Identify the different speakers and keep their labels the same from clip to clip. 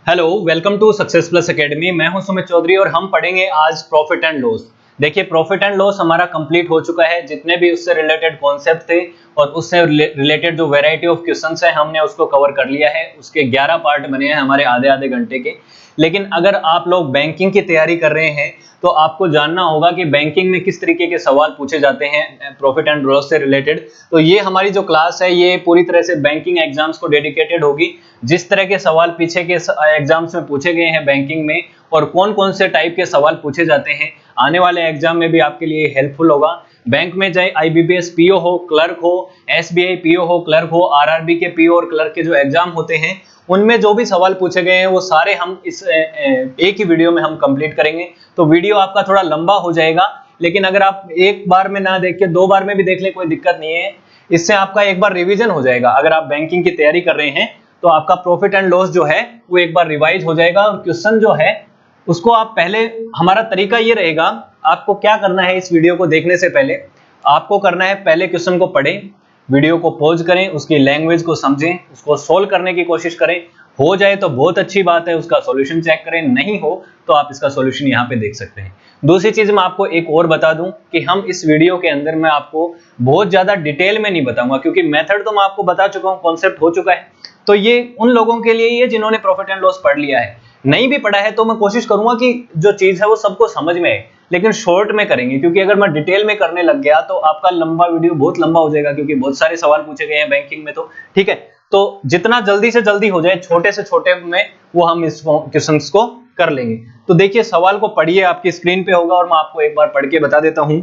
Speaker 1: Hello, welcome to success plus academy. मैं हूं सुमित चौधरी और हम पढ़ेंगे आज प्रॉफिट एंड लॉस। देखिए, प्रॉफिट एंड लॉस हमारा कंप्लीट हो चुका है। जितने भी उससे रिलेटेड कॉन्सेप्ट थे और उससे रिलेटेड जो वैरायटी ऑफ क्वेश्चंस है हमने उसको कवर कर लिया है। उसके 11 पार्ट बने हैं हमारे आधे आधे घंटे के। लेकिन अगर आप लोग बैंकिंग की तैयारी कर रहे हैं तो आपको जानना होगा कि बैंकिंग में किस तरीके के सवाल पूछे जाते हैं प्रॉफिट एंड लॉस से रिलेटेड। तो ये हमारी जो क्लास है ये पूरी तरह से बैंकिंग एग्जाम्स को डेडिकेटेड होगी। जिस तरह के सवाल पीछे के एग्जाम्स में पूछे गए हैं बैंकिंग में और कौन कौन से टाइप के सवाल पूछे जाते हैं, आने वाले एग्जाम में भी आपके लिए हेल्पफुल होगा। बैंक में चाहे आईबीपीएस पीओ हो, क्लर्क हो, एसबीआई पीओ हो, क्लर्क हो, आरआरबी के पीओ और क्लर्क के जो एग्जाम होते हैं उनमें जो भी सवाल पूछे गए हैं वो सारे हम इस एक ही वीडियो में हम कंप्लीट करेंगे। तो वीडियो आपका थोड़ा लंबा हो जाएगा, लेकिन अगर आप एक बार में ना देख के 2 बार में भी देख ले कोई दिक्कत नहीं है। इससे आपका एक बार रिवीजन हो जाएगा। अगर आप बैंकिंग की तैयारी कर रहे हैं तो आपका प्रॉफिट एंड लॉस जो है वो एक बार रिवाइज हो जाएगा और क्वेश्चन जो है उसको आप पहले, हमारा तरीका ये रहेगा, आपको क्या करना है इस वीडियो को देखने से पहले आपको करना है पहले क्वेश्चन को पढ़ें, वीडियो को पॉज करें, उसकी लैंग्वेज को समझें, उसको सोल्व करने की कोशिश करें। हो जाए तो बहुत अच्छी बात है, उसका सॉल्यूशन चेक करें, नहीं हो तो आप इसका सॉल्यूशन यहाँ पे देख सकते हैं। दूसरी चीज मैं आपको एक और बता दूं कि हम इस वीडियो के अंदर मैं आपको बहुत ज्यादा डिटेल में नहीं बताऊंगा, क्योंकि मेथड तो मैं आपको बता चुका हूँ, कॉन्सेप्ट हो चुका है। तो ये उन लोगों के लिए ही है जिन्होंने प्रॉफिट एंड लॉस पढ़ लिया है। नहीं भी पढ़ा है तो मैं कोशिश करूंगा कि जो चीज है वो सबको समझ में आए, लेकिन शॉर्ट में करेंगे, क्योंकि अगर मैं डिटेल में करने लग गया तो आपका लंबा वीडियो बहुत लंबा हो जाएगा, क्योंकि बहुत सारे सवाल पूछे गए हैं बैंकिंग में। तो ठीक है, तो जितना जल्दी से जल्दी हो जाए छोटे से छोटे में वो हम इस क्वेश्चंस को कर लेंगे। तो देखिए, सवाल को पढ़िए, आपकी स्क्रीन पे होगा और मैं आपको एक बार पढ़ के बता देता हूं।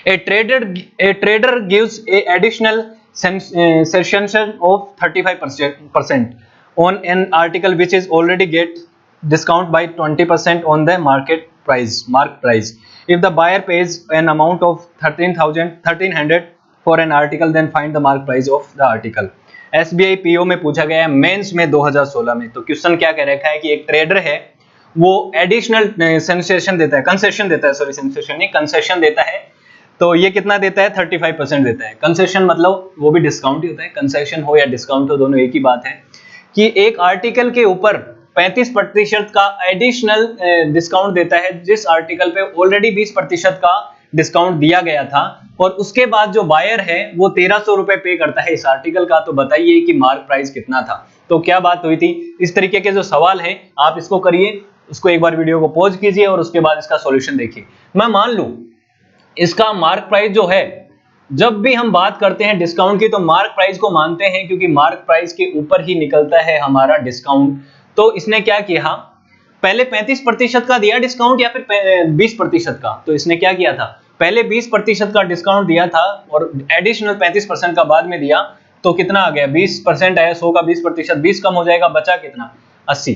Speaker 1: A trader gives a additional cession of 35% on an article which is already get discount by 20% on the mark price. If the buyer pays an amount of 1300 for an article, then find the mark price of the article. SBI PO में पूछा गया है mains में 2016 में। तो question क्या कह रखा है कि एक ट्रेडर है, वो एडिशनल कंसेशन देता है, कंसेशन देता है। तो ये कितना देता है? 35% देता है। कंसेशन मतलब वो भी डिस्काउंट ही होता है, कंसेशन हो या डिस्काउंट हो दोनों एक ही बात है। कि एक आर्टिकल के ऊपर 35% का एडिशनल डिस्काउंट देता है, जिस आर्टिकल पे ऑलरेडी 20% का डिस्काउंट दिया गया था, और उसके बाद जो बायर है वो 1300 रुपए पे करता है इस आर्टिकल का। तो बताइए कि मार्क प्राइस कितना था। तो क्या बात हुई थी? इस तरीके के जो सवाल है आप इसको करिए, उसको एक बार वीडियो को पॉज कीजिए और उसके बाद इसका सॉल्यूशन देखिए। मैं मान लूं इसका मार्क प्राइस जो है, जब भी हम बात करते हैं डिस्काउंट की तो मार्क प्राइस को मानते हैं, क्योंकि मार्क प्राइस के ऊपर ही निकलता है हमारा डिस्काउंट। तो इसने क्या किया, पहले 35% का दिया डिस्काउंट या फिर 20% का? तो इसने क्या किया था, पहले 20% का डिस्काउंट दिया था और एडिशनल 35% का बाद में दिया। तो कितना आ गया? 20% आया, 100 का 20%, 20 कम हो जाएगा, बचा कितना? 80।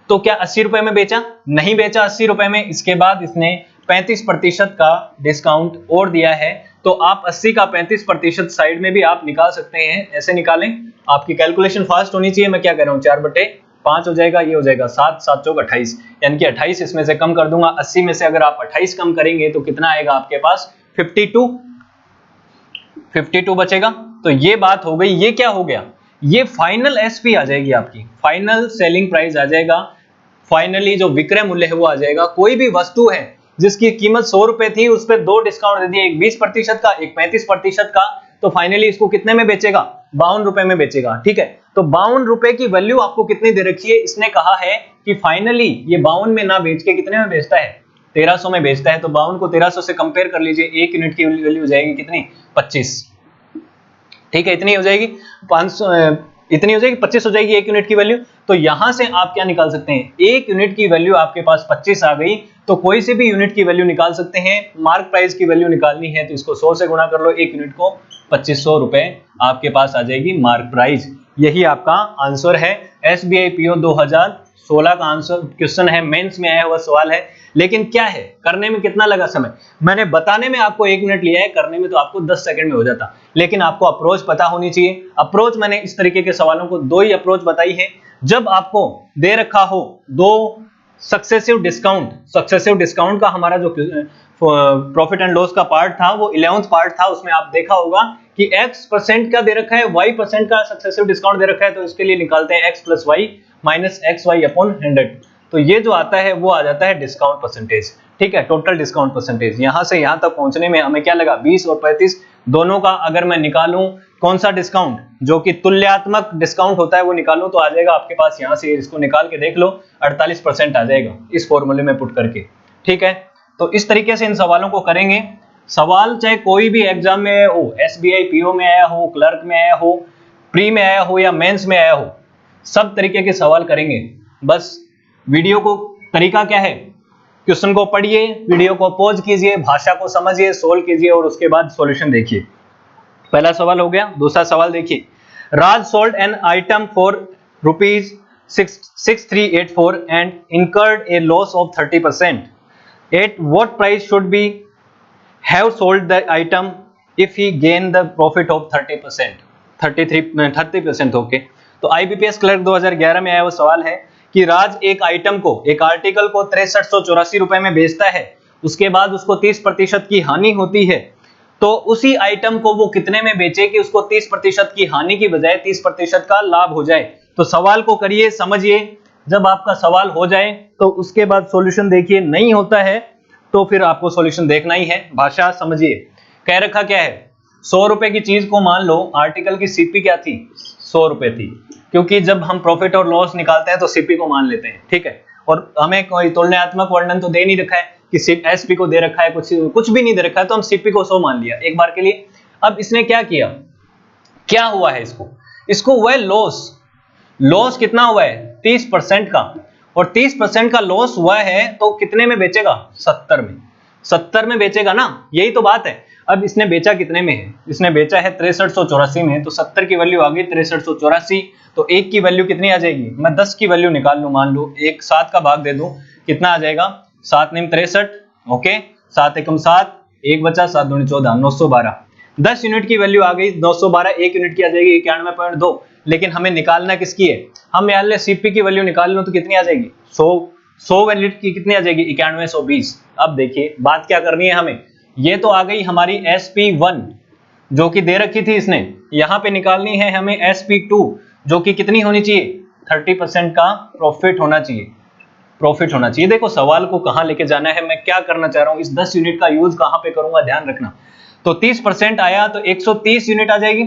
Speaker 1: तो क्या 80 रुपए में बेचा? नहीं बेचा 80 रुपए में। इसके बाद इसने 35% का डिस्काउंट और दिया है। तो आप 80 का 35% साइड में भी आप निकाल सकते हैं। ऐसे निकालें, आपकी कैलकुलेशन फास्ट होनी चाहिए। मैं क्या कह रहा हूं, 4/5 हो जाएगा, ये हो जाएगा 7, 7 चौक 28, यानी कि 28 इसमें से कम कर दूंगा। 80 में से अगर आप 28 कम करेंगे तो कितना आएगा आपके पास? 52 बचेगा। तो ये बात हो गई। ये क्या हो गया? ये फाइनल एसपी आ जाएगी, आपकी फाइनल सेलिंग प्राइस आ जाएगा। फाइनली जो विक्रय मूल्य है वो आ जाएगा। कोई भी वस्तु है जिसकी कीमत 100 रुपए थी, उस पर 2 डिस्काउंट दे दिए, एक 20% का, एक 35% का। तो फाइनली इसको कितने में बेचेगा? 52 रुपए में बेचेगा। ठीक है, तो 52 रुपए की वैल्यू आपको कितनी दे रखी है? इसने कहा है कि फाइनली ये 52 में ना बेच के कितने में बेचता है? 1300 में बेचता है। तो 52 को 1300 से कंपेयर कर लीजिए, 1 यूनिट की वैल्यू हो जाएगी कितनी? 25। ठीक है, इतनी हो जाएगी 500, इतनी हो जाएगी 25 हो जाएगी 1 यूनिट की वैल्यू। तो यहां से आप क्या निकाल सकते हैं? 1 यूनिट की वैल्यू आपके पास 25 आ गई, तो कोई से भी यूनिट की वैल्यू निकाल सकते हैं। मार्क प्राइस की वैल्यू निकालनी है तो इसको 100 से गुणा कर लो, 1 यूनिट को 2500 रुपए आपके पास आ जाएगी मार्क प्राइस। यही आपका आंसर है। एसबीआई पीओ 2016 का आंसर क्वेश्चन है, मेंस में आया हुआ सवाल है। लेकिन क्या है, करने में कितना लगा समय? मैंने बताने में आपको 1 मिनट लिया है, करने में तो आपको 10 सेकंड में हो जाता। लेकिन आपको अप्रोच पता होनी चाहिए। अप्रोच मैंने इस तरीके के सवालों को 2 ही अप्रोच बताई है। जब आपको दे रखा हो 2 सक्सेसिव डिस्काउंट का हमारा जो प्रॉफिट एंड लॉस का पार्ट था वो 11th पार्ट था, उसमें आप देखा होगा कि x% का दे रखा है, y% का सक्सेसिव डिस्काउंट दे रखा है, तो इसके लिए निकालते हैं x plus Y minus x Y upon 100। तो ये जो आता है वो आ जाता है डिस्काउंट परसेंटेज, ठीक है, टोटल डिस्काउंट परसेंटेज। यहां से यहां तक पहुंचने में हमें क्या लगा, 20 और 35 दोनों का अगर मैं निकालूं कौन सा डिस्काउंट जो कि तुल्यात्मक डिस्काउंट होता है वो निकालूं, तो आ जाएगा आपके पास, यहां से इसको निकाल के देख लो, 48% आ जाएगा इस फॉर्मूले में पुट करके, ठीक है। तो इस तरीके से इन सवालों को करेंगे। सवाल चाहे कोई भी एग्जाम में हो, एसबीआई पीओ में आया हो, क्लर्क में आया हो, प्री में आया हो या मेंस में आया हो, सब तरीके के सवाल करेंगे। बस वीडियो को तरीका क्या है, क्वेश्चन को पढ़िए, वीडियो को पॉज कीजिए, भाषा को समझिए, सोल्व कीजिए और उसके बाद सॉल्यूशन देखिए। पहला सवाल हो गया। दूसरा सवाल देखिए, Raj sold an item for ₹6384 and incurred a loss of 30%. At what price should be have sold the item if he gained the profit of 30%? 30%, okay. तो आईबीपीएस क्लर्क 2011 में आया वो सवाल है कि राज एक आइटम को, एक आर्टिकल को 6384 रुपए में बेचता है, उसके बाद उसको 30% की हानि होती है, तो उसी आइटम को वो कितने में बेचे कि उसको 30% की हानि की बजाय 30% का लाभ हो जाए। तो सवाल को करिए, समझिए, जब आपका सवाल हो जाए तो उसके बाद सॉल्यूशन देखिए, नहीं होता है तो फिर आपको सॉल्यूशन देखना ही है। भाषा समझिए, कह रखा क्या है, 100 रुपए की चीज को मान लो आर्टिकल की सीपी क्या थी, 100 रुपए थी, क्योंकि जब हम प्रॉफिट और लॉस निकालते हैं तो सीपी को मान लेते हैं, ठीक है। और हमें कोई तुलनात्मक वर्णन तो दे नहीं रखा है कि सिर्फ एसपी को दे रखा है, कुछ भी नहीं दे रखा है, तो हम सीपी को 100 मान लिया एक बार के लिए। अब इसने क्या किया, क्या हुआ है, इसको हुआ है लॉस। लॉस कितना हुआ है, 30% का, और 30% का लॉस हुआ है तो कितने में बेचेगा, 70 में, 70 में बेचेगा ना, यही तो बात है। अब इसने बेचा कितने में है, इसने बेचा है 6384 में, तो 70 की वैल्यू आ गई 6384, तो 1 की वैल्यू कितनी आ जाएगी, मैं 10 की वैल्यू निकाल लूं, मान लो 1 7 का भाग दे दूं, कितना आ जाएगा, 7 9 63, ओके, 7 एकम 7, 1 बचा, 7 दूनी 14, 912। 10 यूनिट की वैल्यू आ गई 912, 1 यूनिट की आ जाएगी 91.2, लेकिन हमें निकालना किसकी है, हम मान ले सीपी की वैल्यू निकाल लो तो कितनी आ जाएगी, 100 यूनिट की कितनी आ जाएगी, 9120। अब देखिए बात क्या करनी है हमें, ये तो आ गई हमारी SP1 जो कि दे रखी थी इसने, यहां पे निकालनी है हमें SP2 जो कि कितनी होनी चाहिए, 30% का प्रॉफिट होना चाहिए, प्रॉफिट होना चाहिए। देखो सवाल को कहां लेके जाना है, मैं क्या करना चाह रहा हूं, इस 10 यूनिट का यूज कहां पे करूंगा, ध्यान रखना। तो 30% आया तो 130 यूनिट आ जाएगी,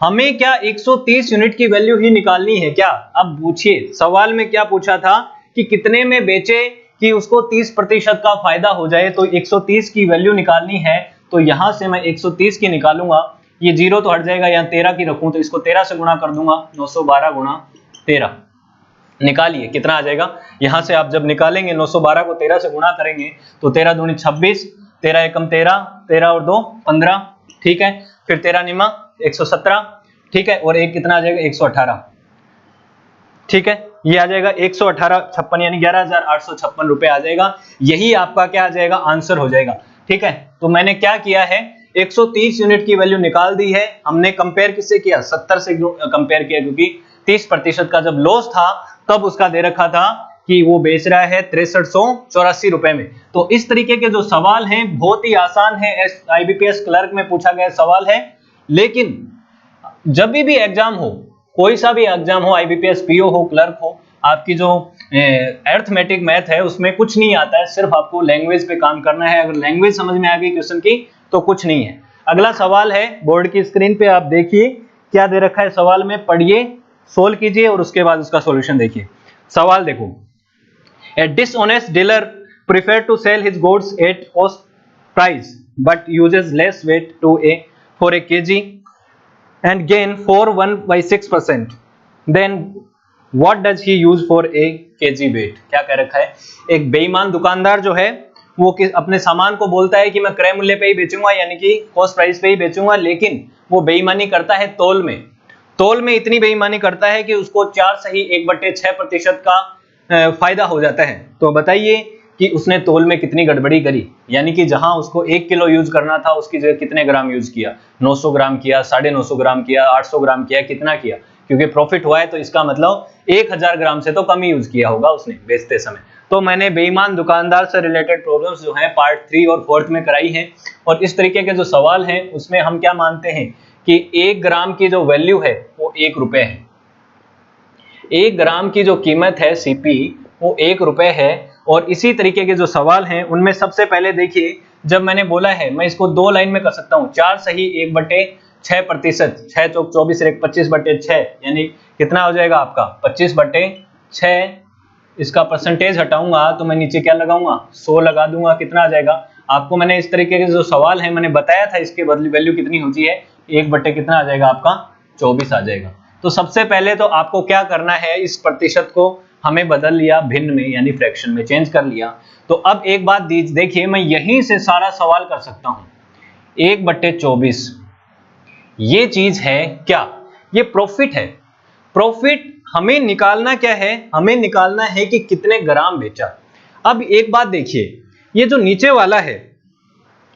Speaker 1: हमें क्या 130 यूनिट की वैल्यू ही निकालनी है क्या। अब पूछिए सवाल में क्या पूछा था कि कितने में बेचे कि उसको 30% का फायदा हो जाए, तो 130 की वैल्यू निकालनी है, तो यहां से मैं 130 की निकालूंगा, ये जीरो तो हट जाएगा, यहां 13 की रखूं तो इसको 13 से गुणा कर दूंगा, 912 गुणा 13, निकालिए कितना आ जाएगा। यहां से आप जब निकालेंगे 912 को 13 से गुणा करेंगे तो 13 दूनी 26, 13 एकम 13, 13 और 2 15, ठीक है, फिर 13 निमा 117, ठीक है, और एक कितना आ जाएगा 118, ठीक है, ये आ जाएगा 118 56 यानी 11,856 रुपए आ जाएगा, यही आपका क्या आ जाएगा, आंसर हो जाएगा, ठीक है। तो मैंने क्या किया है, 130 यूनिट की वैल्यू निकाल दी है, हमने कंपेयर किससे किया, 70 से कंपेयर किया, क्योंकि 30% का जब लॉस था तब उसका दे रखा था कि वो बेच रहा है 6384 रुपए में। तो इस तरीके के जो सवाल हैं बहुत ही आसान है, आईबीपीएस क्लर्क में पूछा गया सवाल है, लेकिन जब भी एग्जाम हो, कोई सा भी एग्जाम हो, आईबीपीएस पीओ हो, क्लर्क हो, आपकी जो अरिथमेटिक मैथ है उसमें कुछ नहीं आता है, सिर्फ आपको लैंग्वेज पे काम करना है। अगर लैंग्वेज समझ में आ गई क्वेश्चन की तो कुछ नहीं है। अगला सवाल है, बोर्ड की स्क्रीन पे आप देखिए क्या दे रखा है सवाल में, पढ़िए, सोल्व कीजिए और उसके बाद उसका सॉल्यूशन देखिए। सवाल देखो, a dishonest dealer prefer to sell his goods at cost price but uses less weight to for a KG and gain 4.16%, then what does he use for a kg weight। क्या कह रखा है, एक बेईमान दुकानदार जो है वो अपने सामान को बोलता है कि मैं क्रय मूल्य पे ही बेचूंगा, यानी कि कॉस्ट प्राइस पे ही बेचूंगा, लेकिन वो बेईमानी करता है तौल में। तौल में इतनी बेईमानी करता है कि उसको 4 सही 1/6% का फायदा हो जाता है। तो बताइए कि उसने तौल में कितनी गड़बड़ी करी, यानी कि जहां उसको 1 किलो यूज करना था उसकी जगह कितने ग्राम यूज किया, 900 ग्राम किया, 950 ग्राम किया, 800 ग्राम किया, कितना किया, क्योंकि प्रॉफिट हुआ है तो इसका मतलब 1000 ग्राम से तो कम ही यूज किया होगा उसने बेचते समय। तो मैंने बेईमान दुकानदार से रिलेटेड प्रॉब्लम्स जो हैं पार्ट 3 और 4 में कराई हैं, और इस तरीके के जो सवाल हैं उसमें हम क्या मानते हैं कि 1 ग्राम की जो वैल्यू है वो 1 रुपए है। 1 ग्राम की जो कीमत है सीपी वो 1 रुपए है। और इसी तरीके के जो सवाल हैं उनमें सबसे पहले देखिए, जब मैंने बोला है मैं इसको 2 लाइन में कर सकता हूँ, 4 सही 1/6%, 6 चौक 24 एक 25/6, यानी कितना हो जाएगा आपका 25/6। इसका परसेंटेज हटाऊंगा तो मैं नीचे क्या लगाऊंगा 100 लगा दूंगा, कितना आ जाएगा आपको। मैंने इस तरीके के जो सवाल है मैंने बताया था इसके बदले वैल्यू कितनी होती है, 1 कितना आ जाएगा आपका 24 आ जाएगा। तो सबसे पहले तो आपको क्या करना है, इस प्रतिशत को हमें बदल लिया भिन्न में यानी फ्रैक्शन में चेंज कर लिया। तो अब एक बात देखिए, मैं यहीं से सारा सवाल कर सकता हूं। 1/24 ये चीज है क्या, ये प्रॉफिट है। प्रॉफिट हमें निकालना क्या है, हमें निकालना है कि कितने ग्राम बेचा। अब एक बात देखिए, ये जो नीचे वाला है,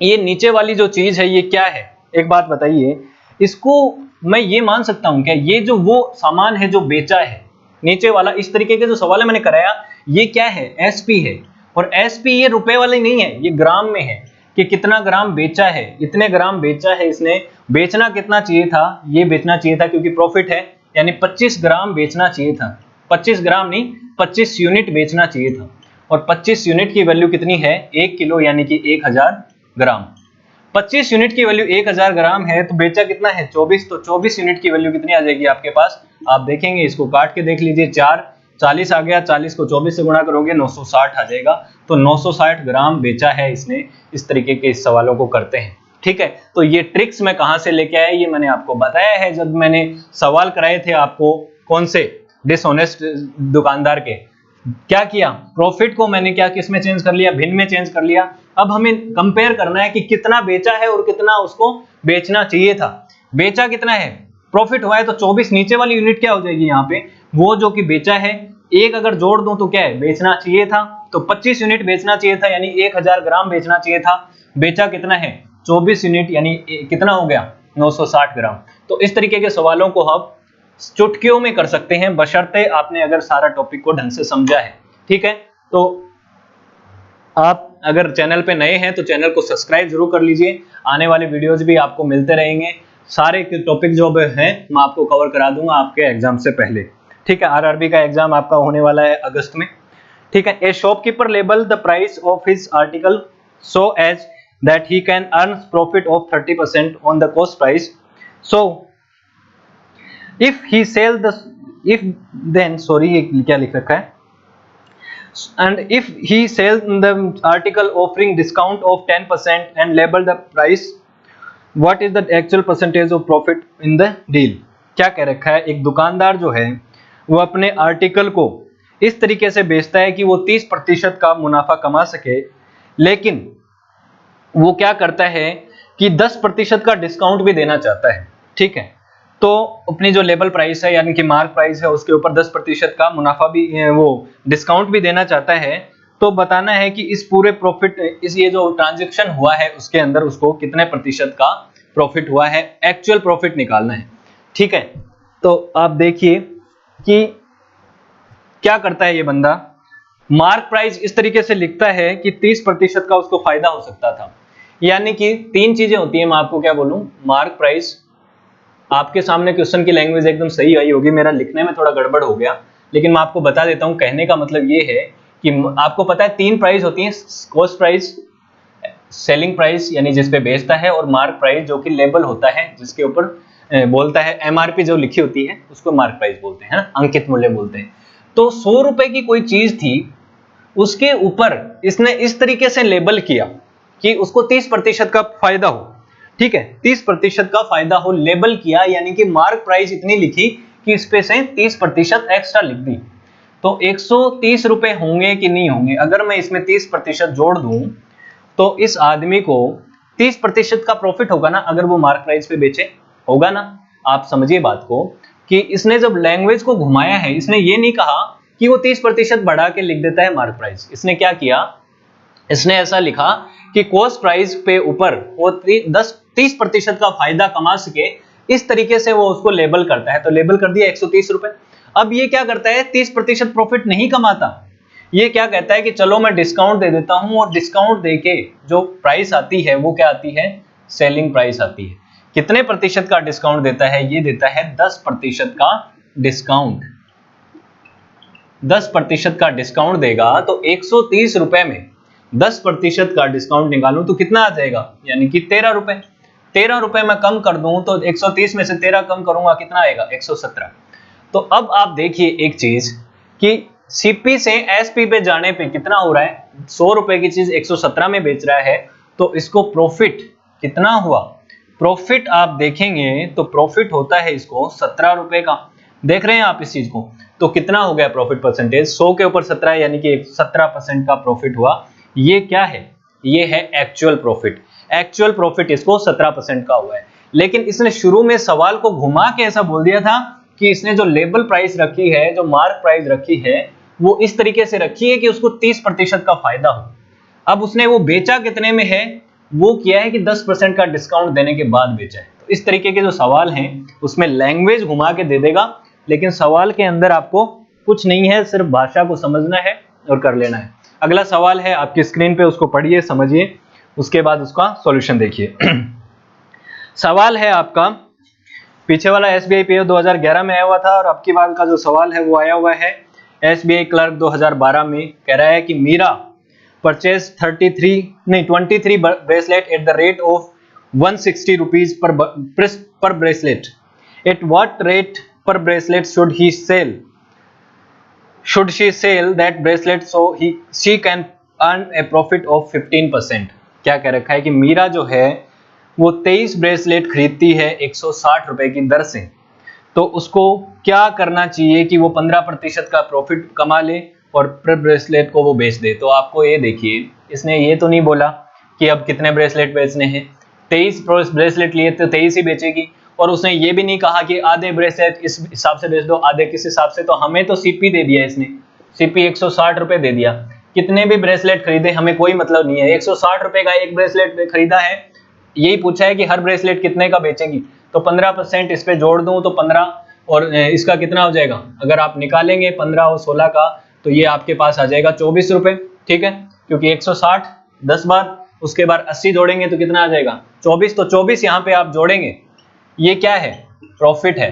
Speaker 1: ये नीचे वाली जो चीज है ये क्या है, एक बात बताइए। इसको मैं ये मान सकता हूं क्या, ये जो वो सामान है जो बेचा है नीचे वाला, इस तरीके के जो सवाल है मैंने कराया, ये क्या है एसपी है। और एसपी ये रुपए वाले नहीं है, ये ग्राम में है कि कितना ग्राम बेचा है, इतने ग्राम बेचा है इसने। बेचना कितना चाहिए था, ये बेचना चाहिए था क्योंकि प्रॉफिट है, यानी 25 ग्राम बेचना चाहिए था। 25 ग्राम नहीं 25 यूनिट बेचना चाहिए था। और 25 यूनिट की वैल्यू कितनी है 1 किलो यानी कि 1000 ग्राम। 25 यूनिट की वैल्यू 1000 ग्राम है तो बेचा कितना है 24, तो 24 यूनिट की वैल्यू कितनी आ जाएगी आपके पास, आप देखेंगे इसको काट के देख लीजिए, 40 आ गया, 40 को 24 से गुणा करोगे 960 आ जाएगा। तो 960 ग्राम बेचा है इसने। इस तरीके के इस सवालों को करते हैं, ठीक है। तो ये ट्रिक्स मैं कहां से लेके आया ये मैंने आपको बताया है जब मैंने सवाल कराए थे आपको, कौन से डिसऑनेस्ट दुकानदार के। क्या किया, प्रॉफिट को मैंने क्या किस में चेंज कर लिया, भिन्न में चेंज कर लिया। अब हमें कंपेयर करना है कि कितना बेचा है और कितना उसको बेचना चाहिए था। बेचा कितना है, प्रॉफिट हुआ है तो 24, नीचे वाली यूनिट क्या हो जाएगी यहाँ पे, वो जो कि बेचा है, एक अगर जोड़ दूं तो क्या है बेचना चाहिए था, तो 25 यूनिट बेचना चाहिए था यानी 1000 ग्राम बेचना चाहिए था। बेचा कितना है 24 यूनिट यानी कितना हो गया 960 ग्राम। तो इस तरीके के सवालों को हम चुटकियों में कर सकते हैं, बशर्ते आपने अगर सारा टॉपिक को ढंग से समझा है, ठीक है। तो आप अगर चैनल पे नए हैं तो चैनल को सब्सक्राइब जरूर कर लीजिए, आने वाले वीडियोज भी आपको मिलते रहेंगे। सारे टॉपिक जो हैं मैं आपको कवर करा दूंगा आपके एग्जाम से पहले, ठीक है। आरआरबी का एग्जाम आपका होने वाला है अगस्त में, ठीक है। A shopkeeper label the price of his article so as that he can earn profit of 30% on the cost price. So if he sell the if then sorry ये क्या लिख रखा है, and if he sell the article offering discount of 10% and label the price, what is the actual percentage of profit in the deal। क्या कह रखा है, एक दुकानदार जो है वो अपने आर्टिकल को इस तरीके से बेचता है कि वो 30% का मुनाफा कमा सके, लेकिन वो क्या करता है कि 10% का डिस्काउंट भी देना चाहता है, ठीक है। तो अपनी जो लेबल प्राइस है यानी कि मार्क प्राइस है उसके ऊपर 10% का मुनाफा भी वो डिस्काउंट भी देना चाहता है। तो बताना है कि इस पूरे प्रॉफिट, इस ये जो ट्रांजैक्शन हुआ है उसके अंदर उसको कितने प्रतिशत का प्रॉफिट हुआ है, एक्चुअल प्रॉफिट निकालना है, ठीक है। तो आप देखिए कि क्या करता है ये बंदा, मार्क प्राइस इस तरीके से लिखता है कि 30% का उसको फायदा हो सकता था। यानी कि 3 चीजें होती हैं, मैं आपको क्या बोलूं, मार्क प्राइस, आपके सामने क्वेश्चन की लैंग्वेज एकदम सही आई होगी, मेरा लिखने में थोड़ा गड़बड़ हो गया, लेकिन मैं आपको बता देता हूं। कहने का मतलब ये है कि आपको पता है 3 प्राइस होती हैं, कॉस्ट प्राइस, सेलिंग प्राइस यानी जिस पे बेचता है, और मार्क प्राइस जो कि लेबल होता है जिसके ऊपर बोलता है, एमआरपी जो लिखी होती है उसको मार्क प्राइस बोलते हैं, अंकित मूल्य बोलते हैं। तो 100 रुपए की कोई चीज थी, उसके ऊपर इसने इस तरीके से लेबल किया कि उसको 30% का फायदा हो, ठीक है, 30% का फायदा हो, लेबल किया, यानी कि मार्क प्राइस इतनी लिखी कि इस पे से 30% एक्स्ट्रा लिख दी। तो 130 रुपए होंगे कि नहीं होंगे, अगर मैं इसमें 30% जोड़ दूं तो इस आदमी को 30% का प्रॉफिट होगा ना, अगर वो मार्क प्राइस पे बेचे, होगा ना। आप समझिए बात को कि इसने जब लैंग्वेज को घुमाया है, इसने ये नहीं कहा कि वो 30% बढ़ा के लिख देता है मार्क प्राइस। इसने क्या किया, इसने ऐसा लिखा कि कॉस्ट प्राइस पे ऊपर वो 30% का फायदा कमा सके, इस तरीके से वो उसको लेबल करता है। तो लेबल कर दिया 130 रुपए। अब ये क्या करता है, 30% प्रॉफिट नहीं कमाता। ये क्या कहता है कि चलो मैं डिस्काउंट दे देता हूं, और डिस्काउंट देके जो प्राइस आती है वो क्या आती है, सेलिंग प्राइस आती है। कितने प्रतिशत का डिस्काउंट देता है, ये देता है 10% का डिस्काउंट। 10% का डिस्काउंट देगा तो 130 रुपए में 10% का डिस्काउंट निकालूं तो कितना आ जाएगा, यानी कि 13 रुपए। 13 रुपए मैं कम कर दूं तो 130 में से 13 कम करूंगा कितना आएगा, 117। तो अब आप देखिए एक चीज कि सीपी से एसपी पे जाने पे कितना हो रहा है, 100 रुपए की चीज 117 में बेच रहा है, तो इसको प्रॉफिट कितना हुआ। प्रॉफिट आप देखेंगे तो प्रॉफिट होता है इसको 17 रुपए का। देख रहे हैं आप इस चीज को, तो कितना हो गया प्रॉफिट परसेंटेज, 100 के ऊपर 17 यानी कि 17% का प्रॉफिट हुआ। ये क्या है, ये है एक्चुअल प्रॉफिट। एक्चुअल प्रॉफिट इसको 17% का हुआ है। लेकिन इसने शुरू में सवाल को घुमा के ऐसा बोल दिया था कि इसने जो लेबल प्राइस रखी है, जो मार्क प्राइस रखी है, वो इस तरीके से रखी है कि उसको 30% का फायदा हो। अब उसने वो बेचा कितने में है, वो किया है कि 10% का डिस्काउंट देने के बाद बेचा है। तो इस तरीके के जो सवाल हैं उसमें लैंग्वेज घुमा के दे देगा, लेकिन सवाल के अंदर आपको कुछ नहीं है, सिर्फ भाषा को समझना है और कर लेना है। अगला सवाल है आपकी स्क्रीन पे, उसको पढ़िए समझिए, उसके बाद उसका सॉल्यूशन देखिए। सवाल है आपका, पीछे वाला एसबीआई पीओ 2011 में आया हुआ था, और अब की बार का जो सवाल है वो आया हुआ है एसबीआई क्लर्क 2012 में। कह रहा है कि Meera purchase 23 bracelet at the rate of 160 rupees पर bracelet. At what rate per bracelet should she sell that bracelet so she can earn a profit of 15%। क्या कह रखा है कि मीरा जो है वो 23 ब्रेसलेट खरीदती है 160 रुपए की दर से, तो उसको क्या करना चाहिए कि वो 15% का प्रॉफिट कमा ले और पर ब्रेसलेट को वो बेच दे। तो आपको ये देखिए, इसने ये तो नहीं बोला कि अब कितने ब्रेसलेट बेचने हैं, 23 ब्रेसलेट लिए तो 23 ही बेचेगी, और उसने ये भी नहीं कहा कि आधे ब्रेसलेट इस हिसाब से बेच दो, आधे किस हिसाब से। तो हमें तो सीपी दे दिया इसने, सीपी 160 रुपए दे दिया। कितने भी ब्रेसलेट खरीदे हमें कोई मतलब नहीं है, 160 रुपए का एक ब्रेसलेट खरीदा है, यही पूछा है कि हर ब्रेसलेट कितने का बेचेगी। तो 15% इस पे जोड़ दूं तो 15, और इसका कितना हो जाएगा, अगर आप निकालेंगे 15 और 16 का, तो ये आपके पास आ जाएगा 24 रुपए। ठीक है, क्योंकि 160 10 बार, उसके बाद 80 जोड़ेंगे तो कितना आ जाएगा 24। तो 24 यहाँ पे आप जोड़ेंगे, ये क्या है, प्रॉफिट है।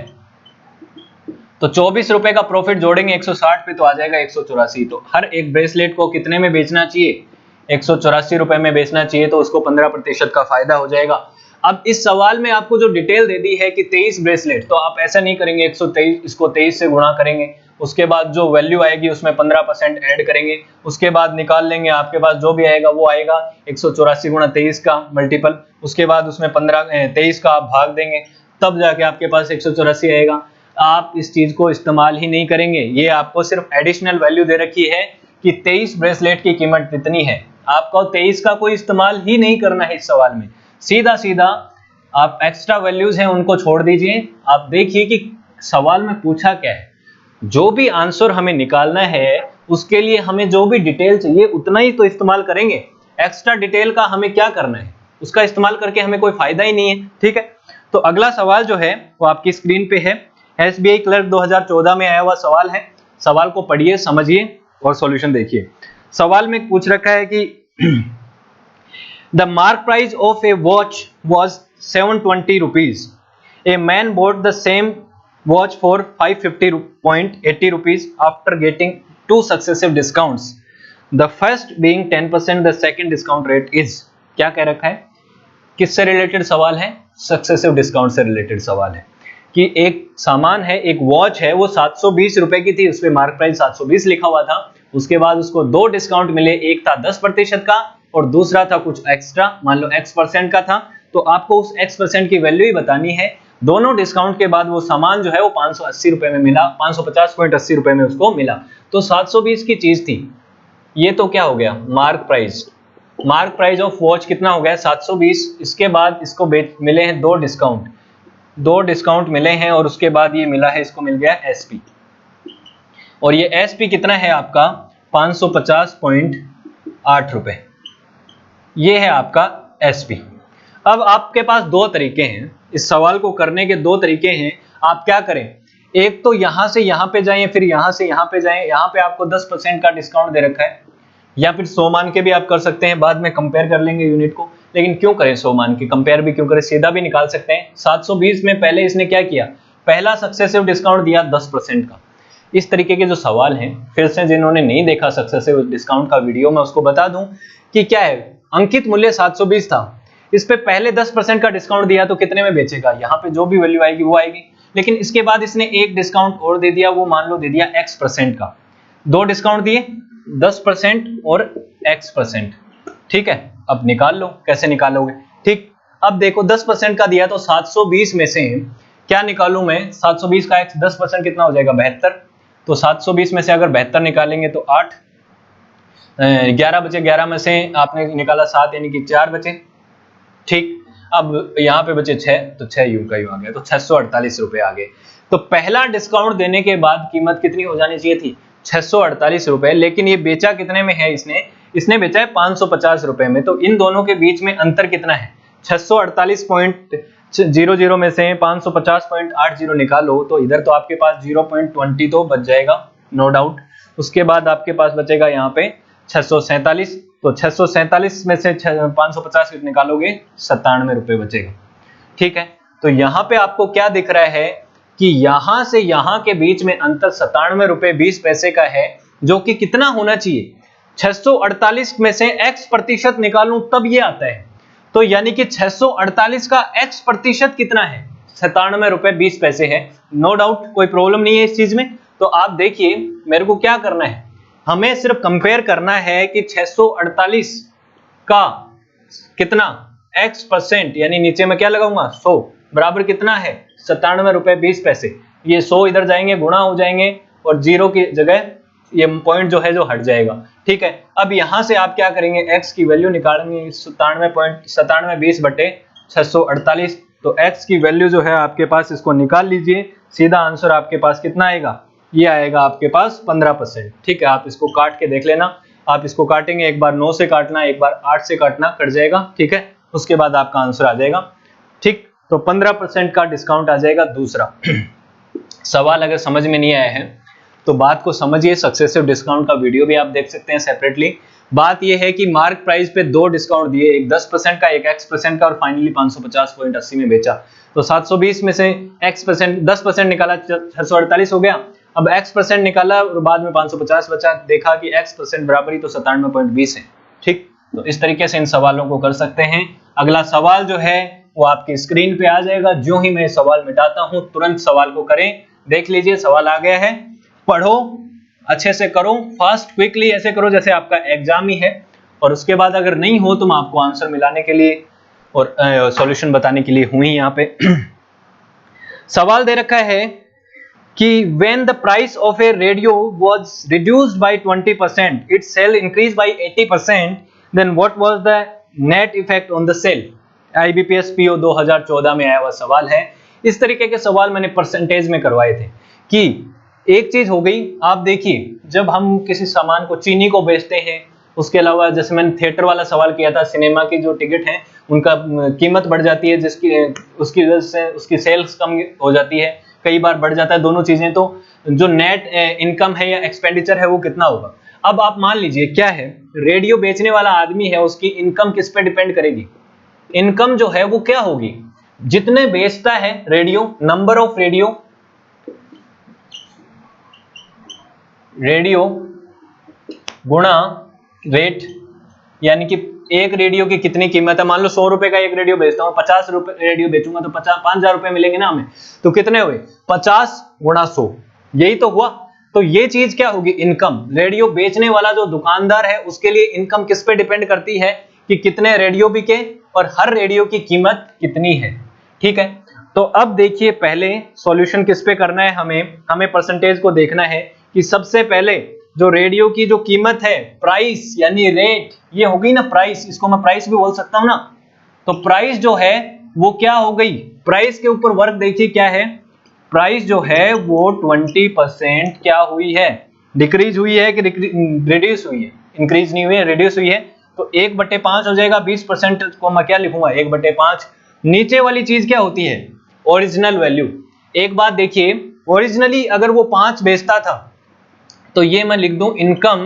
Speaker 1: तो 24 रुपए का प्रॉफिट जोड़ेंगे 160 पे तो आ जाएगा 184। तो हर एक ब्रेसलेट को कितने में बेचना चाहिए, 184 रुपए में बेचना चाहिए, तो उसको 15% का फायदा हो जाएगा। अब इस सवाल में आपको जो डिटेल दे दी है कि 23 ब्रेसलेट, तो आप ऐसा नहीं करेंगे 123, इसको 23 से गुणा करेंगे, उसके बाद जो वैल्यू आएगी उसमें 15% ऐड करेंगे, उसके बाद निकाल लेंगे, आपके पास जो भी आएगा वो आएगा 184 गुणा 23 का मल्टीपल, उसके बाद उसमें 23 का आप भाग देंगे, तब जाके आपके पास 184 आएगा। आप इस चीज को इस्तेमाल ही नहीं करेंगे, ये आपको सिर्फ एडिशनल वैल्यू दे रखी है कि 23 ब्रेसलेट की कीमत कितनी है, आपको 23 का कोई इस्तेमाल ही नहीं करना है इस सवाल में। सीधा सीधा आप एक्स्ट्रा वैल्यूज हैं उनको छोड़ दीजिए। आप देखिए कि सवाल में पूछा क्या है, जो भी आंसर हमें निकालना है उसके लिए हमें जो भी डिटेल चाहिए उतना ही तो इस्तेमाल करेंगे। एक्स्ट्रा डिटेल का हमें क्या करना है, उसका इस्तेमाल करके हमें कोई फायदा ही नहीं है। ठीक है, तो अगला सवाल जो है वो आपकी स्क्रीन पे है, एसबीआई क्लर्क 2014 में आया हुआ सवाल है। सवाल को पढ़िए समझिए और सॉल्यूशन देखिए। सवाल में पूछ रखा है कि the mark price of A watch was 720 rupees. A man bought the same watch for 550.80 rupees after getting two successive discounts. The first being 10%, the second discount rate is। क्या कह रखा है, किससे रिलेटेड सवाल है, सक्सेसिव डिस्काउंट से related सवाल है कि एक सामान है, एक वॉच है, वो 720 रुपए की थी, उस पे मार्क प्राइस 720 लिखा हुआ था, उसके बाद उसको दो डिस्काउंट मिले, एक था 10% का और दूसरा था कुछ एक्स्ट्रा, मान लो X% का था। तो आपको उस X% की वैल्यू ही बतानी है। दोनों डिस्काउंट के बाद वो सामान जो है वो 580 रुपए में मिला, 550.80 रुपए में उसको मिला। तो 720 की चीज थी, ये तो क्या हो गया, mark price. Mark price of watch कितना हो गया 720। इसके बाद इसको मिले हैं दो डिस्काउंट मिले हैं, और उसके बाद ये मिला है, इसको मिल गया एसपी, और ये एसपी कितना है आपका 550.8 रुपए, ये है आपका एसपी। अब आपके पास दो तरीके हैं इस सवाल को करने के दो तरीके हैं। आप क्या करें, एक तो यहां से यहां पे जाएं, फिर यहां से यहां पे जाएं। यहां पे आपको 10% का डिस्काउंट दे रखा है, या फिर 100 मान के भी आप कर सकते हैं, बाद में कंपेयर कर लेंगे यूनिट को। लेकिन क्यों करें 100 मान के, कंपेयर भी क्यों करें, सीधा भी निकाल सकते हैं। 720 में पहले इसने क्या किया, पहला सक्सेसिव डिस्काउंट दिया 10% का। इस तरीके के जो सवाल हैं, फिर से जिन्होंने नहीं देखा सक्सेसिव डिस्काउंट का वीडियो, मैं उसको बता दूं कि क्या है, अंकित मूल्य 720 था, इस पे पहले 10% का डिस्काउंट दिया तो कितने में बेचेगा, यहाँ पे जो भी वैल्यू आएगी वो आएगी। लेकिन इसके बाद इसने एक डिस्काउंट और दे दिया, वो मान लो दे दिया x% का। दो डिस्काउंट दिए, 10% और x%। ठीक है, अब निकाल लो, कैसे निकालोगे। ठीक, अब देखो 10% का दिया तो 720 में से क्या निकालूं मैं, 720 का x 10% कितना हो जाएगा, 72। तो 720 में से अगर 72 निकालेंगे तो 8, 11 बचे, 11 में से आपने निकाला 7, यानी कि 4 बचे। ठीक, अब यहाँ पे बचे 6, तो 6 यूं का यूं आ गया, तो 648 रुपए आ गए। तो पहला डिस्काउंट देने के बाद कीमत कितनी हो जानी चाहिए थी, 648 रुपए। लेकिन ये बेचा कितने में है, इसने बेचा है 550 रुपए में। तो इन दोनों के बीच में अंतर कितना है, 648.00 में से 550.80 निकालो, तो इधर तो आपके पास 0.20 तो बच जाएगा, नो डाउट। उसके बाद आपके पास बचेगा यहाँ पे 647, तो 647 में से 550 निकालोगे 97 रुपए बचेगा। ठीक है, तो यहाँ पे आपको क्या दिख रहा है कि यहां से यहां के बीच में अंतर 97 रुपए 20 पैसे का है, जो कि कितना होना चाहिए, 648 में से x% निकालूं तब ये आता है। तो यानी कि 648 का x% कितना है, 97 रुपए 20 पैसे है। नो डाउट, कोई प्रॉब्लम नहीं है इस चीज में। तो आप देखिए, मेरे को क्या करना है, हमें सिर्फ कंपेयर करना है कि 648 का कितना x%, यानी नीचे में क्या लगाऊंगा 100, बराबर कितना है 97 रुपए 20 पैसे। ये 100 इधर जाएंगे, गुणा हो जाएंगे, और जीरो की जगह ये पॉइंट जो है जो हट जाएगा। ठीक है, अब यहां से आप क्या करेंगे, x की वैल्यू निकालेंगे, 97.20 बटे 648। तो x की वैल्यू जो है आपके पास, इसको निकाल लीजिए, सीधा आंसर आपके पास कितना आएगा, ये आएगा आपके पास 15%। ठीक है, आप इसको काट के देख लेना, आप इसको काटेंगे, एक बार 9 से काटना, एक बार 8 से काटना, कट जाएगा। ठीक है, उसके बाद आपका आंसर आ जाएगा। ठीक, तो 15% का डिस्काउंट आ जाएगा। दूसरा सवाल अगर समझ में नहीं आया है तो बात को समझिए, सक्सेसिव डिस्काउंट का वीडियो भी आप देख सकते हैं सेपरेटली। बात यह है कि मार्क प्राइस पे दो डिस्काउंट दिए, एक 10% का, एक x% का, और फाइनली 550.80 में बेचा। तो 720 में से x% 10% निकाला, 648 हो गया। अब x% निकाला और बाद में 550 बचा, देखा कि x% बराबर ही तो 97.20 है। ठीक, तो इस तरीके से इन सवालों को कर सकते हैं। अगला सवाल जो है वो आपकी स्क्रीन पे आ जाएगा, जो ही मैं सवाल मिटाता हूं तुरंत सवाल को करें। देख लीजिए, सवाल आ गया है, पढ़ो, अच्छे से करो, फास्ट क्विकली ऐसे करो जैसे आपका एग्जाम ही है। और उसके बाद अगर नहीं हो तो मैं आपको आंसर मिलाने के लिए और सॉल्यूशन बताने के लिए हूं ही यहाँ पे। सवाल दे रखा है कि when the price of a radio was reduced by 20%, its sale increased by 80%, then what was the net effect on the sale? IBPS PO 2014 में आया हुआ सवाल है। इस तरीके के सवाल मैंने परसेंटेज में करवाए थे कि एक चीज हो गई, आप देखिए, जब हम किसी सामान को, चीनी को बेचते हैं, उसके अलावा जैसे मैंने थिएटर वाला सवाल किया था, सिनेमा की जो टिकट है उनका कीमत बढ़ जाती है, जिसकी उसकी वजह से उसकी सेल्स कम हो जाती है, कई बार बढ़ जाता है, दोनों चीजें। तो जो नेट इनकम है या एक्सपेंडिचर है वो कितना होगा। अब आप मान लीजिए क्या है, रेडियो बेचने वाला आदमी है, उसकी इनकम किस पे डिपेंड करेगी, इनकम जो है वो क्या होगी, जितने बेचता है रेडियो, नंबर ऑफ रेडियो गुणा रेट, यानी कि एक रेडियो की कितनी कीमत है। मान लो 100 रुपए का एक रेडियो बेचता हूं, 50 रुपए रेडियो बेचूंगा तो 5,000 रुपए मिलेंगे ना हमें। तो कितने हुए, 50 गुणा 100, यही तो हुआ। तो ये चीज क्या होगी, इनकम। रेडियो बेचने वाला जो दुकानदार है उसके लिए इनकम किस पे डिपेंड करती है कि कितने रेडियो बिके और हर रेडियो की कीमत कितनी है। ठीक है, तो अब देखिए, पहले सॉल्यूशन किस पे करना है, हमें परसेंटेज को देखना है कि सबसे पहले जो रेडियो की जो कीमत है, प्राइस यानी रेट, ये हो गई ना प्राइस, इसको मैं प्राइस भी बोल सकता हूं ना। तो प्राइस जो है वो क्या हो गई, प्राइस के ऊपर वर्क देखिए क्या है, प्राइस जो है वो 20% क्या हुई है, डिक्रीज हुई है कि रिड्यूस हुई है, इंक्रीज नहीं हुई है, रिड्यूस हुई है। तो 1/5 हो जाएगा, 20% को मैं क्या लिखूंगा 1/5 नीचे वाली चीज क्या होती है? Original value. एक बात देखिए, ओरिजिनली अगर वो 5 बेचता था तो ये मैं लिख दूं इनकम,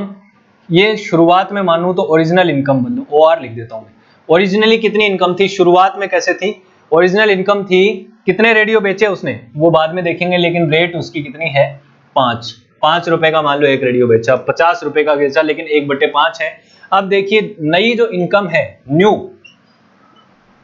Speaker 1: ये शुरुआत में मानूं तो ओरिजिनल इनकम बन दूं, OR लिख देता हूं मैं। ओरिजिनली कितनी इनकम थी, शुरुआत में कैसे थी? ओरिजिनल इनकम थी, कितने रेडियो बेचे उसने वो बाद में देखेंगे, लेकिन रेट उसकी कितनी है? 5 रुपए का मान लो एक रेडियो बेचा, 50 रुपए का बेचा, लेकिन 1/5 है। अब देखिए नई जो इनकम है न्यू,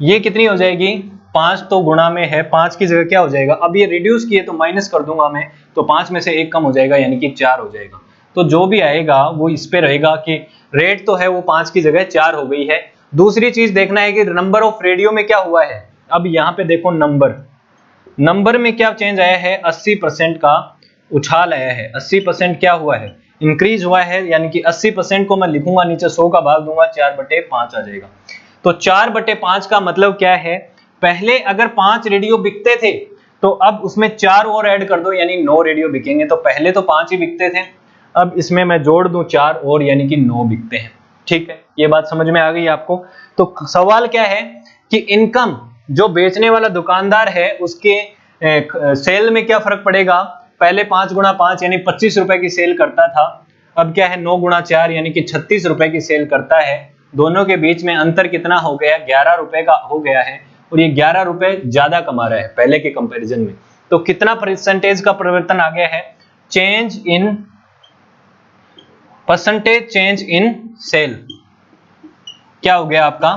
Speaker 1: ये कितनी हो जाएगी? 5 तो गुणा में है, 5 की जगह क्या हो जाएगा? अब ये रिड्यूस किए तो माइनस कर दूंगा मैं, तो 5 में से 1 कम हो जाएगा, यानी कि 4 हो जाएगा। तो जो भी आएगा वो इस पे रहेगा कि रेट तो है वो 5 की जगह 4 हो गई है। दूसरी चीज देखना है कि नंबर ऑफ रेडियो में क्या हुआ है। अब यहाँ पे देखो नंबर में क्या चेंज आया है? 80% का उछाल आया है। 80% क्या हुआ है? इंक्रीज हुआ है, यानी कि 80% को मैं लिखूंगा नीचे 100 का भाग दूंगा, 4/5 आ जाएगा। तो 4/5 का मतलब क्या है? पहले अगर 5 रेडियो बिकते थे तो अब उसमें 4 और ऐड कर दो, यानी 9 रेडियो बिकेंगे। तो पहले तो 5 ही बिकते थे, अब इसमें मैं जोड़ दूं 4 और, यानी कि 9 बिकते हैं। ठीक है, ये बात समझ में आ गई आपको? तो सवाल क्या है कि इनकम जो बेचने वाला दुकानदार है उसके सेल में क्या फर्क पड़ेगा? पहले 5 गुणा 5 यानी 25 रुपए की सेल करता था, अब क्या है 9 गुणा 4 यानी कि 36 रुपए की सेल करता है। दोनों के बीच में अंतर कितना हो गया? 11 रुपए का हो गया है, और ये 11 रुपए ज्यादा कमा रहा है पहले के कंपैरिजन में। तो कितना परसेंटेज का परिवर्तन आ गया है? परसेंटेज चेंज इन सेल क्या हो गया आपका?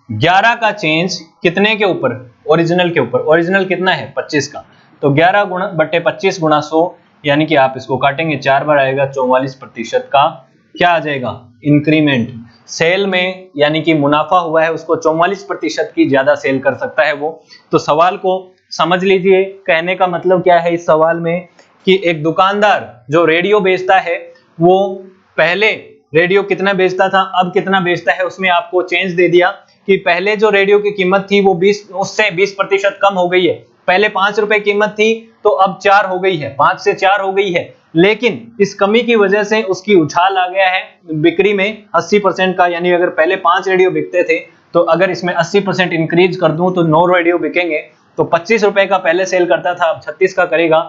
Speaker 1: 11 का चेंज कितने के ऊपर? ओरिजिनल के ऊपर। ओरिजिनल कितना है? 25 का, तो 11/25 गुणा 100, यानी कि आप इसको काटेंगे 4 बार आएगा, 44% का क्या आ जाएगा? इंक्रीमेंट। सेल में यानी कि मुनाफा हुआ है, उसको 44% की ज्यादा सेल कर सकता है वो। तो सवाल को समझ लीजिए, कहने का मतलब क्या है इस सवाल में कि एक दुकानदार जो रेडियो बेचता है वो पहले रेडियो कितना बेचता था, अब कितना बेचता है, उसमें आपको चेंज दे दिया कि पहले जो रेडियो की कीमत थी वो 20 उससे 20% कम हो गई है। पहले 5 रुपए कीमत थी तो अब 4 हो गई है, 5 से 4 हो गई है। लेकिन इस कमी की वजह से उसकी उछाल आ गया है बिक्री में 80% का, यानी अगर पहले 5 रेडियो बिकते थे तो अगर इसमें 80% इंक्रीज कर दूं तो 9 रेडियो बिकेंगे। तो 25 रुपए का पहले सेल करता था, अब 36 का करेगा,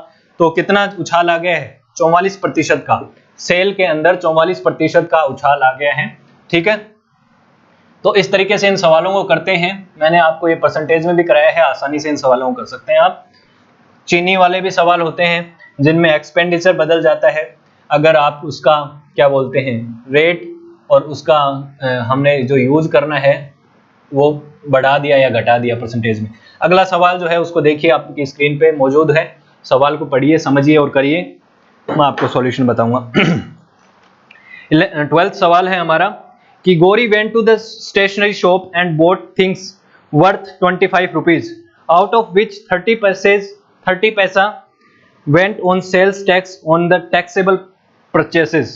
Speaker 1: तो कितना उछाल आ गया है? 44% का। सेल के अंदर 44% का उछाल आ गया है। ठीक है, तो इस तरीके से इन सवालों को करते हैं। मैंने आपको ये परसेंटेज में भी कराया है, आसानी से इन सवालों को कर सकते हैं आप। चीनी वाले भी सवाल होते हैं जिनमें एक्सपेंडिचर बदल जाता है, अगर आप उसका क्या बोलते हैं रेट और उसका हमने जो यूज करना है वो बढ़ा दिया या घटा दिया परसेंटेज में। अगला सवाल जो है उसको देखिए, आपकी स्क्रीन पे मौजूद है। सवाल को पढ़िए, समझिए और करिए, मैं आपको सॉल्यूशन बताऊंगा। 12th सवाल है हमारा कि Gauri went to the stationery shop and bought things worth 25 rupees, out of which 30 paisa went on sales tax on the taxable purchases.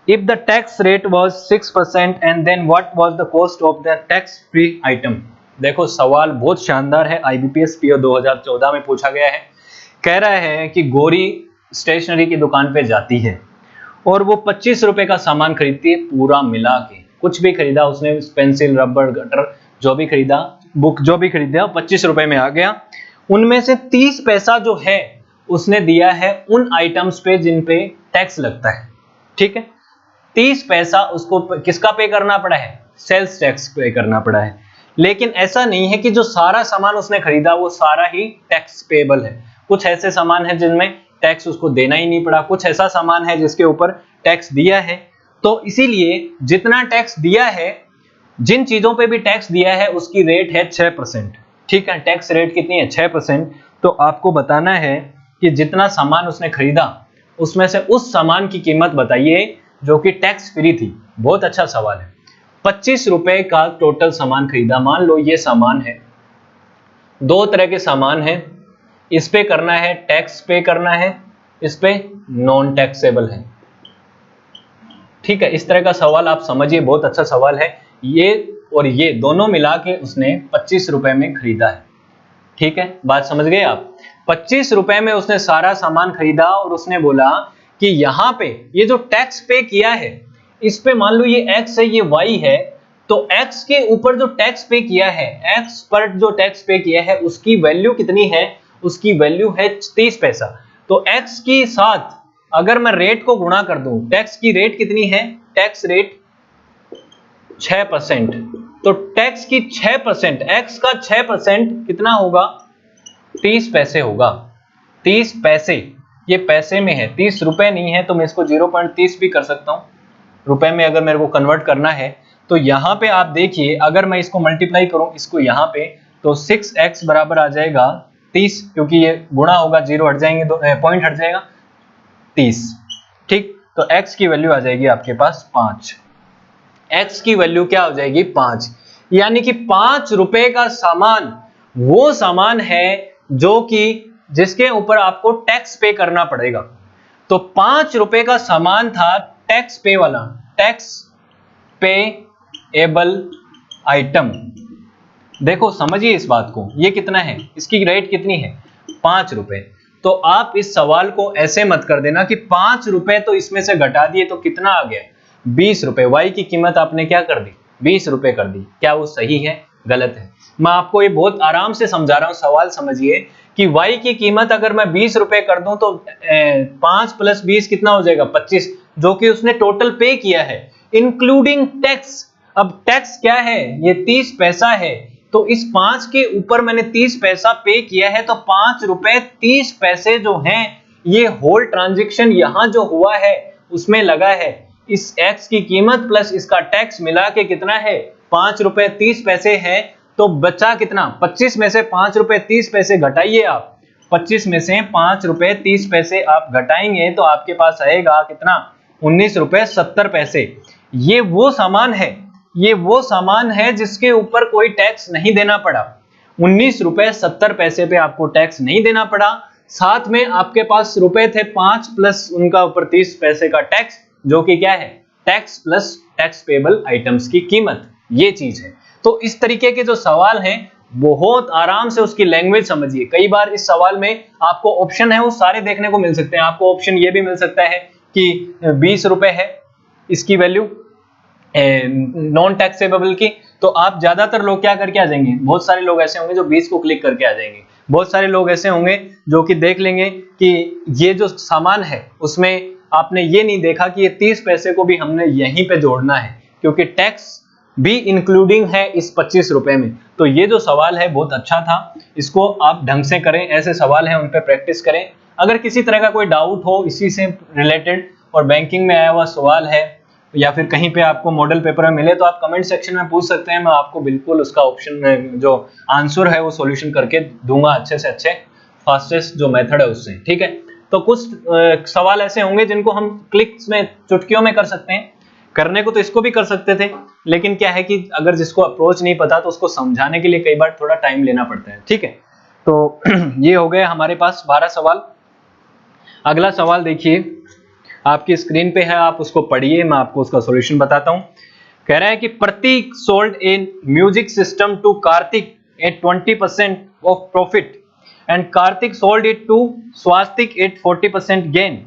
Speaker 1: If the tax rate was 6% and then what was the cost of the tax free item? देखो सवाल बहुत शानदार है, IBPS PO 2014 में पूछा गया है। कह रहा है कि गौरी स्टेशनरी की दुकान पे जाती है और वो 25 रुपए का सामान खरीदती है, पूरा मिला के कुछ भी खरीदा उसने, पेंसिल, रबड़, गटर जो भी खरीदा, बुक जो भी खरीदा, 25 रुपए में आ गया। उनमें से 30 पैसा जो है उसने दिया है उन आइटम्स पे जिन पे टैक्स लगता है। ठीक है, 30 पैसा उसको किसका पे करना पड़ा है? सेल्स टैक्स पे करना पड़ा है। लेकिन ऐसा नहीं है कि जो सारा सामान उसने खरीदा वो सारा ही टैक्स पेबल है। कुछ ऐसे सामान है जिनमें टैक्स उसको देना ही नहीं पड़ा, कुछ ऐसा सामान है जिसके ऊपर टैक्स दिया है। तो इसीलिए जितना टैक्स दिया है, जिन चीजों पे भी टैक्स दिया है उसकी रेट है 6%। ठीक है, टैक्स रेट कितनी है? 6%। तो आपको बताना है कि जितना सामान उसने खरीदा उसमें से उस सामान की कीमत बताइए जो कि टैक्स फ्री थी। बहुत अच्छा सवाल है। 25 रुपए का टोटल सामान खरीदा, मान लो ये सामान है, 2 तरह के सामान है, इस पे करना है टैक्स पे करना है, इस पे नॉन टैक्सेबल है। ठीक है, इस तरह का सवाल आप समझिए, बहुत अच्छा सवाल है। ये और ये दोनों मिला के उसने 25 रुपए में खरीदा है। ठीक है, बात समझ गए आप? 25 रुपए में उसने सारा सामान खरीदा और उसने बोला कि यहाँ पे ये जो टैक्स पे किया है इस पे मान लो ये x है ये y है, तो x के ऊपर जो टैक्स पे किया है, x पर जो टैक्स पे किया है उसकी वैल्यू कितनी है, उसकी वैल्यू है 30 पैसा। तो x के साथ अगर मैं रेट को गुणा कर दूं, टैक्स की रेट कितनी है, टैक्स रेट 6%, तो टैक्स की 6%, x का 6% कितना होगा, 30 पैसे होगा। 30 पैसे, ये पैसे में है, 30 रुपए नहीं है, तो मैं इसको 0.30 भी कर सकता हूं, रुपए में अगर मेरे को कन्वर्ट करना है। तो यहां पे आप देखिए, अगर मैं इसको मल्टीप्लाई करूं इसको यहां पे, तो 6x बराबर आ जाएगा 30, क्योंकि ये गुणा होगा, जीरो हट जाएंगे, तो पॉइंट हट जाएगा, 30। ठीक, तो x की वैल्यू आ जाएगी आपके पास 5, x की वैल्यू क्या हो जाएगी 5, यानी कि 5 रुपए का सामान वो सामान है जो कि जिसके ऊपर आपको टैक्स पे करना पड़ेगा। तो 5 रुपए का सामान था टैक्स पे वाला, टैक्स पे एबल आइटम। देखो समझिए इस बात को, ये कितना है, इसकी रेट कितनी है, 5 रुपए। तो आप इस सवाल को ऐसे मत कर देना कि 5 रुपए तो इसमें से घटा दिए तो कितना आ गया, 20 रुपए। वाई की कीमत आपने क्या कर दी, 20 रुपए कर दी। क्या वो सही है, गलत है? मैं आपको ये बहुत आराम से समझा रहा हूं, सवाल समझिए कि y की कीमत अगर मैं 20 रुपए कर दूं तो 5 + 20 कितना हो जाएगा, 25, जो कि उसने टोटल पे किया है इंक्लूडिंग टैक्स। अब टैक्स क्या है, ये 30 पैसा है, तो इस 5 के ऊपर मैंने 30 पैसा पे किया है, तो 5 रुपए 30 पैसे जो हैं, ये होल ट्रांजैक्शन यहां जो हुआ है उसमें लगा है। इस x की कीमत प्लस इसका टैक्स मिला के कितना है, 5 रुपए 30 पैसे है। तो बचा कितना, 25 में से 5 रुपए 30 पैसे घटाइए आप, 25 में से 5 रुपए 30 पैसे आप घटाएंगे तो आपके पास आएगा कितना, 19 रुपए 70 पैसे। ये वो सामान है, ये वो सामान है जिसके ऊपर कोई टैक्स नहीं देना पड़ा, 19 रुपए 70 पैसे पे आपको टैक्स नहीं देना पड़ा। साथ में आपके पास रुपए थे 5 प्लस उनका ऊपर 30 पैसे का टैक्स, जो कि क्या है, tax plus tax payable items की कीमत, ये चीज है। तो इस तरीके के जो सवाल हैं, बहुत आराम से उसकी लैंग्वेज समझिए। कई बार इस सवाल में आपको ऑप्शन है वो सारे देखने को मिल सकते हैं। आपको ऑप्शन ये भी मिल सकता है कि 20 रुपए है इसकी वैल्यू नॉन टैक्सेबल की, तो आप ज्यादातर लोग क्या करके आ जाएंगे, बहुत सारे लोग ऐसे होंगे जो 20 को क्लिक करके आ जाएंगे। बहुत सारे लोग ऐसे होंगे जो कि देख लेंगे कि ये जो सामान है उसमें आपने ये नहीं देखा कि ये 30 पैसे को भी हमने यहीं पे जोड़ना है, क्योंकि टैक्स भी इंक्लूडिंग है इस 25 रुपए में। तो ये जो सवाल है बहुत अच्छा था, इसको आप ढंग से करें, ऐसे सवाल हैं उन पे प्रैक्टिस करें। अगर किसी तरह का कोई डाउट हो इसी से रिलेटेड और बैंकिंग में आया हुआ सवाल है या फिर कहीं पे आपको मॉडल पेपर में मिले, तो आप कमेंट सेक्शन में पूछ सकते हैं, मैं आपको बिल्कुल उसका ऑप्शन में जो आंसर है वो सॉल्यूशन करके दूंगा, अच्छे से अच्छे फास्टेस्ट जो मेथड है उससे। ठीक है, तो कुछ सवाल ऐसे होंगे जिनको हम क्लिक्स में, चुटकियों में कर सकते हैं। करने को तो इसको भी कर सकते थे, लेकिन क्या है कि अगर जिसको अप्रोच नहीं पता तो उसको समझाने के लिए कई बार थोड़ा टाइम लेना पड़ता है। ठीक है, तो ये हो गए हमारे पास 12 सवाल। अगला सवाल देखिए, आपकी स्क्रीन पे है, आप उसको पढ़िए, मैं आपको उसका सॉल्यूशन बताता हूं। कह रहा है कि Prateek sold in music system to Kartik at 20% of profit and Kartik sold it to Swastik at 40% gain.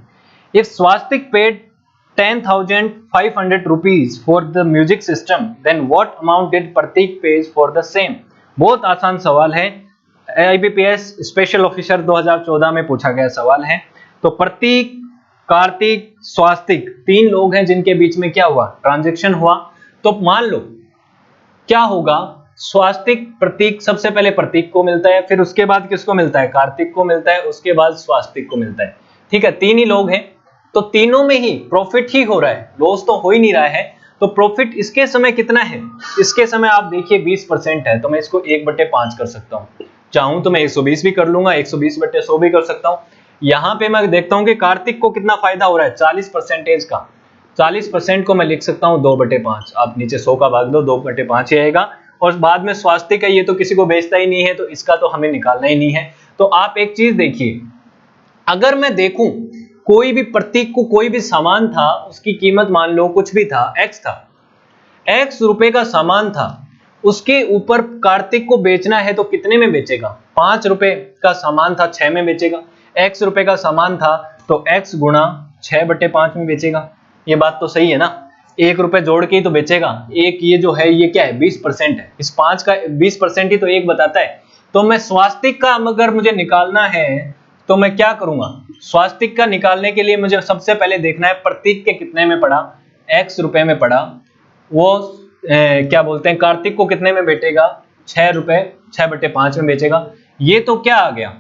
Speaker 1: If Swastik paid 10,500 rupees for the music system, then what amount did Pratik pays for the same? बहुत आसान सवाल है, IBPS स्पेशल ऑफिसर 2014 में पूछा गया सवाल है। तो प्रतीक, कार्तिक, स्वास्तिक, 3 लोग हैं जिनके बीच में क्या हुआ, ट्रांजैक्शन हुआ। तो मान लो क्या होगा, स्वास्तिक प्रतीक, सबसे पहले प्रतीक को मिलता है, फिर उसके बाद किसको मिलता है, कार्तिक को मिलता है, उसके बाद स्वास्तिक को मिलता है। ठीक है, 3 ही लोग हैं, तो तीनों में ही प्रॉफिट ही हो रहा है, लॉस तो हो ही नहीं रहा है। तो प्रॉफिट इसके समय कितना है, इसके समय आप देखिए 20% है, तो मैं इसको 1/5 कर सकता हूं। चाहूं तो मैं 120 भी कर लूंगा, 120/100 भी कर सकता हूं। यहां पे मैं देखता हूं कि कार्तिक को कितना फायदा हो रहा है, 40% का, 40% को मैं लिख सकता हूं 2/5। आप नीचे 100 का भाग दो, 2/5 ही आएगा। और बाद में स्वास्तिक है, ये तो किसी को बेचता ही नहीं है, तो इसका तो हमें निकालना ही नहीं है। तो आप एक चीज देखिए, अगर मैं देखूं कोई भी प्रतीक को कोई भी सामान था, उसकी कीमत मान लो कुछ भी था, x था, x रुपए का सामान था, उसके ऊपर कार्तिक को बेचना है तो कितने में बेचेगा, 5 रुपए का सामान था 6 में बेचेगा। x रुपए का सामान था तो x गुणा 6/5 में बेचेगा। ये बात तो सही है ना। 1 रुपए जोड़ के ही तो बेचेगा। एक ये जो है ये क्या है 20% है, इस 5 का 20% ही तो एक बताता है। तो मैं स्वास्तिक का अगर मुझे निकालना है तो मैं क्या करूंगा, स्वास्तिक का निकालने के लिए मुझे सबसे पहले देखना है प्रतीक के कितने में पड़ा, x रुपए में पड़ा, वो क्या बोलते हैं कार्तिक को कितने में बेचेगा, 6 रुपए 6/5 में बेचेगा। ये तो क्या आ गया,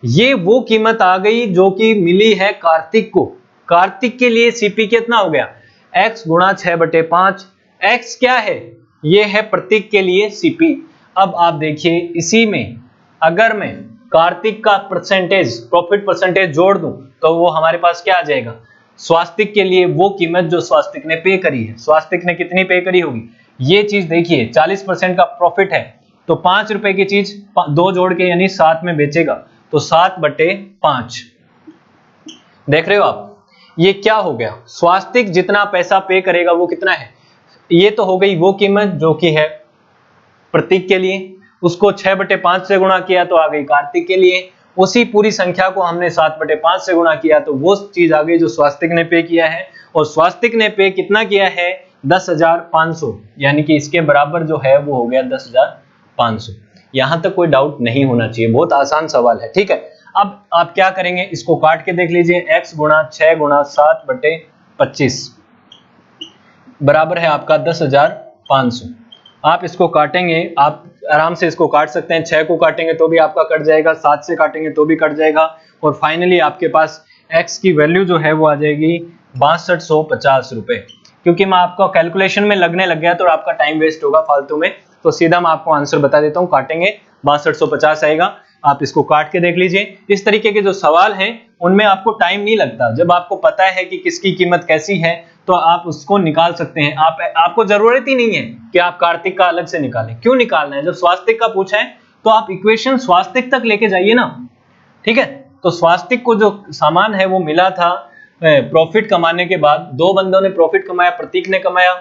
Speaker 1: ये वो कीमत आ गई जो कि मिली है कार्तिक को। कार्तिक के लिए सीपी कितना हो गया, x गुणा 6/5। x क्या है, ये है प्रतीक के लिए सीपी। अब आप देखिए इसी में अगर मैं कार्तिक का परसेंटेज प्रॉफिट परसेंटेज जोड़ दूं तो वो हमारे पास क्या आ जाएगा, स्वास्तिक के लिए वो कीमत जो स्वास्तिक ने पे करी है। स्वास्तिक ने कितनी पे करी होगी, ये चीज देखिए 40% का प्रॉफिट है, तो 5 रुपए की चीज 2 जोड़ के यानी 7 में बेचेगा, तो 7/5। देख रहे हो आप, ये क्या हो गया, स्वास्तिक जितना पैसा पे करेगा वो कितना है, ये तो हो गई वो कीमत जो कि है प्रतीक के लिए, उसको 6/5 से गुणा किया तो आ गई कार्तिक के लिए, उसी पूरी संख्या को हमने 7/5 से गुणा किया तो वो चीज आ गई जो स्वास्तिक ने पे किया है। और स्वास्तिक ने पे कितना किया है, 10,500, यानी कि इसके बराबर जो है वो हो गया 10,500। यहां तक कोई डाउट नहीं होना चाहिए, बहुत आसान सवाल है, ठीक है। अब आप क्या करेंगे, इसको काट के देख लीजिए, x गुणा 6 गुणा 7/25 बराबर है आपका 10,500। आप इसको काटेंगे, आप आराम से इसको काट सकते हैं, 6 को काटेंगे तो भी आपका कट जाएगा, 7 से काटेंगे तो भी कट जाएगा, और फाइनली आपके पास x की वैल्यू जो है वो आ जाएगी 6250 रुपए। क्योंकि मैं आपको कैलकुलेशन में लगने लग गया तो आपका टाइम वेस्ट होगा फालतू में, तो सीधा मैं आपको आंसर बता देता हूँ, काटेंगे 6250 आएगा। आप इसको काट के देख लीजिए। इस तरीके के जो सवाल हैं उनमें आपको टाइम नहीं लगता, जब आपको पता है कि किसकी कीमत कैसी है तो आप उसको निकाल सकते हैं। आपको जरूरत ही नहीं है कि आप कार्तिक का अलग से निकालें, क्यों निकालना है, जब स्वास्तिक का पूछा है तो आप इक्वेशन स्वास्तिक तक लेके जाइए ना, ठीक है। तो स्वास्तिक को जो सामान है वो मिला था प्रॉफिट कमाने के बाद, दो बंदों ने प्रॉफिट कमाया, प्रतीक ने कमाया,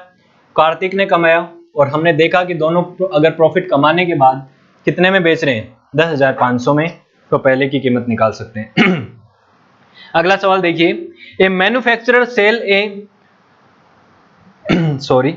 Speaker 1: कार्तिक ने कमाया, और हमने देखा कि दोनों अगर प्रॉफिट कमाने के बाद कितने में बेच रहे हैं, 10,500 में, तो पहले की कीमत निकाल सकते हैं। अगला सवाल देखिए, a manufacturer sell a sorry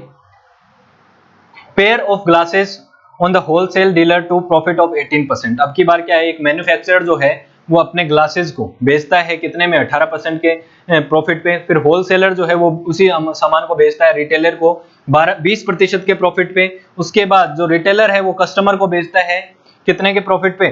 Speaker 1: pair of glasses on the wholesale dealer to profit of 18%। अब की बार क्या है, एक मैन्युफैक्चरर जो है वो अपने ग्लासेस को बेचता है कितने में, 18% के प्रॉफिट पे, फिर होलसेलर जो है वो उसी सामान को बेचता है रिटेलर को 20% के प्रॉफिट पे, उसके बाद जो रिटेलर है वो कस्टमर को बेचता है कितने के प्रॉफिट पे,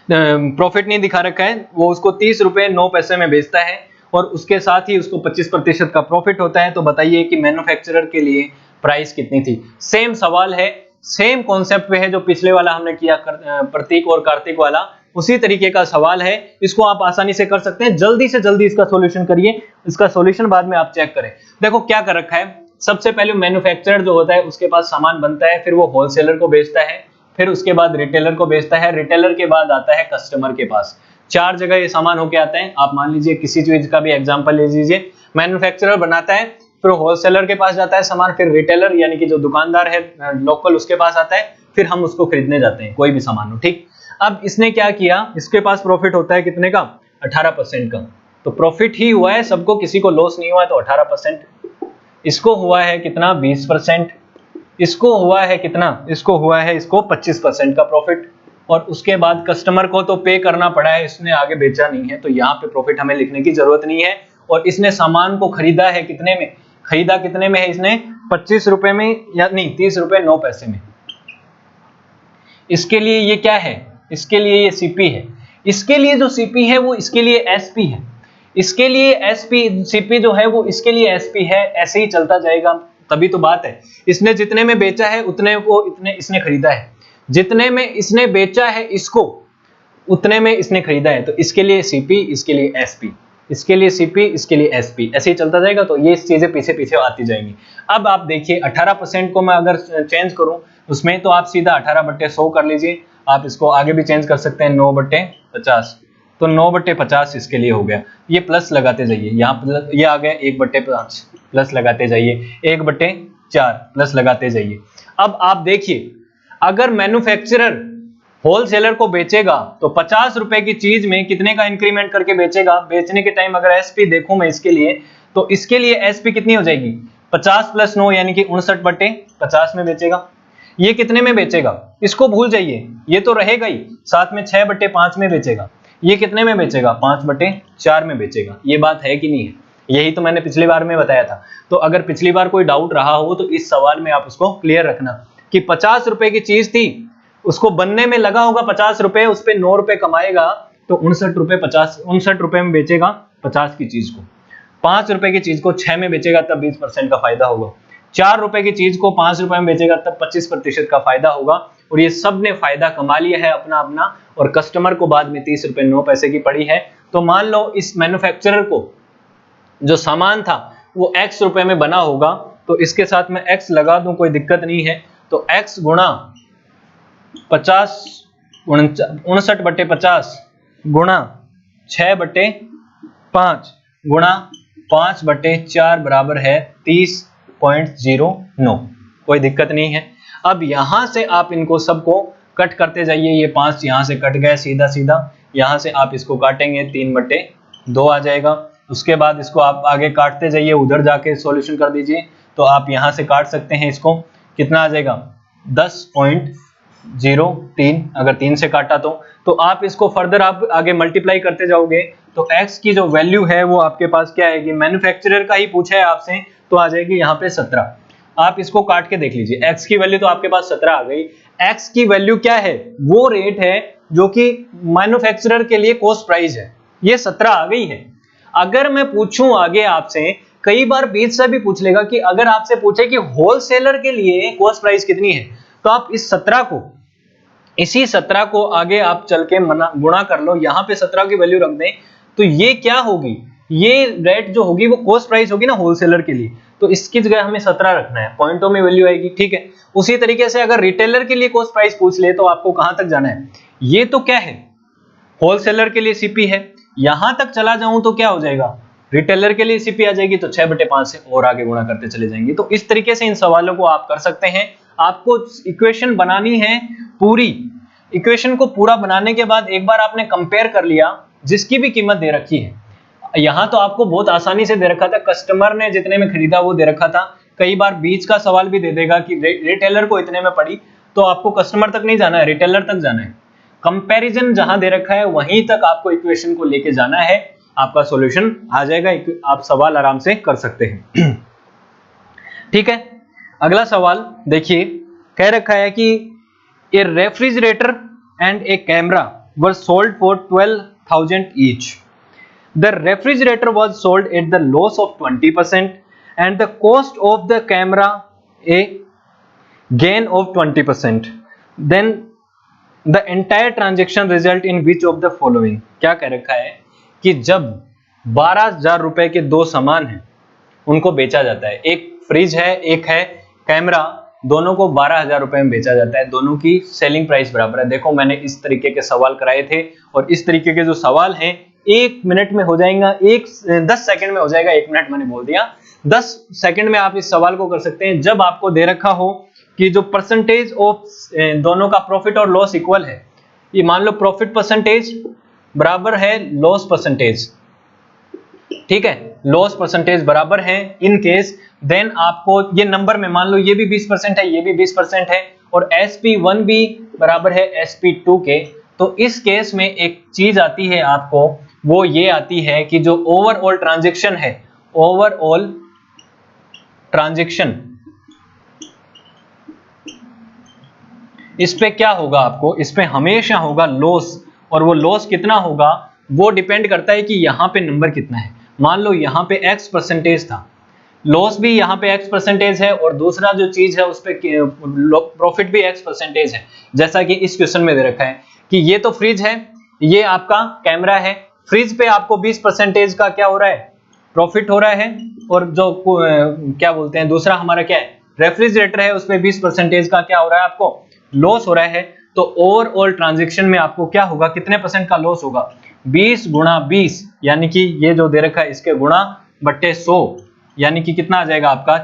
Speaker 1: प्रॉफिट नहीं दिखा रखा है, वो उसको 30 रुपए 9 पैसे में बेचता है, और उसके साथ ही उसको 25% का प्रॉफिट होता है। तो बताइए कि मैन्युफैक्चरर के लिए प्राइस कितनी थी। सेम सवाल है, सेम कॉन्सेप्ट पे है जो पिछले वाला हमने किया प्रतीक और कार्तिक वाला, उसी तरीके का सवाल है, इसको आप आसानी से कर सकते हैं। जल्दी से जल्दी इसका सॉल्यूशन करिए, इसका सॉल्यूशन बाद में आप चेक करें। देखो क्या कर रखा है, सबसे पहले मैन्युफैक्चरर जो होता है उसके पास सामान बनता है, फिर वो होलसेलर को बेचता है, फिर उसके बाद रिटेलर को बेचता है, रिटेलर के बाद आता है कस्टमर के पास। 4 जगह ये सामान होके आते हैं। आप मान लीजिए किसी चीज का भी एग्जांपल ले लीजिए, मैन्युफैक्चरर बनाता है, फिर होलसेलर के पास जाता है सामान, फिर रिटेलर यानी कि जो दुकानदार है लोकल उसके पास आता है, फिर हम उसको खरीदने जाते हैं कोई भी सामान हो, ठीक। अब इसने क्या किया, इसके पास प्रॉफिट होता है कितने का, 18% का, तो प्रॉफिट ही हुआ है सबको, किसी को लॉस नहीं हुआ है, तो 18%। इसको हुआ है कितना, 20%, इसको हुआ है कितना, इसको हुआ है इसको 25% का प्रॉफिट, और उसके बाद कस्टमर को तो पे करना पड़ा है, इसने आगे बेचा नहीं है, तो यहाँ पे प्रॉफिट हमें लिखने की जरूरत नहीं है। और इसने सामान को खरीदा है कितने में, खरीदा कितने में है इसने, 25 रुपए में, या नहीं 30 रुपए 9 पैसे में। इसके लिए ये क्या है, इसके लिए ये सीपी है, इसके लिए जो सीपी है वो इसके लिए एसपी है, इसके लिए एसपी सीपी जो है वो इसके लिए एसपी है, ऐसे ही चलता जाएगा। तभी तो बात है, इसने जितने में बेचा है उतने को इतने इसने खरीदा है, जितने में इसने बेचा है इसको उतने में इसने खरीदा है, तो इसके लिए सीपी, इसके लिए एसपी, इसके लिए सीपी, इसके लिए एसपी, ऐसे ही चलता जाएगा। तो ये चीजें पीछे पीछे आती जाएंगी। अब आप देखिए 18% को मैं अगर चेंज करूं उसमें, तो आप सीधा 18/100 कर लीजिए, आप इसको आगे भी चेंज कर सकते हैं 9/50, तो 9/50 इसके लिए हो गया। ये प्लस लगाते जाइए, यहाँ ये आ गया 1/5 प्लस लगाते जाइए, 1/4 प्लस लगाते जाइए। अब आप देखिए, अगर मैन्युफैक्चरर होलसेलर को बेचेगा तो 50 रुपए की चीज में कितने का इंक्रीमेंट करके बेचेगा, बेचने के टाइम अगर एसपी देखूं मैं इसके लिए, तो इसके लिए एसपी कितनी हो जाएगी, 50 + 9 यानी कि 59/50 में बेचेगा। ये कितने में बेचेगा, इसको भूल जाइए, ये तो रहेगा ही, साथ में 6/5 में बेचेगा। ये कितने में बेचेगा, 5/4 में बेचेगा। ये बात है कि नहीं है, यही तो मैंने पिछली बार में बताया था। तो अगर पिछली बार कोई डाउट रहा हो तो इस सवाल में आप उसको क्लियर रखना कि 50 रुपए की चीज थी, उसको बनने में लगा होगा 50 रुपए, उस पे 9 रुपए कमाएगा, तो 59 रुपए में बेचेगा 50 की चीज को। 5 रुपए की चीज को 6 में बेचेगा तब 20% का फायदा होगा। 4 रुपए की चीज को 5 रुपए में बेचेगा तब 25% का फायदा होगा। और ये सब ने फायदा कमा लिया है अपना अपना, और कस्टमर को बाद में 30 रुपए 9 पैसे की पड़ी है। तो मान लो इस मैन्युफैक्चरर को जो सामान था वो x रुपए में बना होगा, तो इसके साथ में x लगा दूं, कोई दिक्कत नहीं है। तो x गुणा 59/50 गुणा 6/5 गुणा 5/4 बराबर है 30.09। कोई दिक्कत नहीं है। अब यहां से आप इनको सबको कट करते जाइए, ये 5 यहां से कट गए सीधा सीधा, यहां से आप इसको काटेंगे 3/2 आ जाएगा। उसके बाद इसको आप आगे काटते जाइए, उधर जाके सॉल्यूशन कर दीजिए, तो आप यहां से काट सकते हैं इसको, कितना आ जाएगा 10.03, अगर 3 से काटा तो आप इसको फर्दर आप आगे मल्टीप्लाई करते जाओगे तो x की जो वैल्यू है वो आपके पास क्या आएगी, मैन्युफैक्चरर का ही पूछा है आपसे, तो आ जाएगी यहाँ पे 17। आप इसको काट के देख लीजिए, x की वैल्यू तो आपके पास 17 आ गई। x की वैल्यू क्या है, वो रेट है जो कि मैन्युफैक्चरर के लिए कॉस्ट प्राइस है, ये 17 आ गई है। अगर मैं पूछूं आगे आपसे, कई बार बीच से भी पूछ लेगा कि अगर आपसे पूछे कि होलसेलर के लिए कॉस्ट प्राइस कितनी है, तो आप इसी 17 को आगे आप चल के गुणा कर लो, यहां पे 17 की वैल्यू रख दें, तो ये क्या होगी, ये रेट जो होगी वो कॉस्ट प्राइस होगी ना होलसेलर के लिए, तो इसकी जगह हमें 17 रखना है, पॉइंटों में वैल्यू आएगी, ठीक है। उसी तरीके से अगर रिटेलर के लिए कॉस्ट प्राइस पूछ ले तो आपको कहां तक जाना है, ये तो क्या है होलसेलर के लिए सीपी है, यहां तक चला जाऊं तो क्या हो जाएगा, रिटेलर के लिए सीपी आ जाएगी, तो 6/5 से और आगे गुणा करते चले जाएंगे। तो इस तरीके से इन सवालों को आप कर सकते हैं। आपको इक्वेशन बनानी है पूरी, इक्वेशन को पूरा बनाने के बाद एक बार आपने कंपेयर कर लिया, जिसकी भी कीमत दे रखी है, यहां तो आपको बहुत आसानी से दे रखा था, कस्टमर ने जितने में खरीदा वो दे रखा था। कई बार बीच का सवाल भी दे देगा कि रिटेलर को इतने में पड़ी, तो आपको कस्टमर तक नहीं जाना है, रिटेलर तक जाना है। कंपैरिजन जहां दे रखा है वहीं तक आपको इक्वेशन को लेके जाना है, आपका सॉल्यूशन आ जाएगा, आप सवाल आराम से कर सकते हैं। ठीक है, अगला सवाल देखिए, कह रखा है कि a refrigerator and a camera were sold for 12,000 each. The refrigerator was sold at the loss of 20% and the cost of the camera a gain of 20%. Then the entire transaction result in which of the following? क्या कह रखा है कि जब 12,000 रुपए के दो सामान हैं उनको बेचा जाता है, एक फ्रिज है एक है कैमरा, दोनों को 12,000 रुपए में बेचा जाता है, दोनों की सेलिंग प्राइस बराबर है। देखो मैंने इस तरीके के सवाल कराए थे और इस तरीके के जो सवाल हैं 1 मिनट में हो जाएगा, 10 सेकंड में हो जाएगा, 1 मिनट मैंने बोल दिया, 10 सेकंड में आप इस सवाल को कर सकते हैं। जब आपको दे रखा हो कि जो परसेंटेज ऑफ दोनों का प्रॉफिट और लॉस इक्वल है, ये मान लो प्रॉफिट परसेंटेज बराबर है लॉस परसेंटेज, ठीक है, लॉस परसेंटेज बराबर है इन केस, देन आपको ये नंबर में मान लो ये भी 20% है, ये भी 20% है, और SP1 भी बराबर है SP2 के, तो इस केस में एक चीज आती है आपको, वो ये आती है कि जो ओवरऑल ट्रांजैक्शन है, ओवरऑल ट्रांजैक्शन, इस पे क्या होगा आपको, इस पे हमेशा होगा लॉस, और वो लॉस कितना होगा वो डिपेंड करता है कि यहां पे नंबर कितना है। मान लो यहां पे X परसेंटेज था, लॉस भी यहां पे X परसेंटेज है, और दूसरा जो चीज है उस पे प्रॉफिट भी X परसेंटेज है। जैसा कि इस क्वेश्चन में दे रखा है कि ये तो फ्रिज है, ये आपका कैमरा है, फ्रिज पे आपको 20% का क्या हो रहा है, प्रॉफिट हो रहा है, और जो क्या बोलते हैं दूसरा हमारा क्या है, रेफ्रिजरेटर है, उसपे 20% का क्या हो रहा है, आपको लॉस हो रहा है। तो ओवरऑल ट्रांजैक्शन में आपको क्या होगा, कितने परसेंट का लॉस होगा, 20 गुणा 20, यानी कि ये जो दे रखा है इसके गुणा बट्टे 100, यानी कि कितना आ जाएगा आपका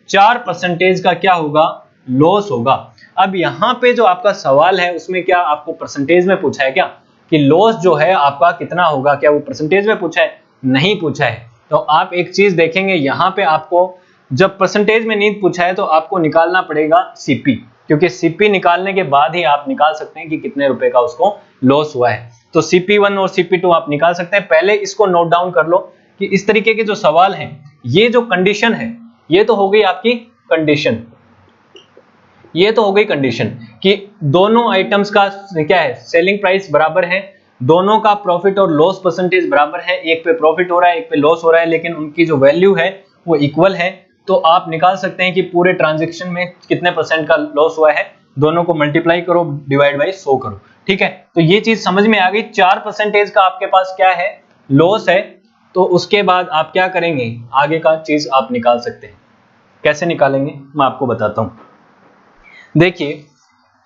Speaker 1: 4% का क्या होगा, लॉस होगा। अब यहाँ पे जो आपका सवाल है उसमें क्या आपको परसेंटेज में पूछा है क्या, कि लॉस जो है आपका कितना होगा, क्या वो परसेंटेज में पूछा है, नहीं पूछा है। तो आप एक चीज देखेंगे यहाँ पे, आपको जब परसेंटेज में नहीं पूछा है तो आपको निकालना पड़ेगा सीपी, क्योंकि सीपी निकालने के बाद ही आप निकाल सकते हैं कि कितने रुपए का उसको लॉस हुआ है। तो CP1 और CP2 आप निकाल सकते हैं। पहले इसको नोट डाउन कर लो कि इस तरीके के जो सवाल हैं, ये जो कंडीशन है, ये तो हो गई आपकी कंडीशन, ये तो हो गई कंडीशन कि दोनों आइटम्स का क्या है, सेलिंग प्राइस बराबर है, दोनों का प्रॉफिट और लॉस परसेंटेज बराबर है, एक पे प्रॉफिट हो रहा है एक पे लॉस हो रहा है, लेकिन उनकी जो वैल्यू है वो इक्वल है। तो आप निकाल सकते हैं कि पूरे ट्रांजैक्शन में कितने परसेंट का लॉस हुआ है, दोनों को मल्टीप्लाई करो, डिवाइड बाई 100 करो। ठीक है, तो ये चीज समझ में आ गई। 4% का आपके पास क्या है, लॉस है। तो उसके बाद आप क्या करेंगे, आगे का चीज आप निकाल सकते हैं। कैसे निकालेंगे मैं आपको बताता हूं। देखिए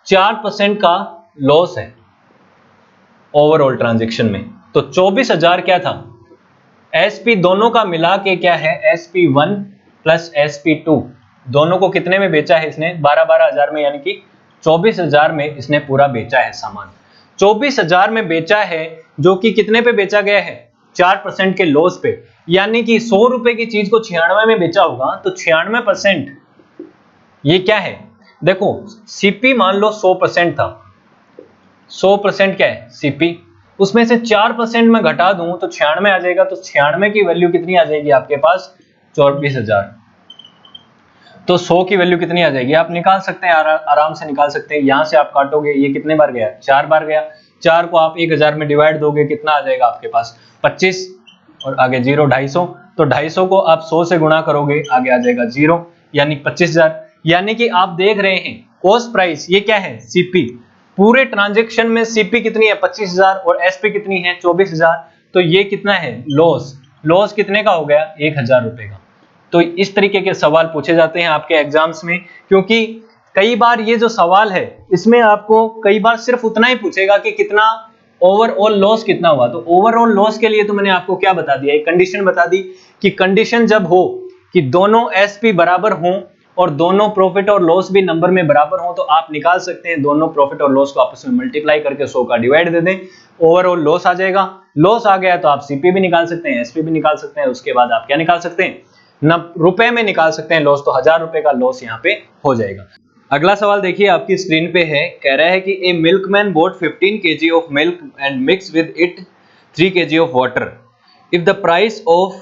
Speaker 1: 4% का लॉस है ओवरऑल ट्रांजैक्शन में, तो 24,000 क्या था, SP दोनों का मिला के क्या है, SP1 प्लस SP2, दोनों को कितने में बेचा है इसने, 12,000 में, यानी कि 24,000 में इसने पूरा बेचा है सामान। 24,000 में बेचा है, जो कि कितने पे बेचा गया है, 4% के लॉस पे, यानी कि 100 रुपए की चीज को 96 में बेचा होगा, तो 96% ये क्या है, देखो CP मान लो 100% था, 100% क्या है CP, उसमें से 4% में घटा दूं तो 96 आ जाएगा, तो 96 की वैल्यू कितनी आ जाएगी आपके पास, 24,000। तो 100 की वैल्यू कितनी आ जाएगी, आप निकाल सकते हैं, आराम से निकाल सकते हैं। यहां से आप काटोगे, ये कितने बार गया, 4 बार गया, 4 को आप 1000 में डिवाइड दोगे, कितना आ जाएगा आपके पास 25, और आगे 0, 250, तो 250 को आप 100 से गुणा करोगे, आगे आ जाएगा 0, यानी 25,000। यानी कि आप देख रहे हैं कॉस्ट प्राइस ये क्या है, CP, पूरे ट्रांजैक्शन में CP कितनी है 25,000 और SP कितनी है 24,000, तो ये कितना है लॉस, लॉस कितने का हो गया, 1,000 रुपए का। तो इस तरीके के सवाल पूछे जाते हैं आपके एग्जाम्स में, क्योंकि कई बार ये जो सवाल है इसमें आपको कई बार सिर्फ उतना ही पूछेगा कि कितना ओवरऑल लॉस कितना हुआ। तो ओवरऑल लॉस के लिए तो मैंने आपको क्या बता दिया, एक कंडीशन बता दी कि कंडीशन जब हो कि दोनों SP बराबर हों और दोनों प्रॉफिट और लॉस भी नंबर में बराबर हो, तो आप निकाल सकते हैं दोनों प्रॉफिट और लॉस को आपस में मल्टीप्लाई करके 100 का डिवाइड दे दें, ओवरऑल लॉस आ जाएगा। लॉस आ गया तो आप CP भी निकाल सकते हैं, SP भी निकाल सकते हैं, उसके बाद आप क्या निकाल सकते हैं, रुपए में निकाल सकते हैं लॉस, तो 1000 रुपए का लॉस यहाँ पे हो जाएगा। अगला सवाल देखिए आपकी स्क्रीन पे है, कह रहा है कि a milkman bought 15 kg of milk and mix with it 3 kg of water, if the price of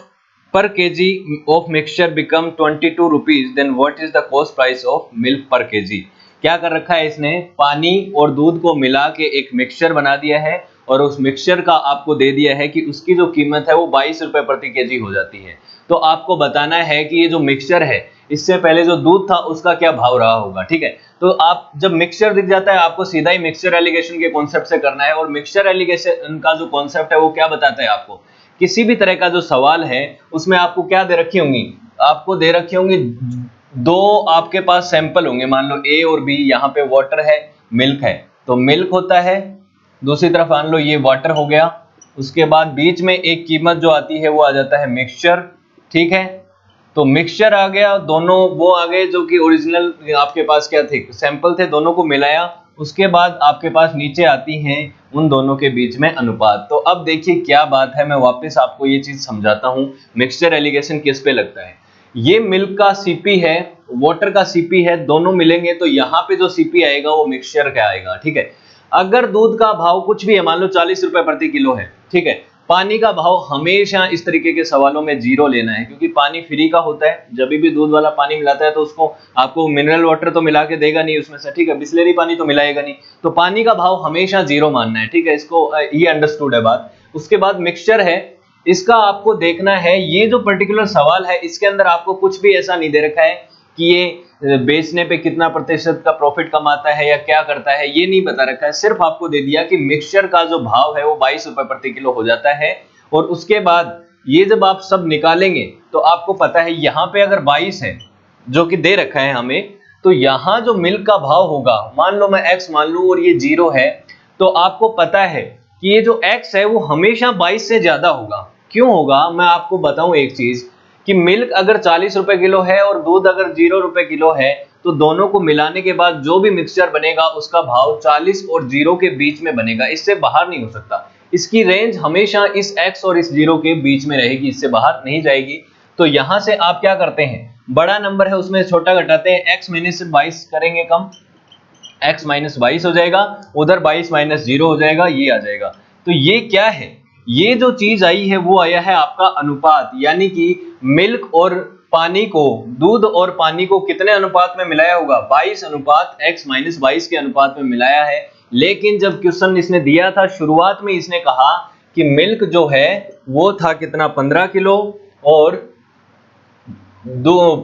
Speaker 1: per kg of mixture become 22 rupees, then what is the cost price of milk per kg। क्या कर रखा है इसने, पानी और दूध को मिला के एक मिक्सचर बना दिया है और उस मिक्सचर का आपको दे दिया है कि उसकी जो कीमत है वो 22 रुपए प्रति केजी हो जाती है। तो आपको बताना है कि ये जो मिक्सचर है, इससे पहले जो दूध था उसका क्या भाव रहा होगा। ठीक है, तो आप जब मिक्सचर दिख जाता है आपको सीधा ही मिक्सचर एलिगेशन के कॉन्सेप्ट से करना है, और मिक्सचर एलिगेशन का जो कॉन्सेप्ट है वो क्या बताता है आपको, किसी भी तरह का जो सवाल है उसमें आपको क्या दे रखी होंगी, आपको दे रखी होंगी दो आपके पास सैंपल होंगे, मान लो A और B, यहाँ पे वाटर है मिल्क है, तो मिल्क होता है, दूसरी तरफ मान लो ये वाटर हो गया, उसके बाद बीच में एक कीमत जो आती है वो आ जाता है मिक्सचर। ठीक है, तो मिक्सचर आ गया, दोनों वो आ गए जो कि ओरिजिनल आपके पास क्या थे, सैंपल थे, दोनों को मिलाया, उसके बाद आपके पास नीचे आती हैं उन दोनों के बीच में अनुपात। तो अब देखिए क्या बात है, मैं वापस आपको ये चीज समझाता हूं, मिक्सचर एलिगेशन किस पे लगता है। ये मिल्क का CP है, वाटर का CP है, दोनों मिलेंगे तो यहाँ पे जो CP आएगा वो मिक्सचर का आएगा। ठीक है, अगर दूध का भाव कुछ भी है, मान लो 40 रुपए प्रति किलो है, ठीक है, पानी का भाव हमेशा इस तरीके के सवालों में 0 लेना है, क्योंकि पानी फ्री का होता है, जब भी दूध वाला पानी मिलाता है तो उसको आपको मिनरल वाटर तो मिला के देगा नहीं उसमें से, ठीक है, बिस्लेरी पानी तो मिलाएगा नहीं, तो पानी का भाव हमेशा 0 मानना है। ठीक है, इसको ये अंडरस्टूड है बात। उसके बाद मिक्सचर है, इसका आपको देखना है, ये जो पर्टिकुलर सवाल है इसके अंदर आपको कुछ भी ऐसा नहीं दे रखा है कि ये बेचने पे कितना प्रतिशत का प्रॉफिट कमाता है या क्या करता है, ये नहीं बता रखा है, सिर्फ आपको दे दिया कि मिक्सचर का जो भाव है वो 22 रुपए प्रति किलो हो जाता है। और उसके बाद ये जब आप सब निकालेंगे तो आपको पता है यहाँ पे अगर 22 है जो कि दे रखा है हमें, तो यहाँ जो मिल्क का भाव होगा, मान लो मैं x मान लूं और ये 0 है, तो आपको पता है कि ये जो x है वो हमेशा 22 से ज्यादा होगा। क्यों होगा, मैं आपको बताऊं एक चीज, कि मिल्क अगर 40 रुपए किलो है और दूध अगर 0 रुपए किलो है, तो दोनों को मिलाने के बाद जो भी मिक्सचर बनेगा उसका भाव 40 और 0 के बीच में बनेगा, इससे बाहर नहीं हो सकता। इसकी रेंज हमेशा इस x और इस 0 के बीच में रहेगी, इससे बाहर नहीं जाएगी। तो यहां से आप क्या करते हैं, बड़ा नंबर है उसमें छोटा घटाते हैं, x माइनस 22 करेंगे कम, x माइनस 22 हो जाएगा, उधर 22 माइनस 0 हो जाएगा, ये आ जाएगा। तो ये क्या है, ये जो चीज आई है वो आया है आपका अनुपात, यानी कि मिल्क और पानी को, दूध और पानी को कितने अनुपात में मिलाया होगा, 22 अनुपात x माइनस 22 के अनुपात में मिलाया है। लेकिन जब क्वेश्चन इसने दिया था शुरुआत में इसने कहा कि मिल्क जो है वो था कितना 15 किलो और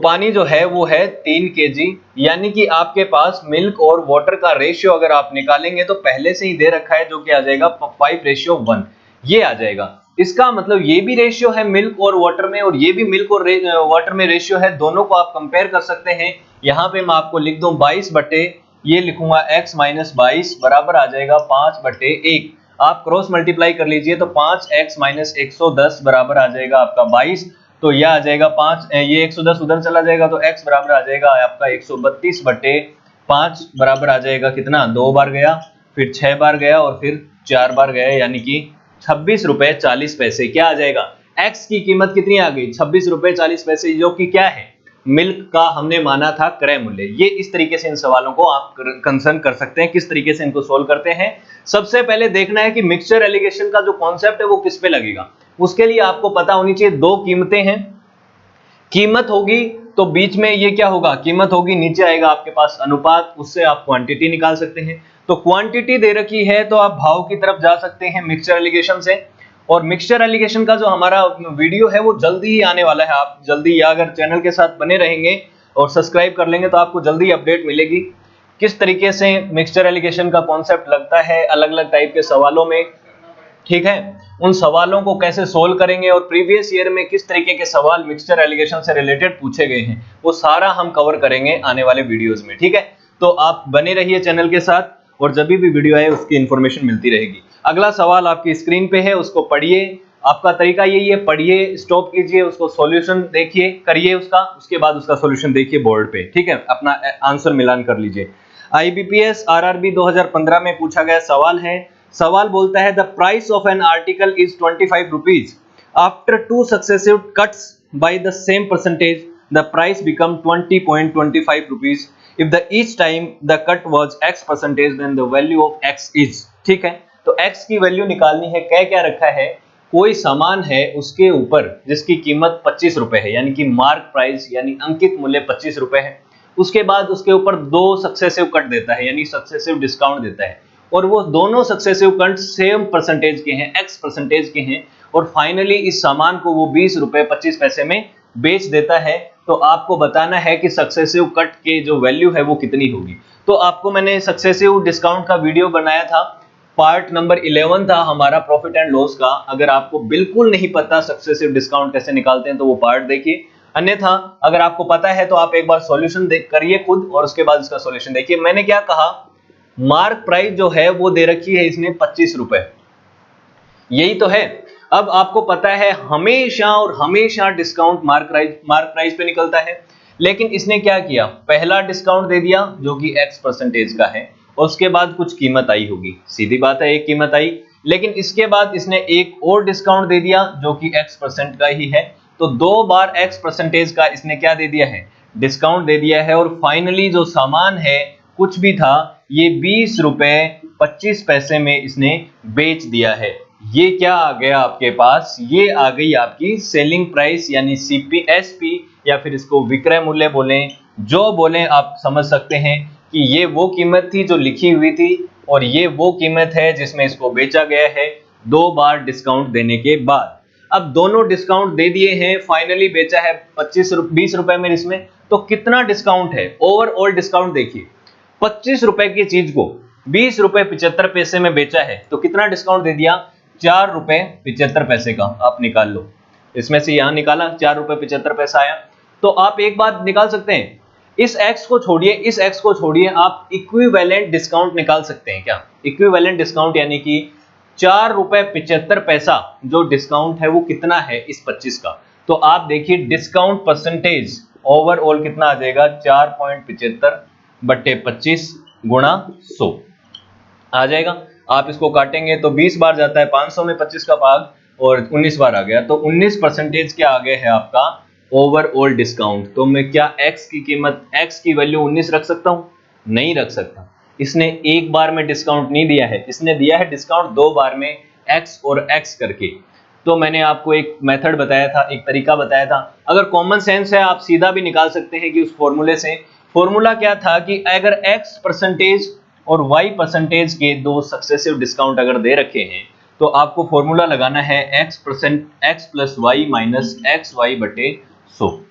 Speaker 1: पानी जो है वो है 3 kg, यानी कि आपके पास मिल्क और वाटर का रेशियो अगर आप निकालेंगे तो पहले से ही दे रखा है जो कि आ जाएगा 5:1, ये आ जाएगा। इसका मतलब ये भी रेशियो है मिल्क और वाटर में और ये भी मिल्क और वाटर में रेशियो है, दोनों को आप कंपेयर कर सकते हैं। यहाँ पे मैं आपको लिख दूं 22 बटे ये लिखूंगा x माइनस 22 बराबर आ जाएगा 5/1। आप क्रॉस मल्टीप्लाई कर लीजिए तो 5x माइनस 110 बराबर आ जाएगा आपका 22। तो यह आ जाएगा 5, ये 110 उधर चला जाएगा तो x बराबर आ जाएगा आपका 132 बटे 5 बराबर आ जाएगा कितना, 2 बार गया, फिर 6 बार गया और फिर 4 बार गया, यानी कि 26 रुपए 40 पैसे। क्या आ जाएगा, x की कीमत कितनी आ गई, 26 रुपए 40 पैसे, जो कि क्या है, मिल्क का हमने माना था क्रय मूल्य। ये इस तरीके से इन सवालों को आप कंसर्न कर सकते हैं, किस तरीके से इनको सोल्व करते हैं। सबसे पहले देखना है कि मिक्सचर एलिगेशन का जो कॉन्सेप्ट है वो किस पे लगेगा। उसके लिए आपको पता होनी चाहिए दो कीमतें हैं, कीमत होगी तो बीच में ये क्या होगा, कीमत होगी, नीचे आएगा आपके पास अनुपात, उससे आप क्वांटिटी निकाल सकते हैं। तो क्वांटिटी दे रखी है तो आप भाव की तरफ जा सकते हैं मिक्सचर एलिगेशन से। और मिक्सचर एलिगेशन का जो हमारा वीडियो है वो जल्दी ही आने वाला है, आप जल्दी, या अगर चैनल के साथ बने रहेंगे और सब्सक्राइब कर लेंगे तो आपको जल्दी अपडेट मिलेगी किस तरीके से मिक्सचर एलिगेशन का कॉन्सेप्ट लगता है अलग अलग टाइप के सवालों में। ठीक है, उन सवालों को कैसे सोल्व करेंगे और प्रीवियस ईयर में किस तरीके के सवाल मिक्सचर एलिगेशन से रिलेटेड पूछे गए हैं, वो सारा हम कवर करेंगे आने वाले वीडियोस में। ठीक है, तो आप बने रहिए चैनल के साथ और जब भी वीडियो आए उसकी इंफॉर्मेशन मिलती रहेगी। अगला सवाल आपकी स्क्रीन पे है, उसको पढ़िए। आपका तरीका यही है, पढ़िए, स्टॉप कीजिए, उसको सॉल्यूशन देखिए, करिए उसका, उसके बाद उसका सॉल्यूशन देखिए बोर्ड पे। ठीक है, अपना आंसर मिलान कर लीजिए। IBPS RRB 2015 में पूछा गया सवाल है, सवाल बोलता है the price of an article is 25 rupees, after 2 successive cuts by the same percentage the price become 20.25 rupees, if the each time the cut was x percentage then the value of x is। ठीक है, तो x की value निकालनी है। क्या रखा है, कोई सामान है उसके ऊपर जिसकी कीमत 25 रुपए है, यानी कि मार्क प्राइस यानी अंकित मूल्य 25 रुपए है। उसके बाद उसके ऊपर 2 सक्सेसिव कट देता है यानी सक्सेसिव डिस्काउंट देता है, और वो दोनों सक्सेसिव कट सेम परसेंटेज के हैं, x परसेंटेज के हैं, और फाइनली इस सामान को वो 20 रुपए 25 पैसे में बेच देता है। तो आपको बताना है कि सक्सेसिव कट के जो वैल्यू है वो कितनी होगी। तो आपको मैंने सक्सेसिव डिस्काउंट का वीडियो बनाया था, पार्ट नंबर 11 था हमारा प्रॉफिट एंड लॉस का। अगर आपको बिल्कुल नहीं पता सक्सेसिव डिस्काउंट कैसे निकालते हैं तो वो पार्ट देखिए, अन्यथा अगर आपको पता है तो आप एक बार सॉल्यूशन करिए खुद और उसके बाद इसका सॉल्यूशन देखिए। मैंने क्या कहा, मार्क प्राइस जो है वो दे रखी है इसने 25 रुपए, यही तो है। अब आपको पता है हमेशा और हमेशा डिस्काउंट मार्क प्राइस पे निकलता है, लेकिन इसने क्या किया, पहला डिस्काउंट दे दिया जो कि x परसेंटेज का है, और उसके बाद कुछ कीमत आई होगी, सीधी बात है एक कीमत आई, लेकिन इसके बाद इसने एक और डिस्काउंट दे दिया जो कि x% का ही है। तो 2 बार x परसेंटेज का इसने क्या दे दिया है, डिस्काउंट दे दिया है, और फाइनली जो सामान है कुछ भी था ये 20 रुपए 25 पैसे में इसने बेच दिया है। ये क्या आ गया आपके पास, ये आ गई आपकी सेलिंग प्राइस यानी CPSP, या फिर इसको विक्रय मूल्य बोलें, जो बोलें आप समझ सकते हैं कि ये वो कीमत थी जो लिखी हुई थी और ये वो कीमत है जिसमें इसको बेचा गया है 2 बार डिस्काउंट देने के बाद। अब दोनों डिस्काउंट दे दिए हैं, फाइनली बेचा है 20 रुपए में इसमें, तो कितना डिस्काउंट है, ओवरऑल डिस्काउंट देखिए, 25 रुपए की चीज को 20 रुपए 75 पैसे में बेचा है, तो कितना डिस्काउंट दे दिया, 4 रुपए 75 पैसे का। आप निकाल लो, इसमें से यहां निकाला 4 रुपए 75 पैसा आया। तो आप एक बात निकाल सकते हैं, इस x को छोड़िए, इस x को छोड़िए, आप इक्विवेलेंट डिस्काउंट निकाल सकते हैं। क्या इक्विवेलेंट डिस्काउंट, यानी कि 4 रुपए 75 पैसा जो डिस्काउंट है वो कितना है इस 25 का। तो आप देखिए डिस्काउंट परसेंटेज ओवरऑल कितना आ जाएगा, 4.75 बटे 25 गुणा 100 आ जाएगा। आप इसको काटेंगे तो 20 बार जाता है 500 में 25 का भाग और 19 बार आ गया, तो 19% क्या आ गया है आपका ओवरऑल डिस्काउंट। तो मैं क्या x की कीमत, x की वैल्यू 19 रख सकता हूं? नहीं रख सकता। इसने एक बार में डिस्काउंट नहीं दिया है, इसने दिया है डिस्काउंट 2 बार में x और x करके। तो मैंने आपको एक मेथड बताया था, एक तरीका बताया था। अगर कॉमन सेंस है आप सीधा भी निकाल सकते हैं कि उस फॉर्मूले से। फॉर्मूला क्या था कि अगर x परसेंटेज और y परसेंटेज के दो सक्सेसिव डिस्काउंट अगर दे रखे हैं तो आपको फॉर्मूला लगाना है x plus Y minus x y बटे 100।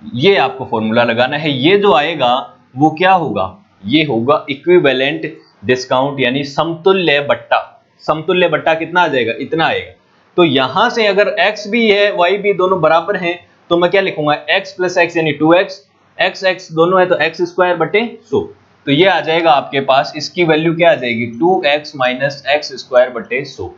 Speaker 1: ये आपको फॉर्मूला लगाना है। ये जो आएगा वो क्या होगा? ये होगा इक्विवेलेंट डिस्काउंट, यानी समतुल्य बट्टा। समतुल्य बट्टा कितना आ जाएगा? इतना आएगा। तो यहां से अगर x भी है y भी दोनों बराबर हैं तो मैं क्या लिखूंगा? x प्लस एक्स यानी 2x, x x दोनों है तो x स्क्वायर बटे 100। तो ये आ जाएगा आपके पास, इसकी वैल्यू क्या आ जाएगी? 2x माइनस एक्स स्क्वायर बटे 100।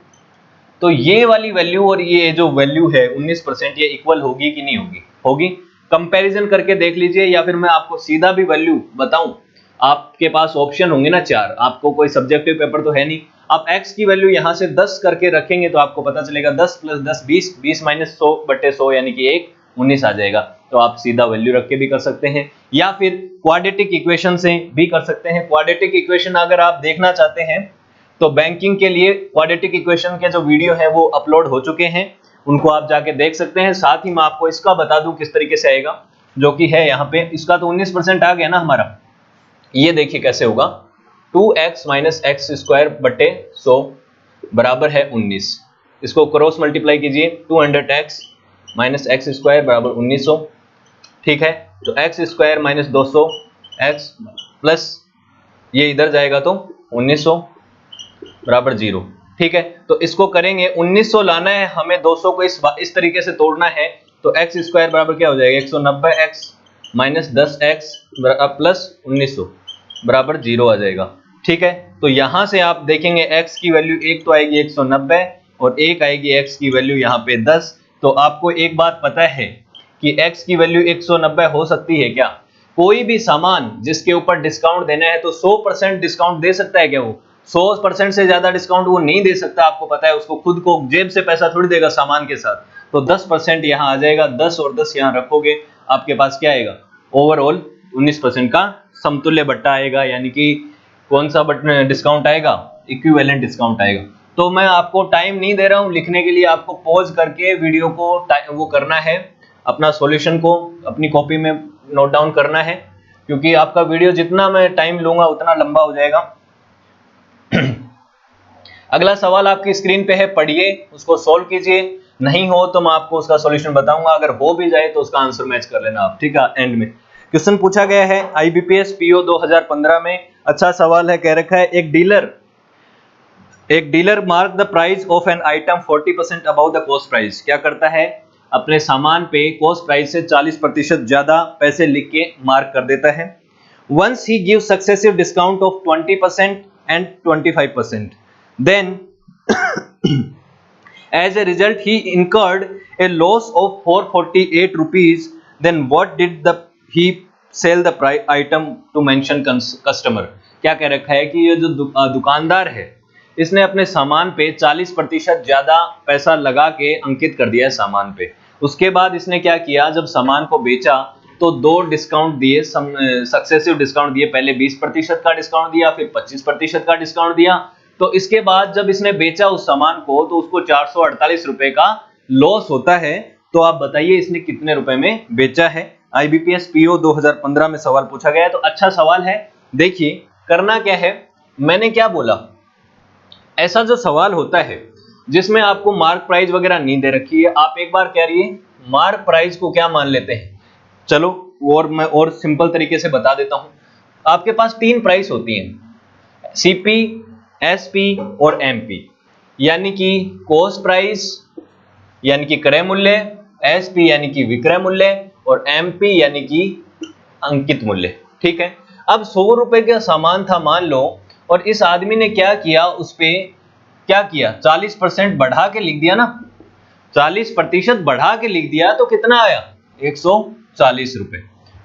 Speaker 1: तो ये वाली वैल्यू और ये जो वैल्यू है 19%, ये इक्वल होगी कि नहीं होगी? होगी। कंपैरिजन करके देख लीजिए, या फिर मैं आपको सीधा भी वैल्यू बताऊं। आपके पास ऑप्शन होंगे ना 4, आपको कोई सब्जेक्टिव पेपर तो है नहीं। आप x की वैल्यू यहां से 10 करके रखेंगे तो आपको पता चलेगा 10 प्लस 10 20, 20 माइनस 100 बटे 100 यानी कि 19 आ जाएगा। तो आप सीधा वैल्यू रख के भी कर सकते हैं, या फिर क्वाड्रेटिक इक्वेशन से भी कर सकते हैं। क्वाड्रेटिक इक्वेशन अगर आप देखना चाहते हैं तो बैंकिंग के लिए क्वाड्रेटिक इक्वेशन के जो वीडियो है वो अपलोड हो चुके हैं, उनको आप जाके देख सकते हैं। साथ ही मैं आपको इसका बता दूं किस तरीके से आएगा, जो कि है यहाँ पे। इसका तो 19% आ गया ना हमारा। ये देखिए कैसे होगा, 2x माइनस एक्स स्क्वायर बटे 100 बराबर है 19। इसको क्रॉस मल्टीप्लाई कीजिए, 200x माइनस एक्स स्क्वायर बराबर 1900। ठीक है, तो x square minus 200 x plus ये इधर जाएगा तो 1900 बराबर 0। ठीक है, तो इसको करेंगे, 1900 लाना है हमें, 200 को इस तरीके से तोड़ना है। तो एक्स स्क्वायर बराबर क्या हो जाएगा? 190x माइनस 10x प्लस 1900 बराबर 0 आ जाएगा। ठीक है, तो यहां से आप देखेंगे x की वैल्यू एक तो आएगी 190 और एक आएगी x की वैल्यू यहाँ पे 10। तो आपको एक बात पता है कि x की वैल्यू 190 हो सकती है क्या? कोई भी सामान जिसके ऊपर डिस्काउंट देना है तो 100% डिस्काउंट दे सकता है क्या? वो 100% से ज्यादा डिस्काउंट वो नहीं दे सकता, आपको पता है। उसको खुद को जेब से पैसा थोड़ी देगा सामान के साथ। तो 10% यहाँ आ जाएगा, 10 और 10 यहाँ रखोगे, आपके पास क्या आएगा? ओवरऑल 19% का समतुल्य बट्टा आएगा, यानी कि कौन सा डिस्काउंट आएगा? इक्विवेलेंट डिस्काउंट आएगा। तो मैं आपको टाइम नहीं दे रहा हूं लिखने के लिए, आपको पॉज करके वीडियो को वो करना है, अपना सॉल्यूशन को अपनी कॉपी में नोट डाउन करना है, क्योंकि आपका वीडियो जितना मैं टाइम लूंगा उतना लंबा हो जाएगा। अगला सवाल आपकी स्क्रीन पे है, पढ़िए, उसको सॉल्व कीजिए। नहीं हो तो मैं आपको उसका सॉल्यूशन बताऊंगा, अगर हो भी जाए तो उसका आंसर मैच कर लेना आप। ठीक है, एंड में क्वेश्चन पूछा गया है आईबीपीएस पीओ 2015 में। अच्छा सवाल है, कह रखा है एक dealer mark the price of an item 40% about the cost price. क्या करता है? अपने सामान पे कॉस्ट प्राइस से 40% ज्यादा पैसे लिख के मार्क कर देता है। Once he gives successive discount of 20% and 25%, then as a result he incurred a loss of 448 rupees. Then what did he sell the item to mention customer? क्या कह रखा है कि ये जो दुकानदार है इसने अपने सामान पे 40% ज्यादा पैसा लगा के अंकित कर दिया है सामान पे। उसके बाद इसने क्या किया, जब सामान को बेचा तो दो डिस्काउंट दिए, सक्सेसिव डिस्काउंट दिए। पहले 20% का डिस्काउंट दिया, फिर 25% का डिस्काउंट दिया। तो इसके बाद जब इसने बेचा उस सामान को तो उसको 448 रुपए का लॉस होता है। तो आप बताइए इसने कितने रुपए में बेचा है? आईबीपीएस पीओ 2015 में सवाल पूछा गया है। तो अच्छा सवाल है। देखिए करना क्या है, मैंने क्या बोला, ऐसा जो सवाल होता है जिसमें आपको मार्क प्राइस वगैरह नहीं दे रखी है, आप एक बार कह रही है मार्क प्राइस को क्या मान लेते हैं। चलो और मैं और सिंपल तरीके से बता देता हूं। आपके पास 3 प्राइस होती हैं, सीपी, एसपी और एमपी, यानी कि कॉस्ट प्राइस यानी कि क्रय मूल्य, एसपी यानी कि विक्रय मूल्य और एमपी यानी कि अंकित मूल्य। ठीक है, अब 100 रुपए का सामान था मान लो, और इस आदमी ने क्या किया, उस पे क्या किया, 40% बढ़ा के लिख दिया ना। 40% बढ़ा के लिख दिया तो कितना आया? 140 रुपए।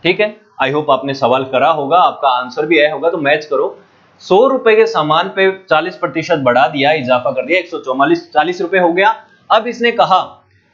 Speaker 1: ठीक है, आई होप आपने सवाल करा होगा, आपका आंसर भी आया होगा। तो मैच करो, ₹100 के सामान पे 40% बढ़ा दिया, इजाफा कर दिया, 140 रुपए हो गया। अब इसने कहा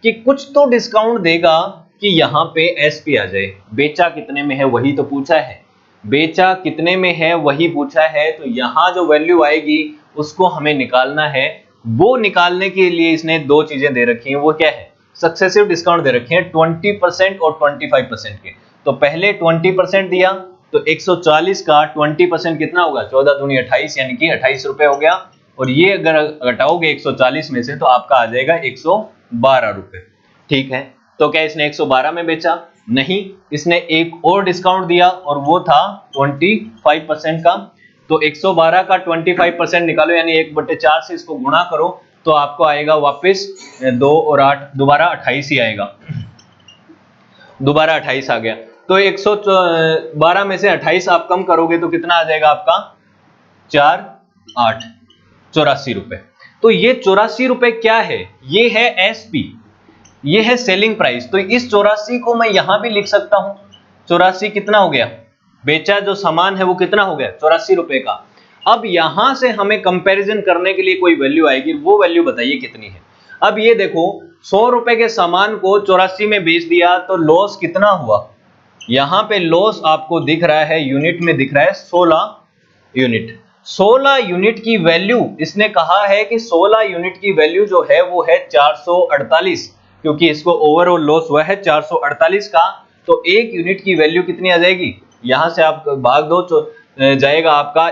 Speaker 1: कि कुछ तो डिस्काउंट देगा कि यहाँ पे एसपी आ जाए। बेचा कितने में है वही तो पूछा है, बेचा कितने में है वही पूछा है, तो यहाँ जो वैल्यू आएगी उसको हमें निकालना है। वो निकालने के लिए इसने दो चीजें दे रखी हैं, वो क्या है, सक्सेसिव डिस्काउंट दे रखे हैं 20% और 25% के। तो पहले 20% दिया तो 140 का 20% कितना होगा, 14 दूनी 28, यानी कि 28 रुपए हो गया। और ये अगर घटाओगे 140 में से तो आपका आ जाएगा 112 रुपए। ठीक है, तो क्या इसने 112 में बेचा? नहीं, इसने एक और डिस्काउंट दिया और वो था 25% का। तो 112 का 25% निकालो, यानी 1/4 से इसको गुणा करो तो आपको आएगा वापस 2 और 8, दोबारा 28 ही आएगा, दोबारा 28 आ गया। तो 112 में से 28 आप कम करोगे तो कितना आ जाएगा आपका, 4 8 84 रुपए। तो ये 84 रुपए क्या है, ये है एसपी, ये है सेलिंग प्राइस। तो इस 84 को मैं यहां भी लिख सकता हूं। 84 कितना हो गया, बेचा जो सामान है वो कितना हो गया, 84 रुपए का। अब यहां से हमें कंपैरिजन करने के लिए कोई वैल्यू आएगी, वो वैल्यू बताइए कितनी है। अब ये देखो, 100 रुपए के सामान को 84 में बेच दिया तो लॉस कितना हुआ, यहां पे लॉस आपको दिख रहा है, यूनिट में दिख रहा है 16 यूनिट। 16 यूनिट की वैल्यू इसने कहा है कि 16 यूनिट की वैल्यू जो है वो है 448, क्योंकि इसको ओवरऑल लॉस हुआ है 448 का। तो एक यूनिट की वैल्यू कितनी आ जाएगी, यहां से आप भाग दो तो जाएगा आपका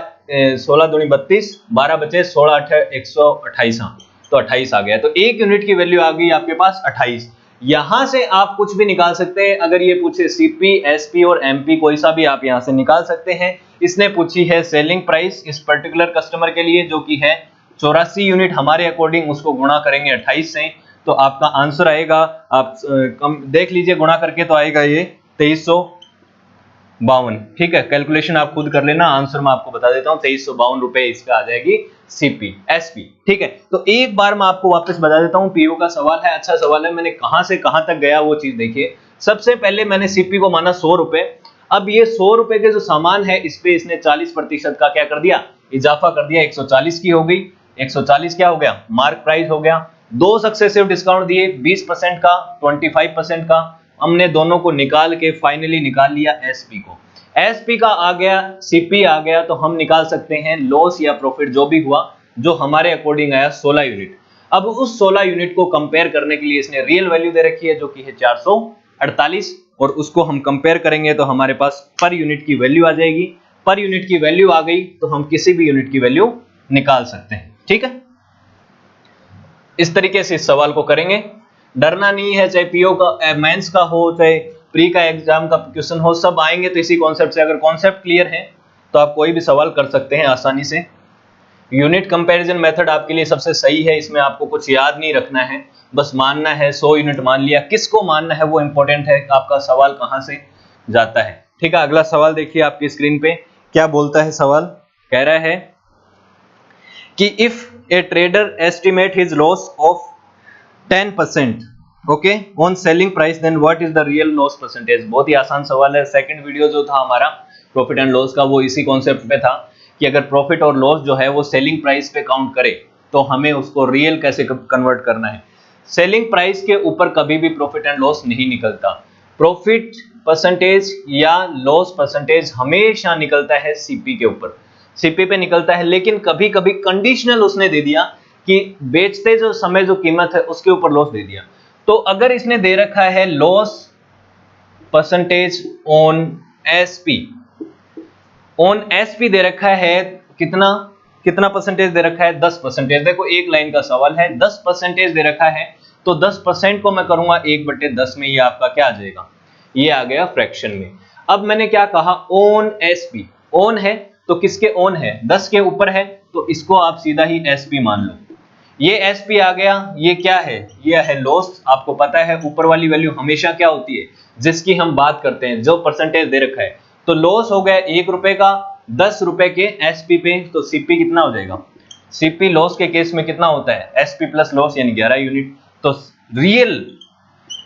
Speaker 1: 16 दूनी 32, 12 बचे 16 8 128, तो 28 आ गया। तो एक यूनिट की वैल्यू आ गई आपके पास 28। यहां से आप कुछ भी निकाल सकते हैं, अगर ये पूछे सीपी, एसपी और एमपी, कोई सा भी आप यहां से निकाल सकते हैं। इसने पूछी है सेलिंग प्राइस इस पर्टिकुलर कस्टमर के लिए जो कि है 84 यूनिट, हमारे अकॉर्डिंग उसको गुणा करेंगे 28 से, तो आपका आंसर आएगा, आप देख लीजिए गुणा करके, तो आएगा ये 2352। ठीक है, कैलकुलेशन आप खुद कर लेना, आंसर मैं आपको बता देता हूं, 2352 रुपए इसका आ जाएगी सीपी एसपी। ठीक है, तो एक बार मैं आपको वापस बता देता हूं, पीओ का सवाल है, अच्छा सवाल है, मैंने कहां से कहां तक गया वो चीज देखिए। सबसे पहले मैंने सीपी को माना 100 रुपए। अब ये 100 रुपए के जो सामान है इस पे इसने 40% का क्या कर दिया, इजाफा कर दिया, 140 की हो गई, 140 क्या हो गया, मार्क प्राइस हो गया। दो सक्सेसिव डिस्काउंट दिए, 20% का 25% का, हमने दोनों को निकाल के फाइनली निकाल लिया एसपी को। एसपी का आ गया, सीपी आ गया, तो हम निकाल सकते हैं लॉस या प्रॉफिट जो भी हुआ, जो हमारे अकॉर्डिंग आया 16 यूनिट। अब उस 16 यूनिट को कंपेयर करने के लिए इसने रियल वैल्यू दे रखी है जो कि है 448, और उसको हम कंपेयर करेंगे तो हमारे पास पर यूनिट की वैल्यू आ जाएगी। पर यूनिट की वैल्यू आ गई तो हम किसी भी यूनिट की वैल्यू निकाल सकते हैं। ठीक है, इस तरीके से इस सवाल को करेंगे, डरना नहीं है, चाहे पीओ का मेंस का हो चाहे प्री का एग्जाम का क्वेश्चन हो, सब आएंगे तो इसी कॉन्सेप्ट से। अगर कॉन्सेप्ट क्लियर है तो आप कोई भी सवाल कर सकते हैं आसानी से। यूनिट कंपैरिजन मेथड आपके लिए सबसे सही है, इसमें आपको कुछ याद नहीं रखना है, बस मानना है। 100 यूनिट मान लिया, किसको मानना है वो इंपॉर्टेंट है, आपका सवाल कहां से जाता है। ठीक है, अगला सवाल देखिए आपकी स्क्रीन पे क्या बोलता है सवाल, कह रहा है कि if a trader estimate his loss of 10% okay on selling price, then what is the real loss percentage. बहुत ही आसान सवाल है। सेकंड वीडियो जो था हमारा प्रॉफिट एंड लॉस का, वो इसी कॉन्सेप्ट पे था कि अगर प्रॉफिट और लॉस जो है वो सेलिंग प्राइस पे काउंट करे तो हमें उसको रियल कैसे कन्वर्ट करना है। सेलिंग प्राइस के ऊपर कभी भी प्रॉफिट एंड लॉस नहीं निकलता। प्रॉफिट परसेंटेज या लॉस परसेंटेज हमेशा निकलता है सीपी के ऊपर, सीपी पे निकलता है। लेकिन कभी कभी कंडीशनल उसने दे दिया कि बेचते जो समय जो कीमत है उसके ऊपर लॉस दे दिया। तो अगर इसने दे रखा है loss percentage on SP, on SP दे रखा है कितना कितना परसेंटेज दे रखा है, 10%। देखो एक लाइन का सवाल है, 10% दे रखा है, तो 10% को मैं करूंगा 1/10 में, ये आपका क्या आ जाएगा, ये आ गया फ्रैक्शन में। अब मैंने क्या कहा, ऑन एसपी, ऑन है तो किसके ऑन है, 10 के ऊपर है, तो इसको आप सीधा ही एसपी मान लो। ये एसपी आ गया, ये क्या है, ये है लॉस। आपको पता है ऊपर वाली वैल्यू हमेशा क्या होती है, जिसकी हम बात करते हैं, जो परसेंटेज दे रखा है। तो लॉस हो गया 1 रुपए का, 10 रुपए के एसपी पे, तो सीपी कितना हो जाएगा, सीपी लॉस के केस में कितना होता है, एसपी प्लस लॉस यानी 11 यूनिट। तो रियल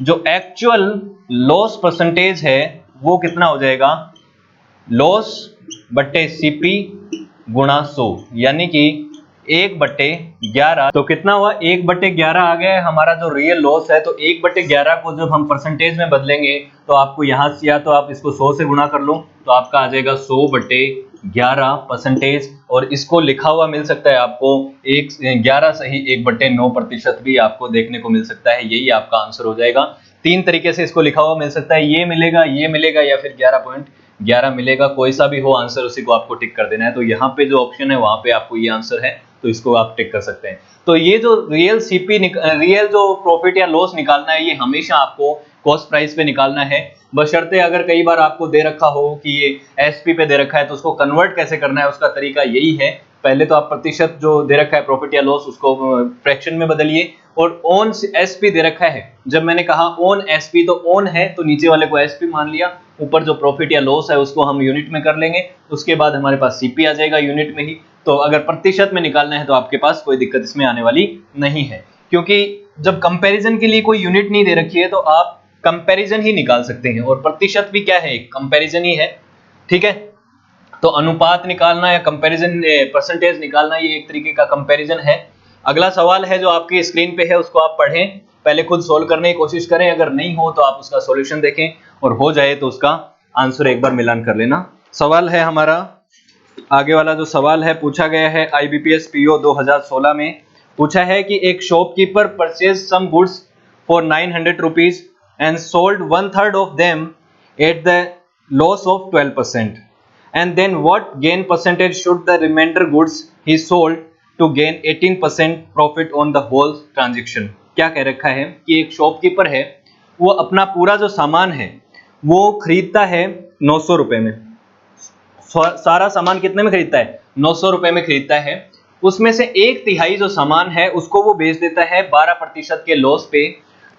Speaker 1: जो एक्चुअल लॉस परसेंटेज है वो कितना हो जाएगा, लॉस बट्टे सीपी गुणा 100 यानी कि 1/11। तो कितना हुआ, 1/11 आ गया है हमारा जो रियल लॉस है। तो 1/11 को जब हम परसेंटेज में बदलेंगे तो आपको यहाँ से, या तो आप इसको 100 से गुणा कर लो तो आपका आ जाएगा 100/11%। और इसको लिखा हुआ मिल सकता है आपको 11 सही 1/9% भी आपको देखने को मिल सकता है। यही आपका आंसर हो जाएगा। 3 तरीके से इसको लिखा हुआ मिल सकता है, ये मिलेगा या फिर 11.11 मिलेगा। कोई सा भी हो आंसर, उसी को आपको टिक कर देना है। तो यहाँ पे जो ऑप्शन है वहां पे आपको ये आंसर है, तो इसको आप टिक कर सकते हैं। तो ये जो रियल जो प्रॉफिट या लॉस निकालना है, ये हमेशा आपको कॉस्ट प्राइस पे निकालना है। बशर्ते अगर कई बार आपको दे रखा हो कि ये एसपी पे दे रखा है, तो उसको कन्वर्ट कैसे करना है, उसका तरीका यही है। पहले तो आप प्रतिशत जो दे रखा है प्रॉफिट या लॉस, उसको फ्रैक्शन में बदलिए। और ओन एसपी दे रखा है, जब मैंने कहा ओन एसपी, तो ओन है तो नीचे वाले को एसपी मान लिया, ऊपर जो प्रॉफिट या लॉस है उसको हम यूनिट में कर लेंगे। उसके बाद हमारे पास सीपी आ जाएगा यूनिट में ही। तो अगर प्रतिशत में निकालना है तो आपके पास कोई दिक्कत इसमें आने वाली नहीं है, क्योंकि जब कंपैरिजन के लिए कोई यूनिट नहीं दे रखी है तो आप कंपैरिजन ही निकाल सकते हैं। और प्रतिशत भी क्या है, कंपैरिजन ही है। ठीक है, तो अनुपात निकालना या कंपैरिजन परसेंटेज निकालना, ये एक तरीके का कंपैरिजन है। अगला सवाल है जो आपकी स्क्रीन पे है, उसको आप पढ़ें, पहले खुद सोल्व करने की कोशिश करें। अगर नहीं हो तो आप उसका सॉल्यूशन देखें, और हो जाए तो उसका आंसर एक बार मिलान कर लेना। सवाल है हमारा, आगे वाला जो सवाल है पूछा गया है IBPS PO 2016 में पूछा है कि एक shopkeeper purchase some goods for 900 rupees and sold 1/3 of them at the loss of 12%, and then what gain percentage should the remainder goods he sold to gain 18% profit on the whole transaction। क्या कह रखा है कि एक shopkeeper है, वो अपना पूरा जो सामान है वो खरीदता है 900 रुपए में। सारा सामान कितने में खरीदता है, 900 रुपए में खरीदता है। उसमें से 1/3 जो सामान है उसको वो बेच देता है 12% के लॉस पे।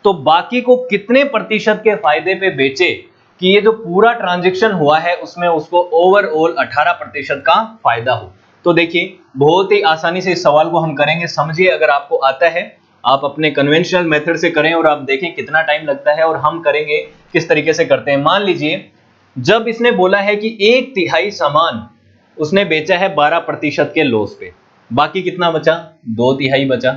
Speaker 1: तो बाकी को कितने प्रतिशत के फायदे पे बेचे कि ये जो पूरा ट्रांजैक्शन हुआ है उसमें उसको ओवरऑल 18% का फायदा हो। तो देखिए, बहुत ही आसानी से इस सवाल को हम करेंगे। समझिए, अगर आपको आता है आप अपने कन्वेंशनल मेथड से करें और आप देखें कितना टाइम लगता है, और हम करेंगे किस तरीके से करते हैं। मान लीजिए जब इसने बोला है कि 1/3 सामान उसने बेचा है 12% के लॉस पे, बाकी कितना बचा, 2/3 बचा।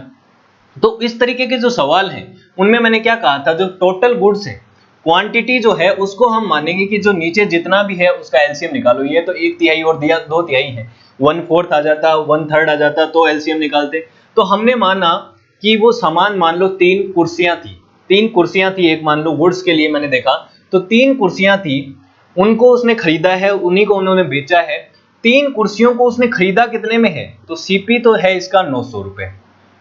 Speaker 1: तो इस तरीके के जो सवाल हैं उनमें मैंने क्या कहा था, जो टोटल गुड्स है, क्वांटिटी जो है उसको हम मानेंगे कि जो नीचे जितना भी है उसका एलसीएम निकालो। ये तो 1/3 और दिया 2/3 है, 1/4 आ जाता, 1/3 आ जाता तो एलसीएम निकालते। तो हमने माना कि वो सामान, मान लो 3 कुर्सियां थी, 3 कुर्सियां थी, एक मान लो गुड्स के लिए मैंने देखा तो 3 कुर्सियां थी, उनको उसने खरीदा है, उन्हीं को उन्होंने बेचा है। 3 कुर्सियों को उसने खरीदा कितने में है, तो सीपी तो है इसका 900 रुपए।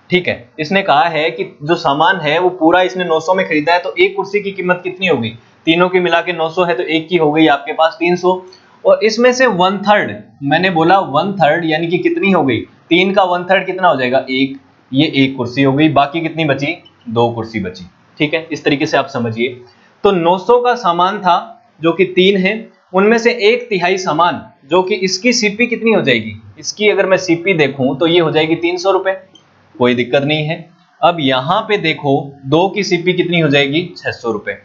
Speaker 1: ठीक है, इसने कहा है कि जो सामान है वो पूरा इसने 900 में खरीदा है, तो एक कुर्सी की कीमत कितनी होगी, तीनों की मिला के 900 है, तो एक की हो गई आपके पास 300। और इसमें से 1/3, मैंने बोला 1/3 यानी कि कितनी हो गई, 3 का 1/3 कितना हो जाएगा, एक, ये एक कुर्सी हो गई, बाकी कितनी बची, 2 कुर्सी बची। ठीक है, इस तरीके से आप समझिए। तो 900 का सामान था जो कि 3 है, उनमें से 1/3 सामान जो कि इसकी सीपी कितनी हो जाएगी, इसकी अगर मैं सीपी देखूं तो ये हो जाएगी 300 रुपए, कोई दिक्कत नहीं है। अब यहां पे देखो 2 की सीपी कितनी हो जाएगी, 600 रुपए,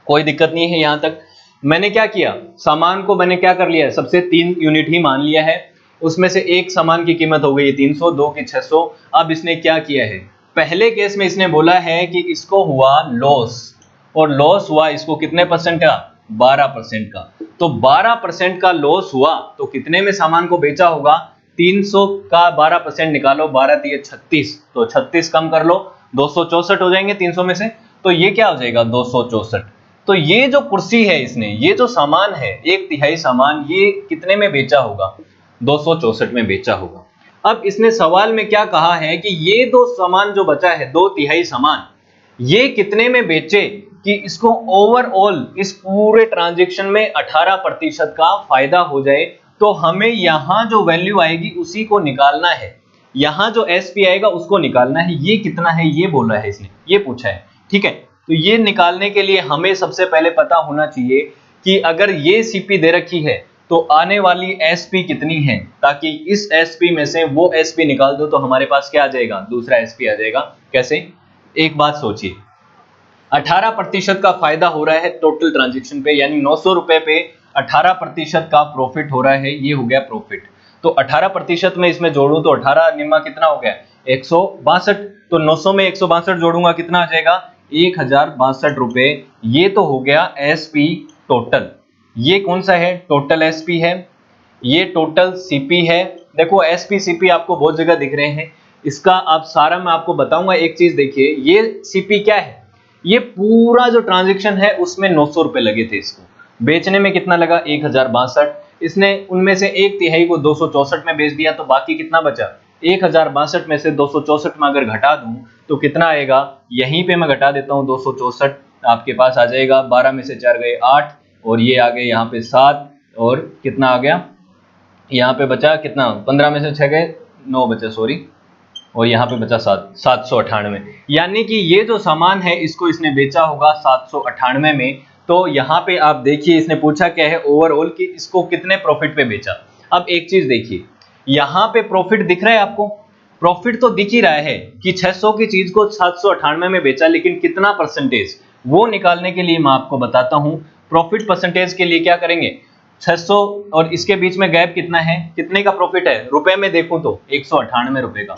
Speaker 1: कोई दिक्कत नहीं है। यहां तक मैंने क्या किया, सामान को मैंने क्या कर लिया है, सबसे 3 यूनिट ही मान लिया है। उसमें से एक सामान की कीमत हो गई 300, 2 की 600। अब इसने क्या किया है, पहले केस में इसने बोला है कि इसको हुआ लॉस, और लॉस हुआ इसको कितने परसेंट का, 12% का। तो 12% का लॉस हुआ तो कितने में सामान को बेचा होगा, 300 का 12% निकालो, 12 3 36, तो 36 कम कर लो, 264 हो जाएंगे 300 में से, तो ये क्या हो जाएगा, 264। तो ये जो कुर्सी है, इसने ये जो सामान है 1/3 सामान, ये कितने में बेचा होगा, 264 में बेचा होगा। अब इसने सवाल में क्या कहा है कि ये दो सामान जो बचा है, 2/3 सामान, ये कितने में बेचे कि इसको ओवरऑल इस पूरे ट्रांजैक्शन में 18% का फायदा हो जाए। तो हमें यहां जो वैल्यू आएगी उसी को निकालना है, यहां जो एसपी आएगा उसको निकालना है। ये कितना है ये बोला है इसने, ये पूछा है। ठीक है, तो ये निकालने के लिए हमें सबसे पहले पता होना चाहिए कि अगर ये सीपी दे रखी है तो आने वाली एसपी कितनी है, ताकि इस एसपी में से वो एसपी निकाल दो तो हमारे पास क्या आ जाएगा, दूसरा एसपी आ जाएगा। कैसे, एक बात सोचिए, 18% का फायदा हो रहा है टोटल ट्रांजैक्शन पे, यानी 900 रुपए पे 18% का प्रॉफिट हो रहा है, ये हो गया प्रॉफिट। तो 18% में इसमें जोड़ूं तो 18 निम्मा कितना हो गया 162। तो 900 में 162 जोड़ूंगा कितना आ जाएगा 1062 रुपए। ये तो हो गया एसपी टोटल। ये कौन सा है टोटल एसपी है, ये टोटल सीपी है। देखो एसपी सीपी आपको बहुत जगह दिख रहे हैं, इसका आप सारा मैं आपको बताऊंगा। एक चीज देखिए, ये सीपी क्या है, ये पूरा जो ट्रांजेक्शन है उसमें 900 रुपए लगे थे, इसको बेचने में कितना लगा 1062। इसने उनमें से एक तिहाई को 264 में बेच दिया, तो बाकी कितना बचा 1062 में से 264 में अगर घटा दूं तो कितना आएगा, यहीं पे मैं घटा देता हूं 264, आपके पास आ जाएगा 12 में से 4 गए 8 और ये आ गए यहाँ पे 7 और कितना आ गया यहाँ पे बचा कितना 15 में से 6 गए 9 बचे सॉरी, और यहाँ पे बचा 798। यानी कि ये जो सामान है इसको इसने बेचा होगा 798 में। तो यहाँ पे आप देखिए इसने पूछा क्या है ओवरऑल कि इसको कितने प्रॉफिट पे बेचा। अब एक चीज देखिए, यहाँ पे प्रॉफिट दिख रहा है आपको, प्रॉफिट तो दिख ही रहा है कि 600 की चीज को 798 में बेचा, लेकिन कितना परसेंटेज वो निकालने के लिए मैं आपको बताता हूं। प्रॉफिट परसेंटेज के लिए क्या करेंगे, 600 और इसके बीच में गैप कितना है, कितने का प्रॉफिट है रुपए में देखूं तो 198 रुपए का।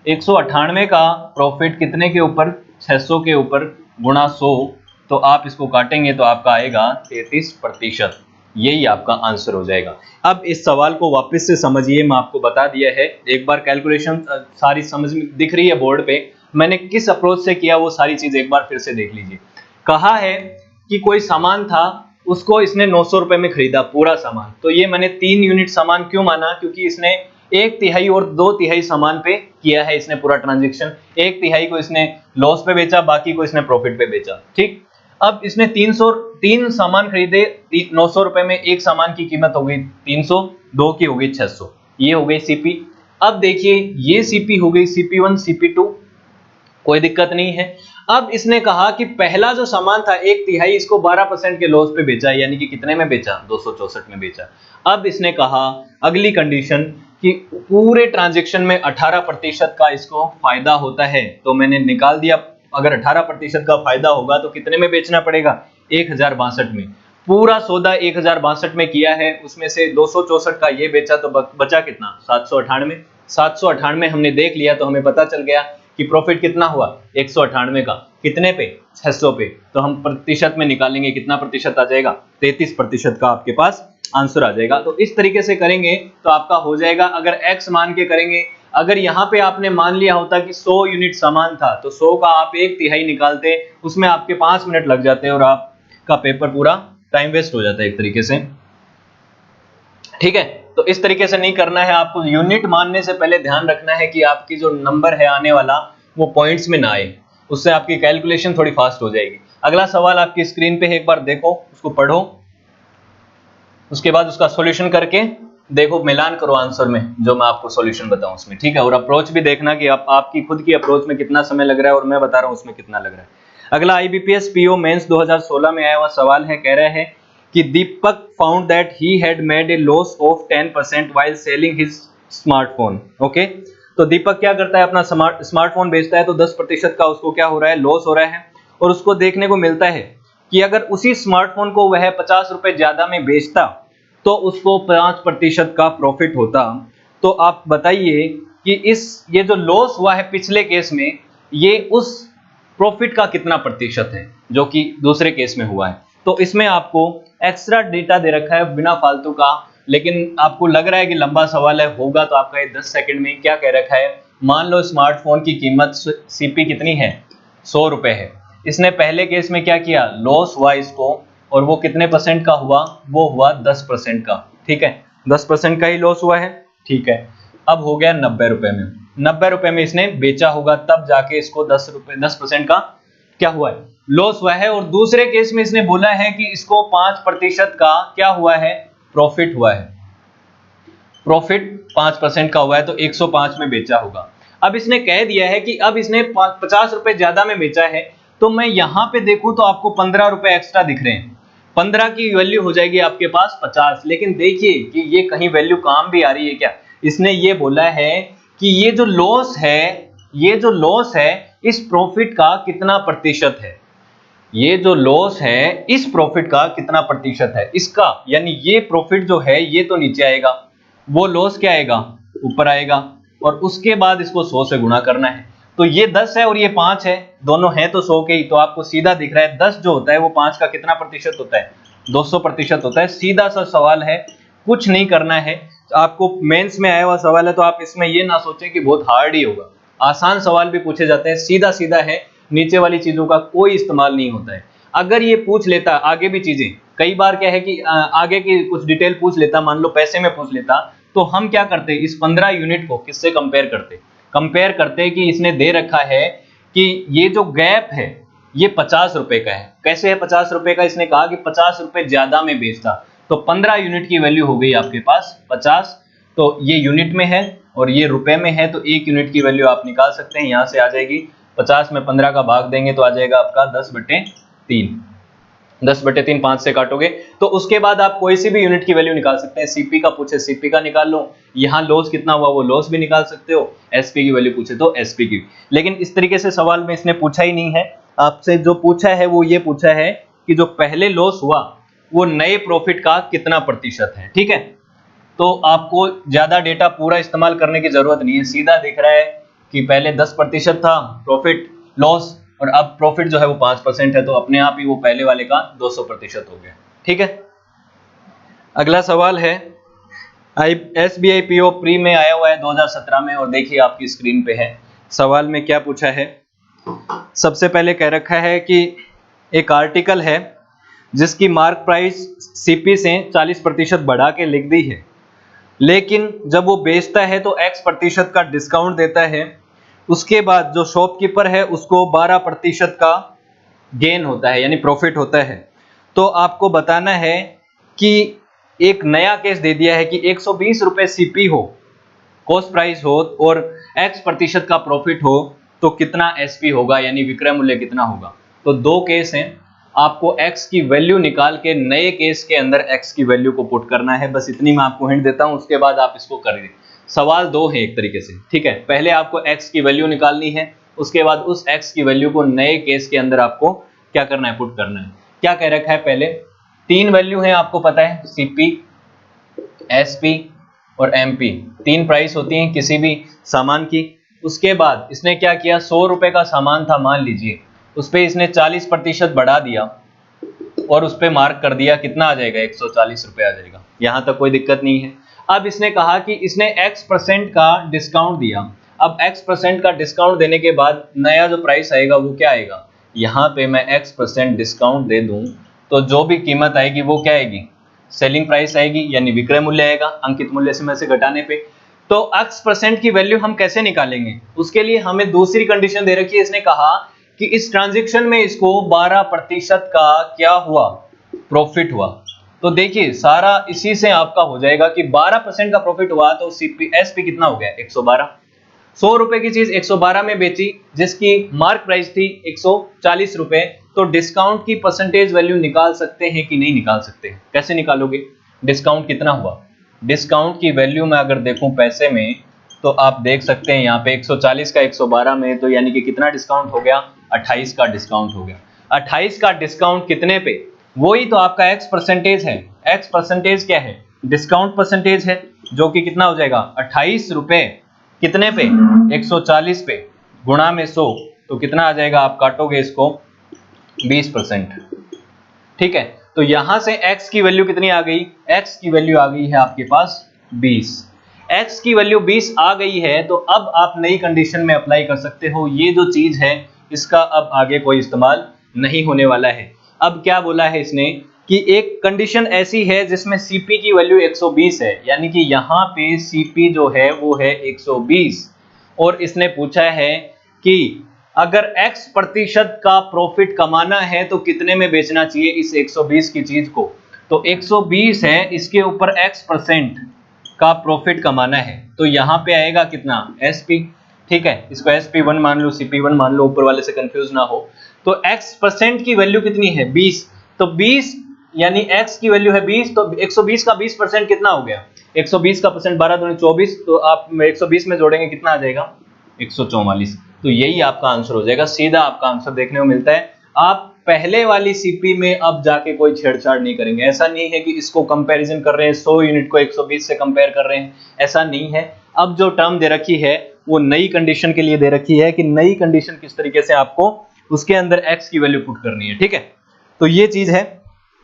Speaker 1: 198 का प्रॉफिट कितने के ऊपर 600 के ऊपर गुणा 100, तो आप इसको काटेंगे तो आपका आएगा 33%। यही आपका आंसर हो जाएगा। अब इस सवाल को वापस से समझिए, मैं आपको बता दिया है, एक बार कैलकुलेशन सारी समझ में दिख रही है बोर्ड पे, मैंने किस अप्रोच से किया वो सारी चीज एक बार फिर से देख लीजिए। कहा है कि कोई सामान था, उसको इसने 900 रुपए में खरीदा पूरा सामान, तो ये मैंने 3 यूनिट सामान क्यों माना, क्योंकि इसने 1/3 और 2/3 सामान पे किया है इसने पूरा ट्रांजेक्शन। 1/3 को इसने लॉस पे बेचा, बाकी को इसने प्रॉफिट पे बेचा। ठीक, अब इसने 3 सामान खरीदे 900 रुपए में, एक सामान की कीमत हो गई 300, दो की हो गई 600, ये हो गई सीपी। अब देखिए ये सीपी हो गई CP1 CP2, कोई दिक्कत नहीं है। अब इसने कहा कि पहला जो सामान था 1/3 इसको 12% के लॉस पे बेचा, यानी कि कितने में बेचा 264 में बेचा। अब इसने कहा अगली कंडीशन कि पूरे ट्रांजैक्शन में 18% का इसको फायदा होता है, तो मैंने निकाल दिया अगर 18% का फायदा होगा तो कितने में बेचना पड़ेगा 1062 में। पूरा सौदा 1062 में किया है, उसमें से 264 का ये बेचा तो बचा कितना 798। 798 हमने देख लिया तो हमें पता चल गया कि प्रॉफिट कितना हुआ 198 का, कितने पे 600 पे। तो हम प्रतिशत में निकालेंगे, कितना प्रतिशत आ जाएगा 33% का आपके पास आंसर आ जाएगा। तो इस तरीके से करेंगे तो आपका हो जाएगा। अगर x मान के करेंगे, अगर यहाँ पे आपने मान लिया होता कि 100 यूनिट सामान था तो 100 का आप 1/3 निकालते, उसमें आपके 5 मिनट लग जाते और आपका पेपर पूरा टाइम वेस्ट हो जाता है एक तरीके से। ठीक है, तो इस तरीके से नहीं करना है आपको। यूनिट मानने से पहले ध्यान रखना है कि आपकी जो नंबर है आने वाला वो पॉइंट्स में ना आए, उससे आपकी कैलकुलेशन थोड़ी फास्ट हो जाएगी। अगला सवाल आपकी स्क्रीन पे है, एक बार देखो, उसको पढ़ो, उसके बाद उसका सॉल्यूशन करके देखो, मिलान करो आंसर में जो मैं आपको सॉल्यूशन बताऊं उसमें। ठीक है, और अप्रोच भी देखना कि आपकी खुद की अप्रोच में कितना समय लग रहा है और मैं बता रहा हूं उसमें कितना लग रहा है। अगला IBPS PO मेंस 2016 में आया हुआ सवाल है, कह रहा है कि Deepak found that he had made a loss of 10% while selling his smartphone. Okay, तो दीपक क्या करता है, अपना स्मार्टफोन बेचता है तो 10% का उसको क्या हो रहा है, लॉस हो रहा है। और उसको देखने को मिलता है कि अगर उसी स्मार्टफोन को वह 50 रुपए ज्यादा में बेचता तो उसको 5% का प्रॉफिट होता। तो आप बताइए कि ये जो लॉस हुआ है पिछले केस में, ये उस प्रॉफिट का कितना प्रतिशत है जो कि दूसरे केस में हुआ है। तो इसमें आपको एक्स्ट्रा डेटा दे रखा है बिना फालतू का, लेकिन आपको लग रहा है कि लंबा सवाल है, होगा तो आपका ये 10 सेकंड में। क्या कह रखा है, मान लो स्मार्टफोन की कीमत CP कितनी है 100 रुपए है। इसने पहले केस में क्या किया, लॉस हुआ इसको, और वो कितने परसेंट का हुआ, वो हुआ 10% का। ठीक है, 10% का ही लॉस हुआ है। ठीक है, अब हो गया 90 रुपए में, 90 रुपए में इसने बेचा होगा, तब जाके इसको 10% का क्या हुआ है, लॉस हुआ है। और दूसरे केस में इसने बोला है कि इसको 5% का क्या हुआ है, प्रॉफिट हुआ है। प्रॉफिट 5% का हुआ है तो 105 में बेचा होगा। अब इसने कह दिया है कि अब इसने 50 रुपए ज्यादा में बेचा है, तो मैं यहां पे देखूं तो आपको 15 रुपए एक्स्ट्रा दिख रहे हैं। 15 की वैल्यू हो जाएगी आपके पास 50। लेकिन देखिए कि ये कहीं वैल्यू काम भी आ रही है क्या। इसने ये बोला है कि ये जो लॉस है, ये जो लॉस है इस प्रॉफिट का कितना प्रतिशत है, ये जो लॉस है इस प्रॉफिट का कितना प्रतिशत है इसका, यानी ये प्रॉफिट जो है ये तो नीचे आएगा, वो लॉस क्या आएगा, ऊपर आएगा, और उसके बाद इसको 100 से गुणा करना है। तो ये 10 है और ये 5 है, दोनों हैं तो 100 के ही, तो आपको सीधा दिख रहा है 10 जो होता है वो 5 का कितना प्रतिशत होता है, 200% होता है। सीधा सा सवाल है, कुछ नहीं करना है। आपको मेंस में आया हुआ सवाल है तो आप इसमें ये ना सोचें कि बहुत हार्ड ही होगा, आसान सवाल भी पूछे जाते हैं, सीधा सीधा है, नीचे वाली चीजों का कोई इस्तेमाल नहीं होता है। अगर ये पूछ लेता आगे भी चीजें, कई बार क्या है कि आगे की कुछ डिटेल पूछ लेता, मान लो पैसे में पूछ लेता, तो हम क्या करते, इस 15 यूनिट को किससे कंपेयर करते, कंपेयर करते कि इसने दे रखा है कि ये जो गैप है ये 50 रुपए का है। कैसे है 50 रुपए का, इसने कहा कि 50 रुपए ज्यादा में बेचता, तो 15 यूनिट की वैल्यू हो गई आपके पास 50, तो ये यूनिट में है और ये रुपए में है, तो 1 यूनिट की वैल्यू आप निकाल सकते हैं, यहां से आ जाएगी 50 में 15 का भाग देंगे तो आ जाएगा आपका 10/3, 10/3 5 से काटोगे तो उसके बाद आप कोई सी भी यूनिट की वैल्यू निकाल सकते हैं। सीपी का पूछे सीपी का निकाल लो, यहाँ लॉस कितना हुआ वो लॉस भी निकाल सकते हो, एसपी की वैल्यू पूछे तो एसपी की। लेकिन इस तरीके से सवाल में इसने पूछा ही नहीं है, आपसे जो पूछा है वो ये पूछा है कि जो पहले लॉस हुआ वो नए प्रॉफिट का कितना प्रतिशत है। ठीक है, तो आपको ज्यादा डेटा पूरा इस्तेमाल करने की जरूरत नहीं है, सीधा दिख रहा है कि पहले 10% था प्रॉफिट लॉस और अब प्रॉफिट जो है वो 5% है, तो अपने आप ही वो पहले वाले का 200% हो गया। ठीक है, अगला सवाल है SBI PO प्री में आया हुआ है 2017 में, और देखिए आपकी स्क्रीन पे है। सवाल में क्या पूछा है, सबसे पहले कह रखा है कि एक आर्टिकल है जिसकी मार्क प्राइस सीपी से 40% बढ़ा के लिख दी है, लेकिन जब वो बेचता है तो X% का डिस्काउंट देता है, उसके बाद जो शॉपकीपर है उसको 12% का गेन होता है यानी प्रॉफिट होता है। तो आपको बताना है कि एक नया केस दे दिया है कि 120 रुपए सीपी हो, कॉस्ट प्राइस हो, और X% का प्रॉफिट हो, तो कितना एसपी होगा यानी विक्रय मूल्य कितना होगा। तो दो केस हैं, आपको X की वैल्यू निकाल के नए केस के अंदर X की वैल्यू को पुट करना है, बस इतनी मैं आपको हिंट देता हूं, उसके बाद आप इसको करिए। सवाल दो है एक तरीके से। ठीक है, पहले आपको X की वैल्यू निकालनी है, उसके बाद उस X की वैल्यू को नए केस के अंदर आपको क्या करना है, पुट करना है। क्या कह रखा है, पहले 3 वैल्यू है आपको पता है, सीपी, एसपी और एमपी, 3 प्राइस होती हैं किसी भी सामान की। उसके बाद इसने क्या किया, 100 रुपए का सामान था मान लीजिए, उस पर इसने 40% बढ़ा दिया और उस पर मार्क कर दिया, कितना आ जाएगा, 140 रुपए आ जाएगा। यहां तक कोई दिक्कत नहीं है। अब इसने कहा कि इसने X% का डिस्काउंट दिया, अब X% का डिस्काउंट देने के बाद नया जो प्राइस आएगा वो क्या आएगा, यहाँ पे मैं X% डिस्काउंट दे दूं तो जो भी कीमत आएगी वो क्या आएगी, सेलिंग प्राइस आएगी यानी विक्रय मूल्य आएगा, अंकित मूल्य से में से घटाने पे। तो X% की वैल्यू हम कैसे निकालेंगे, उसके लिए हमें दूसरी कंडीशन दे रखी है। इसने कहा कि इस ट्रांजैक्शन में इसको 12% का क्या हुआ, प्रॉफिट हुआ। तो देखिए सारा इसी से आपका हो जाएगा कि 12% का प्रॉफिट हुआ तो एसपी कितना हो गया, 112। 100 रुपए की चीज 112 में बेची जिसकी मार्क प्राइस थी 140 रुपए, तो डिस्काउंट की परसेंटेज वैल्यू निकाल सकते हैं कि नहीं निकाल सकते, कैसे निकालोगे, डिस्काउंट कितना हुआ, डिस्काउंट की वैल्यू में अगर देखूं पैसे में तो आप देख सकते हैं यहाँ पे 140 का 112 में, तो यानी कि कितना डिस्काउंट हो गया, 28 का डिस्काउंट हो गया। 28 का डिस्काउंट कितने पे, वही तो आपका X% है। X% क्या है, डिस्काउंट परसेंटेज है, जो कि कितना हो जाएगा 28 रुपए कितने पे, 140 पे, गुणा में 100, तो कितना आ जाएगा, आप काटोगे इसको 20%। ठीक है, तो यहां से X की वैल्यू कितनी आ गई, X की वैल्यू आ गई है आपके पास 20। X की वैल्यू 20 आ गई है तो अब आप नई कंडीशन में अप्लाई कर सकते हो, ये जो चीज है इसका अब आगे कोई इस्तेमाल नहीं होने वाला है। अब क्या बोला है इसने कि एक कंडीशन ऐसी है जिसमें सीपी की वैल्यू 120 है, यानी कि यहाँ पे सीपी जो है वो है 120, और इसने पूछा है कि अगर X% का प्रॉफिट कमाना है तो कितने में बेचना चाहिए इस 120 की चीज को। तो 120 है, इसके ऊपर X% का प्रॉफिट कमाना है, तो यहाँ पे आएगा कितना, SP। ठीक है, इसको SP1 मान लो, CP1 मान लो, ऊपर वाले से कंफ्यूज ना हो। तो X% की वैल्यू कितनी है 20, तो 20 यानी X की वैल्यू है 20, तो 120 का 20% कितना हो गया, 120 का परसेंट 12 दूनी 24, तो आप 120 में जोड़ेंगे कितना आ जाएगा, 144। तो यही आपका आंसर हो जाएगा, सीधा आपका आंसर देखने को मिलता है। आप पहले वाली सीपी में अब जाके कोई छेड़छाड़ नहीं करेंगे। ऐसा नहीं है कि इसको कंपैरिजन कर रहे हैं 100 यूनिट को 120 से कंपेयर कर रहे हैं, ऐसा नहीं है। अब जो टर्म दे रखी है वो नई कंडीशन के लिए दे रखी है कि नई कंडीशन किस तरीके से आपको उसके अंदर x की वैल्यू पुट करनी है, ठीक है। तो ये चीज है,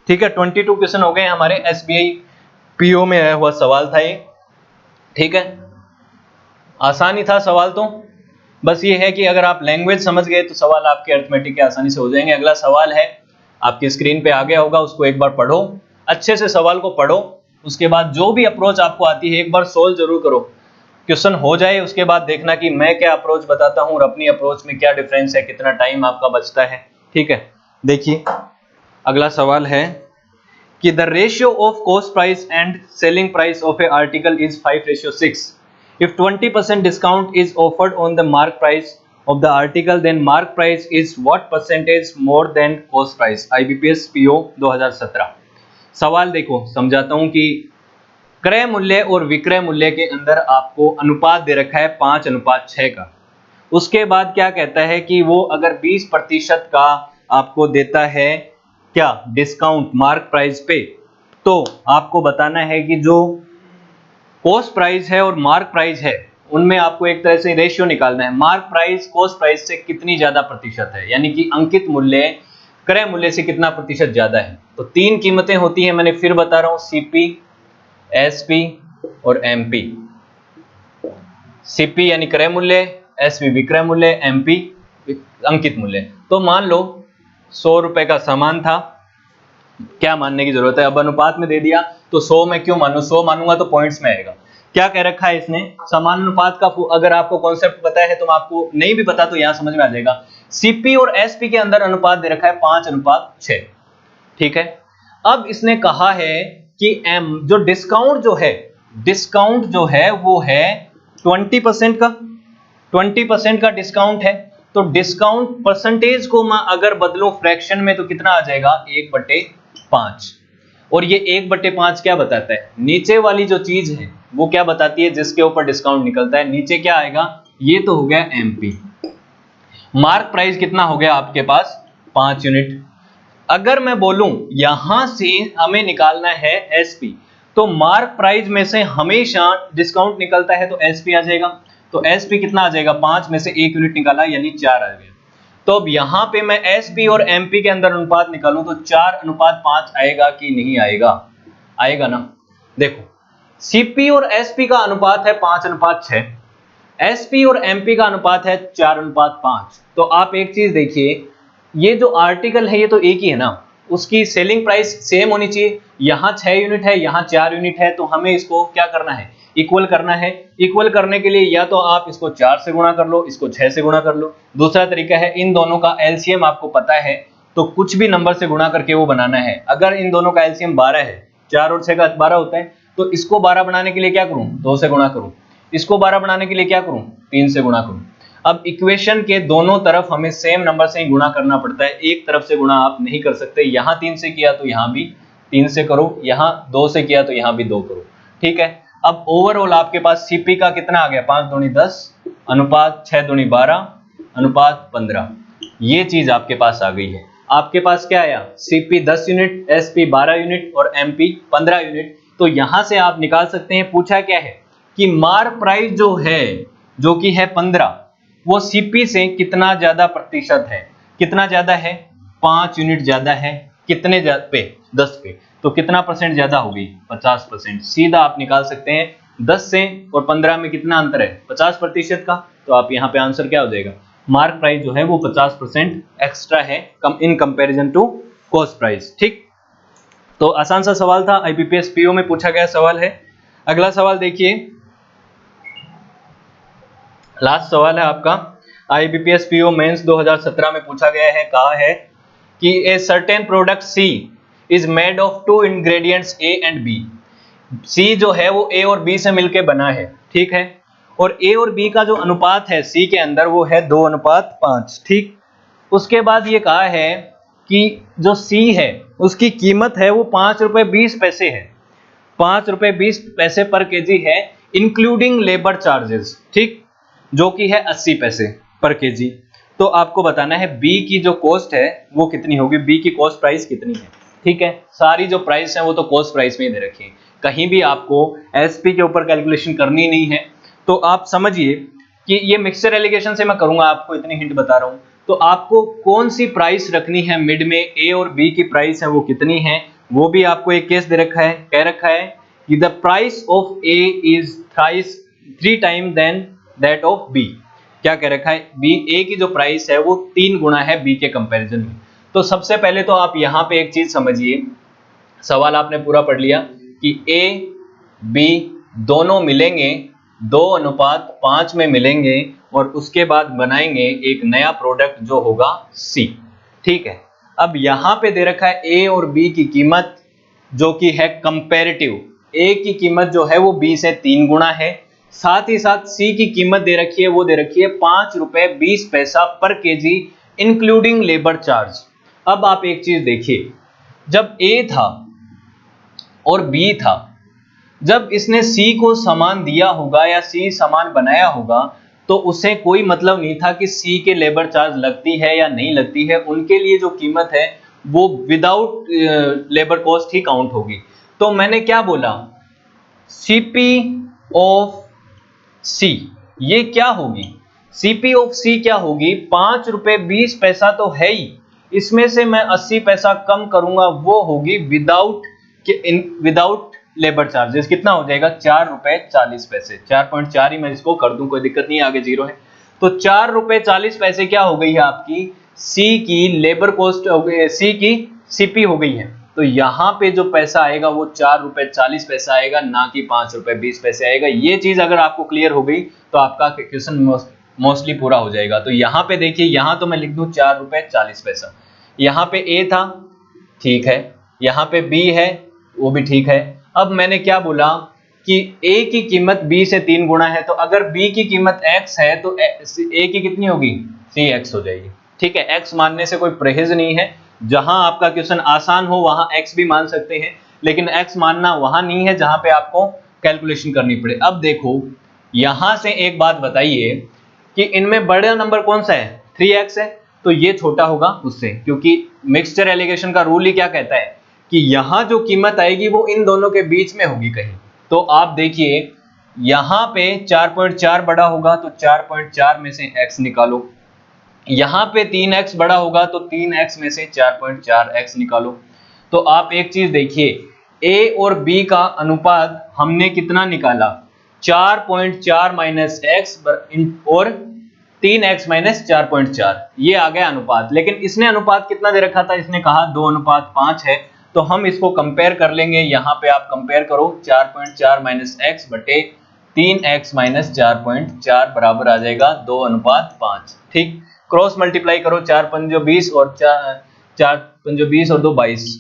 Speaker 1: ठीक है। 22 क्वेश्चन हो गए हमारे एसबीआई पीओ में आया हुआ सवाल था ये, ठीक है। आसान ही था सवाल, तो बस ये है कि अगर आप लैंग्वेज समझ गए तो सवाल आपके अरिथमेटिक के आसानी से हो जाएंगे। अगला सवाल है आपकी स्क्रीन पे आ गया होगा, उसको एक बार पढ़ो, अच्छे से सवाल को पढ़ो, उसके बाद जो भी अप्रोच आपको आती है एक बार सोल्व जरूर करो। क्वेश्चन हो जाए उसके बाद देखना कि मैं क्या अप्रोच बताता हूं और अपनी अप्रोच में क्या डिफरेंस है, कितना टाइम आपका बचता है, ठीक है। देखिए अगला सवाल है कि the ratio of cost price and selling price of A article is 5:6। If 20% discount is offered on the mark price of the article, then mark price is what percentage more than cost price? IBPS PO 2017। सवाल देखो समझाता हूं कि क्रय मूल्य और विक्रय मूल्य के अंदर आपको अनुपात दे रखा है 5:6 का। उसके बाद क्या कहता है कि वो अगर 20% का आपको देता है क्या डिस्काउंट मार्क प्राइस पे, तो आपको बताना है कि जो कॉस्ट प्राइस है और मार्क प्राइस है उनमें आपको एक तरह से रेशियो निकालना है। मार्क प्राइस कॉस्ट प्राइस से कितनी ज्यादा प्रतिशत है, यानी कि अंकित मूल्य क्रय मूल्य से कितना प्रतिशत ज्यादा है। तो तीन कीमतें होती हैं, मैंने फिर बता रहा हूं, सीपी, एसपी और एमपी। सीपी यानी क्रय मूल्य, एसपी विक्रय मूल्य, एमपी अंकित मूल्य। तो मान लो 100 रुपए का सामान था, क्या मानने की जरूरत है, अब अनुपात में दे दिया तो 100 में क्यों मानूं, 100 मानूंगा तो पॉइंट्स में आएगा। क्या कह रखा है इसने, समानुपात का अगर आपको कॉन्सेप्ट पता है तो आपको नहीं भी पता तो यहां समझ में आ जाएगा। सीपी और एसपी के अंदर अनुपात दे रखा है 5:6, ठीक है। अब इसने कहा है कि एम जो डिस्काउंट जो है वो है 20% का, 20% का डिस्काउंट है। तो डिस्काउंट परसेंटेज को मैं अगर बदलूं फ्रैक्शन में तो कितना आ जाएगा 1/5। और ये 1/5 क्या बताता है, नीचे वाली जो चीज है वो क्या बताती है, जिसके ऊपर डिस्काउंट निकलता है नीचे क्या आएगा, ये तो हो गया एमपी। मार्क प्राइस कितना हो गया आपके पास 5 यूनिट। अगर मैं बोलूं यहां से हमें निकालना है एसपी, तो मार्क प्राइस में से हमेशा डिस्काउंट निकलता है तो एसपी आ जाएगा। तो एसपी कितना आ जाएगा, 5 में से 1 यूनिट निकाला यानी 4 आ गया। तो अब यहां पे मैं एसपी और एमपी के अंदर अनुपात निकालूं तो 4:5 आएगा कि नहीं आएगा, आएगा ना। देखो सीपी और एसपी का अनुपात है 5:6, एसपी और एमपी का अनुपात है 4:5। तो आप एक चीज देखिए, ये जो आर्टिकल है ये तो एक ही है ना, उसकी सेलिंग प्राइस सेम होनी चाहिए। यहां 6 यूनिट है, यहां 4 यूनिट है, तो हमें इसको क्या करना है, इक्वल करना है। इक्वल करने के लिए या तो आप इसको 4 से गुणा कर लो, इसको 6 से गुणा कर लो। दूसरा तरीका है इन दोनों का एलसीएम आपको पता है तो कुछ भी नंबर से गुणा करके वो बनाना है। अगर इन दोनों का एलसीएम 12 है, 4 और 6 का 12 होता है, तो इसको 12 बनाने के लिए क्या करूं, 2 से गुणा करूं। इसको 12 बनाने के लिए क्या करूं, 3 से गुणा करूं। अब इक्वेशन के दोनों तरफ हमें सेम नंबर से ही गुणा करना पड़ता है, एक तरफ से गुणा आप नहीं कर सकते। यहां 3 से किया तो यहां भी 3 से करो, यहां 2 से किया तो यहां भी 2 करो, ठीक है। अब ओवरऑल आपके पास सीपी का कितना आ गया, 5 दूनी 10 अनुपात 6 दूनी 12 अनुपात 15। ये चीज आपके पास आ गई है। आपके पास क्या आया, सीपी 10 यूनिट, एसपी 12 यूनिट और एमपी 15 यूनिट। तो यहां से आप निकाल सकते हैं, पूछा क्या है कि मार्क प्राइस जो है, जो कि है 15, वो सीपी से कितना ज्यादा प्रतिशत है, कितना ज्यादा है, 5 यूनिट ज्यादा है। कितने पे, 10 पे, तो कितना परसेंट ज्यादा होगी, 50%। सीधा आप निकाल सकते हैं 10 से और 15 में कितना अंतर है, 50% का। तो आप यहाँ पे आंसर क्या हो जाएगा, मार्क प्राइस जो है वो 50% एक्स्ट्रा है in comparison to cost price, ठीक। तो आसान सा सवाल था, आईबीपीएस पीओ में पूछा गया सवाल है। अगला सवाल देखिए, लास्ट सवाल है आपका, आईबीपीएस पीओ मेंस 2017 में पूछा गया है। कहा है कि a certain product C is made of 2 ingredients A and B. C जो है वो ए और बी से मिलके बना है, ठीक है। और ए और बी का जो अनुपात है सी के अंदर वो है 2:5, ठीक। उसके बाद ये कहा है कि जो सी है उसकी कीमत है वो 5:20 है, 5:20 पर केजी है, इंक्लूडिंग लेबर चार्जेस, ठीक, जो कि है 80 पैसे पर केजी। तो आपको बताना है बी की जो कॉस्ट है वो कितनी होगी, बी की कॉस्ट प्राइस कितनी है। ठीक है, सारी जो प्राइस है वो तो कॉस्ट प्राइस में ही दे रखी है, कहीं भी आपको एसपी के ऊपर कैलकुलेशन करनी नहीं है। तो आप समझिए कि ये मिक्सचर एलिगेशन से मैं करूंगा, आपको इतनी हिंट बता रहा हूं। तो आपको कौन सी प्राइस रखनी है मिड में, ए और बी की प्राइस है वो कितनी है, वो भी आपको एक केस दे रखा है, कह रखा है कि the price of a is three time than that of b. क्या कह रखा है, बी ए की जो प्राइस है वो 3 गुना है बी के कंपैरिजन में। तो सबसे पहले तो आप यहां पे एक चीज समझिए, सवाल आपने पूरा पढ़ लिया कि ए बी दोनों मिलेंगे 2:5 में मिलेंगे और उसके बाद बनाएंगे एक नया प्रोडक्ट जो होगा सी। ठीक है, अब यहां पे दे रखा है ए और बी की कीमत जो कि है कंपैरेटिव, ए की कीमत जो है वो बी से 3 गुना है, साथ ही साथ सी की कीमत दे रखी है, वो दे रखी है 5 रुपए 20 पैसा पर केजी इंक्लूडिंग लेबर चार्ज। अब आप एक चीज देखिए, जब ए था और बी था, जब इसने सी को सामान दिया होगा या सी सामान बनाया होगा तो उसे कोई मतलब नहीं था कि सी के लेबर चार्ज लगती है या नहीं लगती है, उनके लिए जो कीमत है वो विदाउट लेबर कॉस्ट ही काउंट होगी। तो मैंने क्या बोला, सीपी ऑफ सी ये क्या होगी, सीपी ऑफ सी क्या होगी, 5 रुपए 20 पैसा तो है ही, इसमें से मैं 80 पैसा कम करूंगा, वो होगी विदाउट लेबर चार्जेस। कितना हो जाएगा, 4 रुपए 40 पैसे, 4.4 ही मैं इसको कर दूं, कोई दिक्कत नहीं है, आगे जीरो है। तो 4 रुपए 40 पैसे क्या हो गई है आपकी, सी की लेबर कॉस्ट हो गई, सी की सीपी हो गई है। तो यहाँ पे जो पैसा आएगा वो 4 रुपए 40 पैसा आएगा, ना कि 5 रुपए 20 पैसे आएगा। ये चीज अगर आपको क्लियर हो गई तो आपका क्वेश्चन मोस्टली पूरा हो जाएगा। तो यहाँ पे देखिए, यहाँ तो मैं लिख दूं 4 रुपए 40 पैसा, यहाँ पे ए था, ठीक है, यहाँ पे बी है, वो भी ठीक है। अब मैंने क्या बोला कि ए की कीमत बी से 3 गुना है, तो अगर बी की कीमत x है तो ए की कितनी होगी, सी एक्स हो जाएगी। ठीक है, x मानने से कोई परहेज नहीं है, जहां आपका क्वेश्चन आसान हो वहां x भी मान सकते हैं, लेकिन x मानना वहां नहीं है जहां पे आपको कैलकुलेशन करनी पड़े। अब देखो, यहां से एक बात बताइए कि इनमें बड़ा नंबर कौन सा है, 3x है, तो ये छोटा होगा उससे, क्योंकि मिक्सचर एलिगेशन का रूल ही क्या कहता है कि यहां जो कीमत आएगी वो इन दोनों के बीच में होगी कहीं। तो आप देखिए यहां पे 4.4 बड़ा होगा तो 4.4 में से x निकालो, यहां पे 3x बड़ा होगा तो 3x में से 4.4x निकालो। तो आप एक चीज देखिए, a और b का अनुपात हमने कितना निकाला, 4.4 माइनस एक्स और 3x माइनस 4.4, ये आ गया अनुपात। लेकिन इसने अनुपात कितना दे रखा था, इसने कहा 2:5 है, तो हम इसको कंपेयर कर लेंगे। यहाँ पे आप कंपेयर करो, 4.4 माइनस एक्स बटे 3x माइनस 4.4 बराबर आ जाएगा 2:5। ठीक, क्रॉस मल्टीप्लाई करो, 4×5 और 4×5 और 2 22।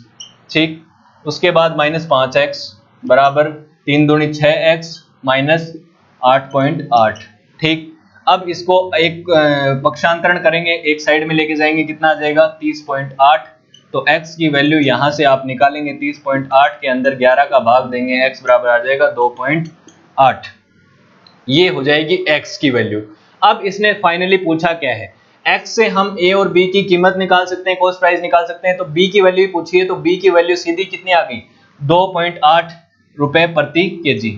Speaker 1: ठीक, उसके बाद माइनस 5x बराबर 3×2 6x माइनस 8.8। ठीक, अब इसको एक पक्षांतरण करेंगे, एक साइड में लेके जाएंगे, कितना आ जाएगा 30.8। तो x की वैल्यू यहां से आप निकालेंगे, 30.8 के अंदर 11 का भाग देंगे, x बराबर आ जाएगा 2.8, ये हो जाएगी x की वैल्यू। अब इसने फाइनली पूछा क्या है, x से हम a और b की कीमत निकाल सकते हैं, कॉस्ट प्राइस निकाल सकते हैं, तो b की वैल्यू पूछी है, तो b की वैल्यू सीधी कितनी आ गई, 2.8 रुपए प्रति केजी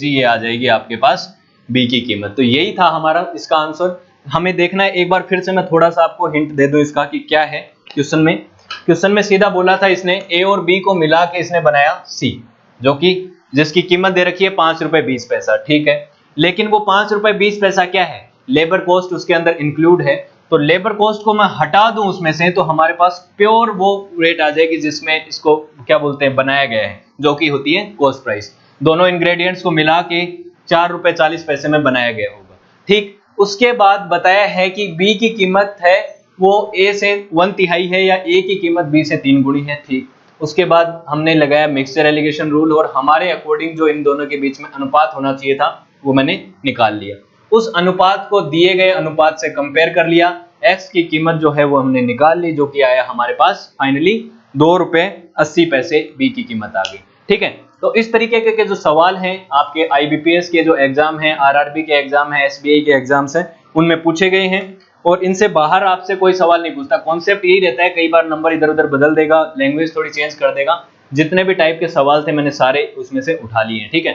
Speaker 1: ये आ जाएगी आपके पास b की कीमत। तो यही था हमारा इसका आंसर। हमें देखना है, एक बार फिर से मैं थोड़ा सा आपको हिंट दे दूं इसका कि क्या है। क्वेश्चन में सीधा बोला था इसने, a और b को मिला के इसने बनाया c, जो कि जिसकी कीमत दे रखी है 5 रुपए 20 पैसा। ठीक है, लेकिन वो 5 रुपए 20 पैसा क्या है, लेबर कॉस्ट उसके अंदर इंक्लूड है। तो लेबर कॉस्ट को मैं हटा दूं उसमें से, तो हमारे पास प्योर वो रेट आ जाएगी जिसमें इसको क्या बोलते हैं, बनाया गया है, जो कि होती है कॉस्ट प्राइस। दोनों इंग्रेडिएंट्स को मिला के 4 रुपए 40 पैसे में बनाया गया होगा। ठीक, उसके बाद बताया है कि बी की कीमत है वो ए से 1/3 है या ए की कीमत बी से 3 गुनी है। ठीक, उसके बाद हमने लगाया मिक्सचर एलिगेशन रूल और हमारे अकॉर्डिंग जो इन दोनों के बीच में अनुपात होना चाहिए था वो मैंने निकाल लिया। उस अनुपात को दिए गए अनुपात से कंपेयर कर लिया, एक्स की कीमत जो है वो हमने निकाल ली, जो कि आया हमारे पास फाइनली 2 रुपए 80 पैसे बी की कीमत आ गई। ठीक है, तो इस तरीके के जो सवाल हैं आपके आईबीपीएस के जो एग्जाम हैं, आरआरबी के एग्जाम हैं, एसबीआई के एग्जाम्स हैं, उनमें पूछे गए हैं। और इनसे बाहर आपसे कोई सवाल नहीं पूछता। कॉन्सेप्ट यही रहता है, कई बार नंबर इधर उधर बदल देगा, लैंग्वेज थोड़ी चेंज कर देगा। जितने भी टाइप के सवाल थे मैंने सारे उसमें से उठा लिए हैं, ठीक है।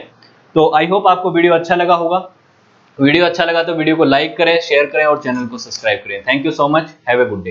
Speaker 1: तो आई होप आपको वीडियो अच्छा लगा होगा। वीडियो अच्छा लगा तो वीडियो को लाइक करें, शेयर करें और चैनल को सब्सक्राइब करें। Thank you so much, have a good day.